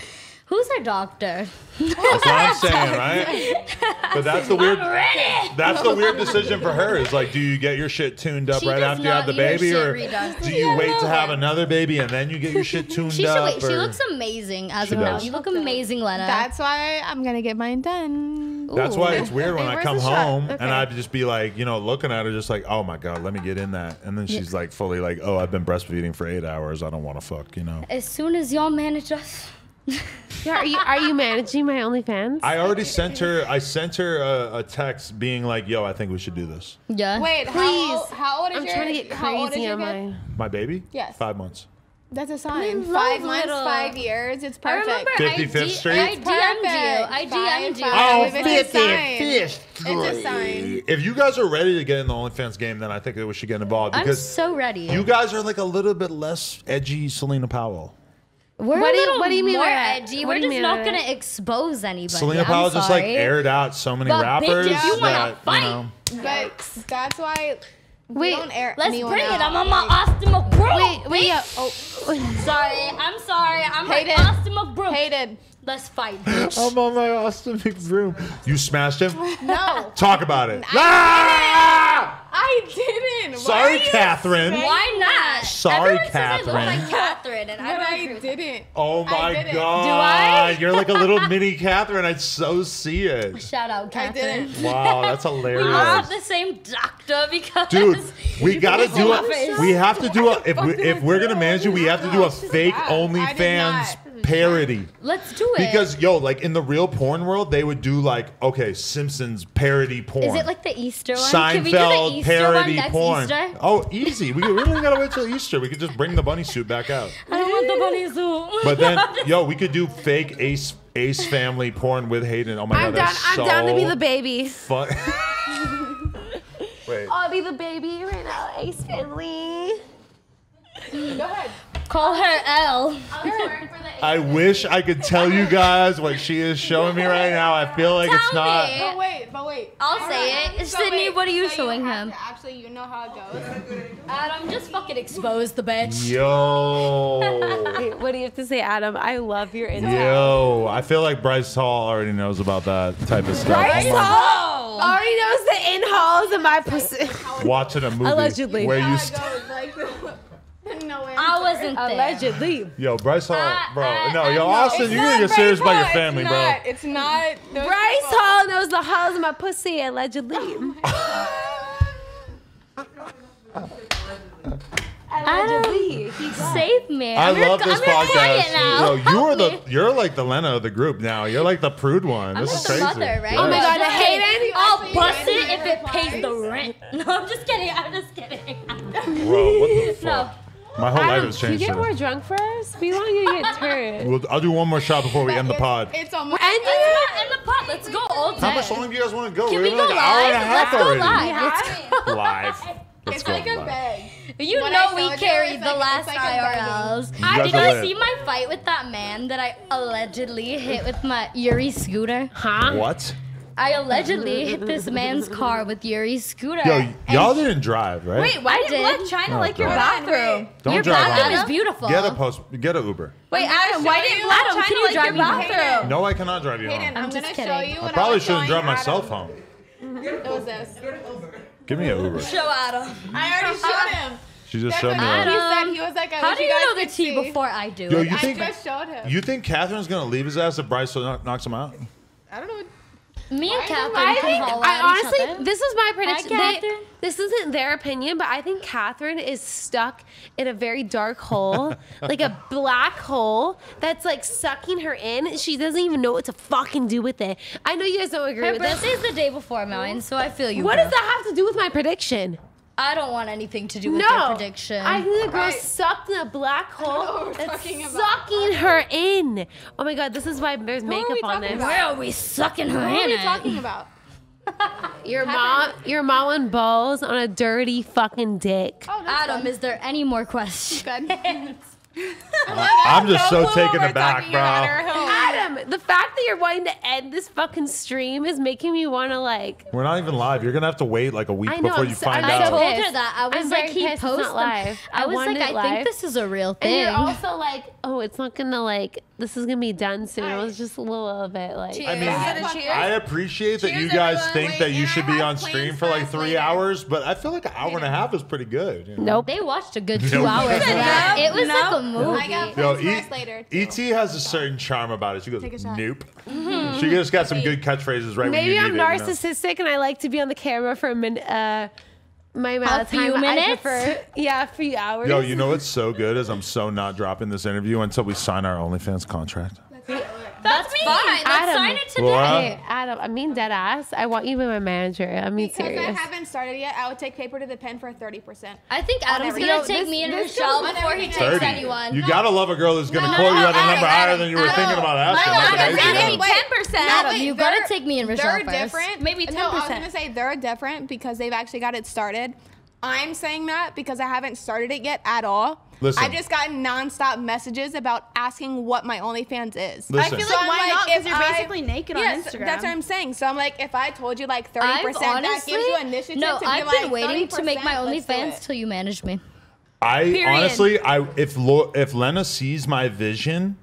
Who's her doctor? That's what I'm saying, right? But that's the weird. Ready. That's the weird decision for her. Is like, do you get your shit tuned up She right does after you have not the need her baby, shit or redone. do you wait to have another baby and then you get your shit tuned She should up? wait. She or- looks amazing as She of now. does. You look amazing, Lena. That's why I'm gonna get mine done. That's why it's weird when Hey, I where's come the shot? home Okay. and I'd just be like, you know, looking at her, just like, oh my god, let me get in that, and then she's like, fully like, oh, I've been breastfeeding for 8 hours. I don't want to fuck, you know. As soon as y'all manage us. Yeah, are you managing my OnlyFans? I already sent her. I sent her a text being like, yo, I think we should do this. Yeah. Wait, Please. how old is I'm your? trying to get how old is crazy your on kid? mine. My baby? Yes. 5 months. That's a sign. love 5 months, little. 5 years. It's I perfect. remember 55th Street? I DM'd you. I DM'd you. Oh, I was it's like, a sign. It's a sign. If you guys are ready to get in the OnlyFans game, then I think that we should get involved I'm because so ready. you guys are like a little bit less edgy Selena Powell. We're What a do you- little what do you mean more by that? edgy. What We're do you just mean not by gonna that? expose anybody. Selena I'm Powell just like sorry. aired out so many But rappers bitches, you wanna that fight. you know. But that's why. Wait, don't air Let's anyone bring it. out. I'm on my Austin McBroom. wait, yeah. Oh, Sorry. I'm sorry. I'm Hayden. like Austin McBroom. Hated. Let's fight, bitch. I'm on my Austin McBroom. You smashed him? No, Talk about it. Ah! I didn't. Why Sorry, are you Catherine. saying Why not? Sorry, Everyone says I look Catherine. like Catherine, and I But don't I agree with that. didn't. Oh my didn't. god. Do I? You're like a little mini Catherine. I so see it. Shout out, I Catherine. didn't. Wow, that's We all hilarious. have the same doctor because Dude, we gotta do my face. a. We have to do a. If we're gonna manage it, we have to do a fake I did OnlyFans not. parody. Let's do it. Because yo, like in the real porn world, they would do like, okay, Simpsons parody porn. Is it like the Easter one? Seinfeld Can we do the Easter parody one next porn? Easter? Oh, easy. We don't gotta wait till Easter. We could just bring the bunny suit back out. I don't want the bunny suit. But then, yo, we could do fake Ace family porn with Hayden. Oh my I'm god, down. that's I'm so down to be the baby. fun. Wait. I'll be the baby right now. Ace family. Go ahead. Call her L. I wish I could tell you guys what she is showing me right now. I feel like it's Tell not. me. But wait. I'll say it. Sydney, what are you showing him? Actually, you know how it goes. Adam, just fucking expose the bitch. Yo. Wait, what do you have to say, Adam? I love your insight. Yo. I feel like Bryce Hall already knows about that type of stuff. Bryce Oh my- Hall already knows the in-halls of my pussy. Watching a movie Allegedly. where you. How it goes, like, no answer. I wasn't there. Allegedly. Yo, Bryce Hall, bro. No, I yo, know. Austin, It's you not gotta get Bryce serious about your Hall. family, bro. It's not. Those Bryce people. Hall knows the halls of my pussy, allegedly. Allegedly. Save me. I love this I'm quiet podcast. now. Yo, you're like the Lena of the group now. You're like the prude one. I'm This like is the crazy. mother, right? Oh my Yeah. God, Just Hayden? kidding. I'll actually bust Hayden it if it replies. pays the rent. No, I'm just kidding. I'm just kidding. Bro, what the fuck? No. My whole life Adam, has can you changed. get today. more drunk for us? We want you to get turned. I'll do one more shot before we end the pod. It's almost. And Let's not end the pot. Let's go all day. How much longer do you guys want to go? Can We're we in go like an hour and a live? half Let's go already. live. Let's go. Live. Let's It's go like a live. bag. You What know I we showed you, carried it's the like- last it's like a IRLs. You guys Did are you lit. see my fight with that man that I allegedly hit with my Yuri scooter? Huh? What? I allegedly hit this man's car with Yuri's scooter. Yo, and y'all didn't drive, right? Wait, why I did did. Black China Oh, like your God. bathroom? Don't Your drive. bathroom is Adam. beautiful. Get an Uber. Wait, Adam, why didn't Black Adam, can China you like drive your me home? bathroom? No, I cannot drive you Hayden, home. I'm just gonna kidding. show you. I What probably was shouldn't showing drive myself Adam. home. It was this. Give me an Uber. Show Adam. I already showed him. She just That's showed what me. he that. said. He was like, I How wish do you you guys know the could tea see. before I do Yo, it? you I think just showed him. you think Catherine's gonna leave his ass if Bryce knocks him out? I don't know. Me and Catherine I can think, haul I at each honestly, other. this is my prediction. Catherine. This isn't their opinion, but I think Catherine is stuck in a very dark hole, like a black hole that's like sucking her in. She doesn't even know what to fucking do with it. I know you guys don't agree Her with this. birthday's the day before mine, so I feel you. What girl. does that have to do with my prediction? I don't want anything to do with your No, prediction. I think the girl's Right. sucked in a black know what hole we're that's talking about. sucking her in. Oh my God, this is why there's are makeup we on talking this. about? Where are we sucking her What are in we at? talking about? Your mom and balls on a dirty fucking dick. Oh, that's Adam, is there any more questions? good. I'm just so No clue taken what we're aback, talking about bro. or who. Adam, the fact that you're wanting to end this fucking stream is making me want to like. We're not even live. You're gonna have to wait like a week I know, before I'm you so- find I'm I out. told pissed. her that. I was I'm like, very he pissed it's posts not them. live. I was wanted like, it I think live. this is a real And thing. you're also like, oh, it's not gonna like. This is gonna be done soon. I was just a little bit like. I mean, Is it a cheers? I appreciate that Cheers, you guys everyone. think Wait, that you yeah, should I be have on plans stream for for like us 3 later. hours, but I feel like an hour and a half is pretty good. You know? Nope. They watched a good 2 Nope. hours of that. It was like a I movie. got Yo, plans for us later. too. E.T. has a certain charm about it. She goes, Take a shot. nope. She just got some good catchphrases right when Maybe you I'm need it, you know? narcissistic and I like to be on the camera for a minute. My amount of few time. I minutes? prefer, yeah, a few hours. Yo, you know what's so good is I'm so not dropping this interview until we sign our OnlyFans contract. That's fine. Let's Adam. sign it today. Laura? Hey, Adam, I mean dead ass. I want you to be my manager. I mean Because I serious. haven't started yet, I would take paper to the pen for 30%. I think Adam's everything. gonna Yo, take this- me and this Michelle goes on before he everything. takes 30. anyone. You gotta love a girl who's gonna No, quote you no, at a number Adam, higher than you were Adam. thinking about asking. No, That's Adam, amazing. Adam, wait. 10%. Adam, wait, you gotta they're- take me and Michelle They're first. different. Maybe No, I was 10%. gonna say they're different because they've actually got it started. I'm saying that because I haven't started it yet at all. Listen. I've just gotten nonstop messages about asking what my OnlyFans is. Listen. I feel So like I'm why not? Because if you're I- basically naked on Yes, Instagram. that's what I'm saying. So I'm like, if I told you like 30%, I've that honestly, gives you initiative no, to be I've like been waiting to make my 30%, let's do OnlyFans it. till you manage me. I Period. honestly, if Lena sees my vision,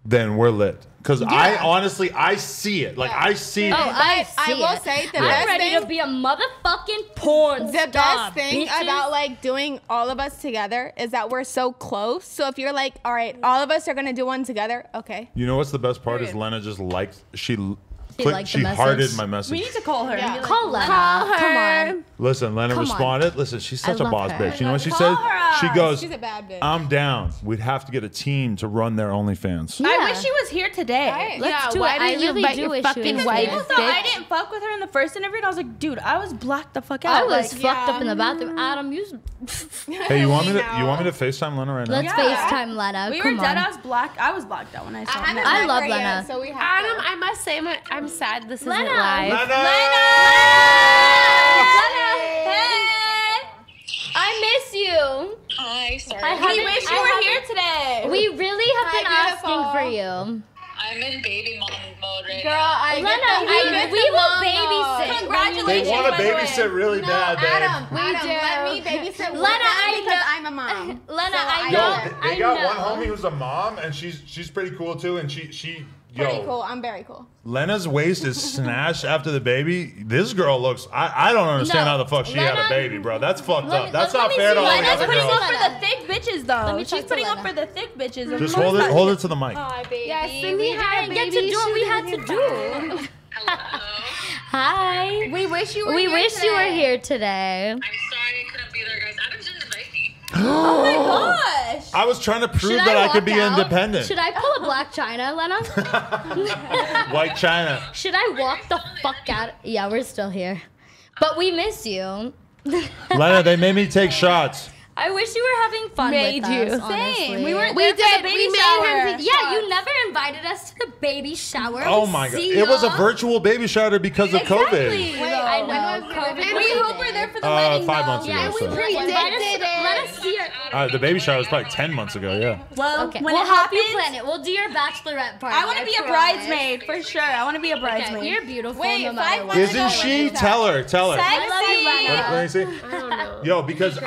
then we're lit. Because I see it. Like I see it. Oh, I I see will it. say the I'm best ready thing- to be a motherfucking porn The star. best thing bitches. about like doing all of us together is that we're so close. So if you're like, all right, all of us are gonna do one together, okay. You know what's the best part is Lena just liked she liked the message. hearted my message. We need to call her. Yeah. Call Lena. Call her. Come on. Listen, Lena Come on. responded. Listen, she's such a love boss her. bitch. You know what she Call said? her She goes, She's a bad bitch. I'm down. We'd have to get a team to run their OnlyFans. I wish she was here today. Right. Let's do why it. I didn't you really invite do your wish fucking she was wife? here. People thought I didn't fuck with her in the first interview, and I was like, dude, I was blacked the fuck out. I was Like, fucked up in the bathroom. Adam, you. Hey, you want me to FaceTime Lena right now? Let's Yeah. FaceTime Lena. we Come were dead on. ass black. I was blacked out when I saw her. I love Lena. So we have Adam, to. I must say, I'm sad this isn't Lena. live. Hey, I miss you. Hi, sorry. We wish you were here today. We really have been Hi, asking beautiful. for you. I'm in baby mom mode right Girl, now. I Lena, get we will babysit. Congratulations. They want to by the way. babysit really No, bad, babe. Adam, We Adam, do. let me babysit Lena, Lena, I because know- I'm a mom. Lena, So I Yo, know. they I got know. one homie who's a mom, and she's pretty cool too. And she Pretty cool. I'm very cool. Lena's waist is snatched after the baby. This girl looks. I don't understand No, how the fuck she had a Lena- baby, bro. That's fucked Let up. me- That's let not me fair see to all the Lena's other Putting girls. up for the thick bitches, though. Let me She's talk to putting up Lena. for the thick bitches. Just hold it to the mic. Hi, baby. Yeah, Cindy we had a didn't get to baby. do what we had to do. Hi. We wish you were We here wish you were today. here today. I'm sorry I couldn't be there, guys. Adam didn't invite me. Oh my gosh. I was trying to prove Should that I could walk be out? independent. Should I pull a Black China, Lena? White China. Should I walk the fuck out? Yeah, we're still here. But we miss you. Lena, they made me take shots. I wish you were having fun Made with you. us, honestly. Same. We weren't We there for did. the baby We made shower. him take Yeah, you never invited us to the baby shower. Oh We my god. see It was a y'all. virtual baby shower because of COVID. Exactly. I know. when was COVID it? was We a hope we're thing. there for the wedding, 5 though. months ago. Yeah, so. we predicted it. Let us see your. The baby shower was probably 10 months ago. Yeah. Well, Okay, when we'll it help you happens, plan it. We'll do your bachelorette party. I want to be a promise. bridesmaid for sure. I want to be a Okay, bridesmaid. you're beautiful. Wait, no matter 5 what. months Isn't she? Tell her. Tell her. I love you, Lena. Let me see. I don't know. Yo, because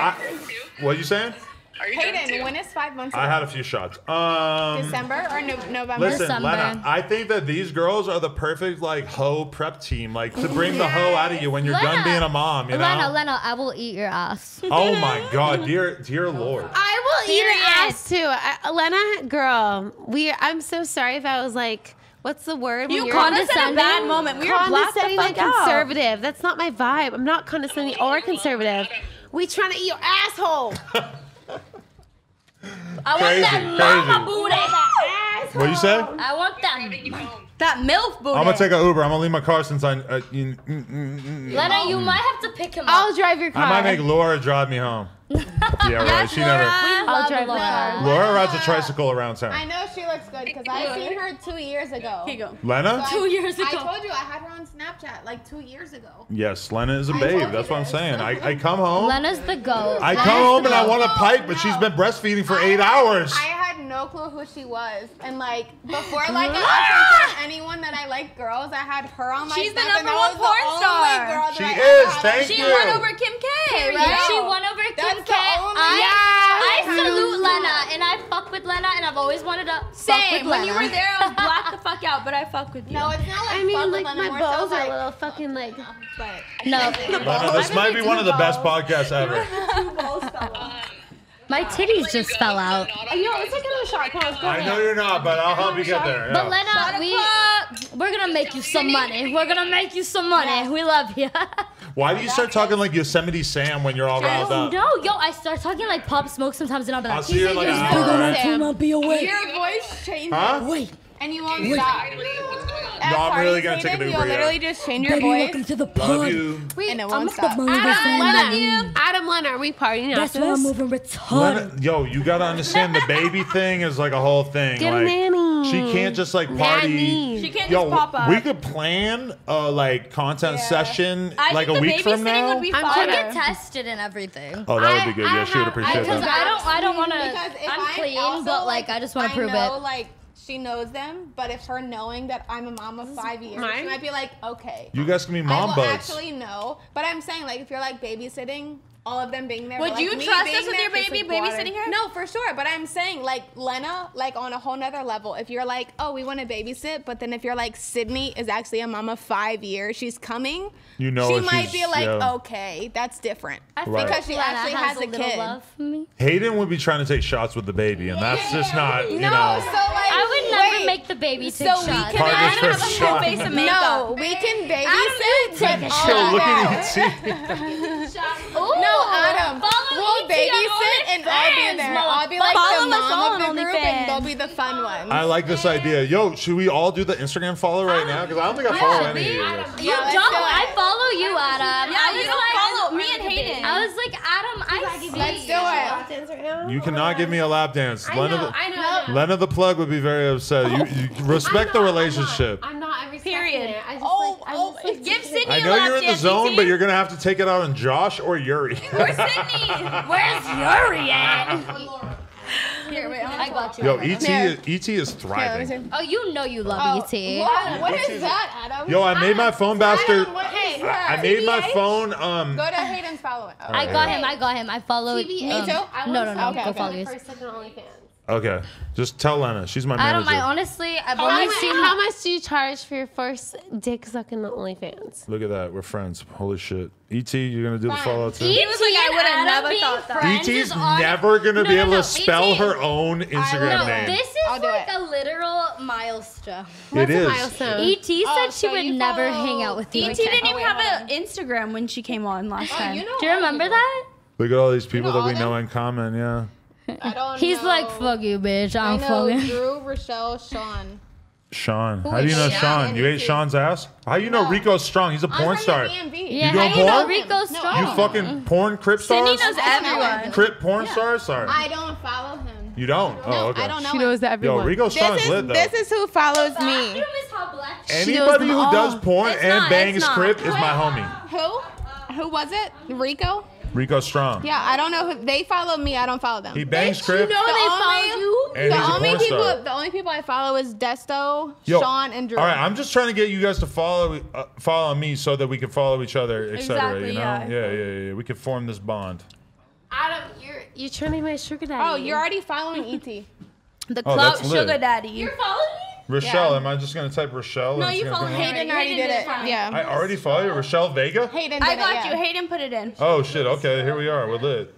what you saying? Are you done Hayden, too? when is 5 months I ago? had a few shots. December or November? Listen, December. Lena, I think that these girls are the perfect like hoe prep team, like to bring the hoe out of you when you're done Lena. being a mom. You know? Lena, I will eat your ass. Oh my God, dear Lord. I will eat Period. an ass too. Lena, girl, I'm so sorry if I was like, what's the word? You when you're caught us at a condescending? bad moment. We were blacked the condescending fuck and out. conservative. That's not my vibe. I'm not condescending or conservative. We trying to eat your asshole. I want Crazy, that mama crazy. booty. What you say? I want that. That MILF booty. I'm gonna take an Uber. I'm gonna leave my car since I. Lena, you might have to pick him up. I'll drive your car. I might make Laura drive me home. Yeah, right. She never. I'll drive Laura. Laura. Laura rides a tricycle around I town. know she looks good because I seen her 2 years ago. Here you go. Lena? 2 years I ago. told you I had her on Snapchat like 2 years ago. Yes, Lena is a I babe. told you That's what I'm this. saying. I come home. Lena's the goat. I come home and I want a pipe, but she's been breastfeeding for 8 hours. I had no clue who she was, and like before, like I told anyone that I like girls, I had her on my She's the Snap, and number that one was porn the star. only girl that She I is, ever had thank on She you. won over Kim K, right? She won over That's Kim the K. only- I salute Lena, and I fuck with Lena, and I've always wanted to fuck with Same. Lena. When you were there, I was blacked the fuck out, but I fuck with you. No, it's not like I mean, fuck like with my Lena, more balls so are a like, little fucking like. but No, Lena, this might be one of the best podcasts ever. my titties just fell out. Yo, let's take another shot. Come on, let's go. I know you're not, but I'll help you get there. But Yeah. Lena, we're gonna make you some money. We're gonna make you some money. We love you. Why do you start talking like Yosemite Sam when you're all riled up? No, yo, I start talking like Pop Smoke sometimes, and I'll be I'll like, see you in like an hour, alright? Sam, be away. your voice changes, Huh? Wait, and you won't stop. What's going on? At No, I'm really parties, gonna take an Hayden, Uber, You'll yeah. literally just change your baby, voice, welcome to the Love pod. you. and it won't stop. Adam, Lena, are we partying That's after why I'm this? moving retarded. Lena, yo, you gotta understand the baby thing is like a whole thing. Get a like, nanny. she can't just like party. Nanny. She can't Yo, just pop up. we could plan a like content session I like think a the week from babysitting now. would be I'm fun. I'll gonna- get tested and everything. Oh, that would be good. Yeah, she would appreciate Because that. I don't want to. Because if I'm clean, also, but like I just want to prove know, it. like she knows them, but if her knowing that I'm a mom of 5 years, Mine? she might be like, okay. You guys can be I mom will buds. actually know, but I'm saying like if you're like babysitting, all of them being there. Would but, like, you me trust being us with there, your it's baby like water. babysitting her? No, for sure. But I'm saying like Lena, like on a whole nother level. If you're like, oh, we want to babysit, but then if you're like Sydney is actually a mom of 5 years, she's coming. You know she if might she's- be like, yeah. okay, that's different. I think Right. Because she Lena actually has a little kid. love for me. Hayden would be trying to take shots with the baby, and that's just not, you No, know. so like I would never wait. make the baby take So we shots. can Partners I don't have for a shot. full face of makeup. No, we can babysit. take a but shot. Yo, all look of at that. you. Ooh, No, Adam. Follow We'll me to your babysit and I'll be there. I'll be like Follow the us all mom on of the group OnlyFans. and they'll be the fun ones. I like this idea. Yo, should we all do the Instagram follow right now? Because I don't think I follow any of you guys. You let's don't. do it. I follow you, Adam. Yeah, you don't follow me and Hayden. I was like, Adam, I see. Let's do it. Dance right now? You cannot give me a lap dance. I know. Lena the plug would be very upset. You respect the relationship. I'm not. I'm respecting Period. it. I just Oh, Give Sydney I a know lap you're in the dance, zone, ET. but you're gonna have to take it out on Josh or Yuri. Where's Sydney? Where's Yuri at? Here, wait, I got you. Yo, I got you. ET is let me thriving. see. Oh, you know you love ET. What is that, Adam? Yo, I made my phone bastard. Hey, I made my phone. go to Hayden's follow it. I got him. I followed. TBH. Me too? No. Okay, Go okay. follow My yours. first second OnlyFans. Okay, just tell Lena. She's my Adam, manager. I honestly, I've only seen. How much do you charge for your first dick sucking OnlyFans? Look at that. We're friends. Holy shit. ET, you're gonna do the follow too? He was like, I and would have Adam never being thought that. friends ET's is on- never gonna be No, able no, to spell ET. her own Instagram No, name. this is I'll do like it. a literal milestone. It is. Milestone. ET said she so would you never follow hang out with you. ET again. didn't even wait, have hold an Instagram when she came on last time. You know Do you remember that? Look at all these people know that we all know them? in common. Yeah. I don't He's know. like, fuck you, bitch. I I'm know fucking. Drew, Rochelle, Sean. Sean. How do is you know Sean? Sean? You ate Sean's ass? How you know Rico's strong? He's a porn star. Yeah, You how doing you know porn? Rico's strong? You fucking porn crip Sydney stars? knows everyone. Crip porn stars? Sorry. I don't follow him. You don't? Oh, okay. I don't know. She him. knows that Yo, everyone. Rico Strong's This lit is though. this is who follows me. Bathroom is hot black. Anybody who does porn It's and not, bangs it's not. crip is my homie. Who was it? Rico? Rico Strong. Yeah, I don't know who they follow me. I don't follow them. He bangs crip. they followed you? And he's a porn star. The only people I follow is Desto, Yo, Sean, and Drew. All right, I'm just trying to get you guys to follow me so that we can follow each other, etc. Exactly, You know? yeah. Yeah. We can form this bond. Adam, you're trying to be my sugar daddy. Oh, you're already following ET. The Oh, clout that's lit. sugar daddy. You're following me? Rochelle, Yeah. am I just gonna type Rochelle? No, and it's you gonna follow come up? Hayden already did it. Yeah. I already follow you, Rochelle Vega. Hayden did I it, got yeah. you. Hayden put it in. Oh shit. Okay, here we are. We're lit.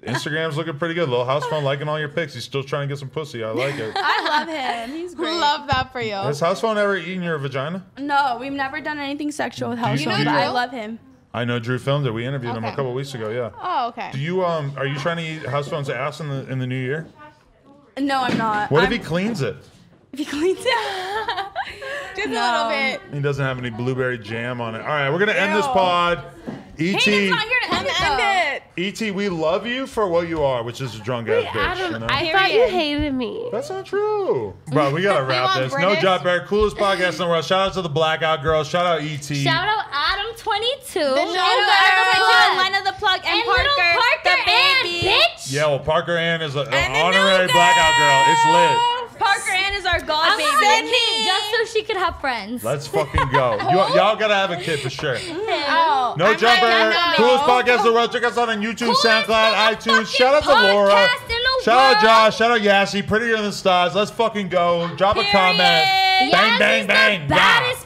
Instagram's looking pretty good. Little house phone liking all your pics. He's still trying to get some pussy. I like it. I love him. He's great. Love that for you. Has house phone ever eaten your vagina? No, we've never done anything sexual with House you Phone, know but I Drew? love him. I know Drew filmed it. We interviewed him a Okay. couple weeks ago. Yeah. Oh, okay. Do you are you trying to eat house phone's ass in the new year? No, I'm not. What if he cleans it? If he cleans it? Just a little bit. He doesn't have any blueberry jam on it. All right, we're gonna end this Ew. pod. Hayden's not here to end it, though. End it. ET, we love you for what you are, which is a drunk ass bitch. Adam, You know? I thought you Period. hated me. That's not true. Bro, we gotta wrap want this. No British? job, Bear. Coolest podcast in the world. Shout out to the Blackout Girls. Shout out ET. Shout out Adam22. Shout out Plug. Lena the Plug and And little Parker, Parker the baby. Ann, bitch. Yeah, well, Parker Ann is an the honorary new Blackout Girl. It's lit. Parker Ann is our god I'm baby. gonna have a kid just so she could have friends. Let's fucking go. Y'all gotta have a kid for sure. Oh. No jumper. Coolest podcast in the world. Check us out on YouTube, SoundCloud, iTunes. Shout out to Laura. podcast in the Shout out world. Josh. Shout out Yassi. Prettier than the stars. Let's fucking go. Drop a comment. Yes, Bang, bang, he's bang. the Yeah. baddest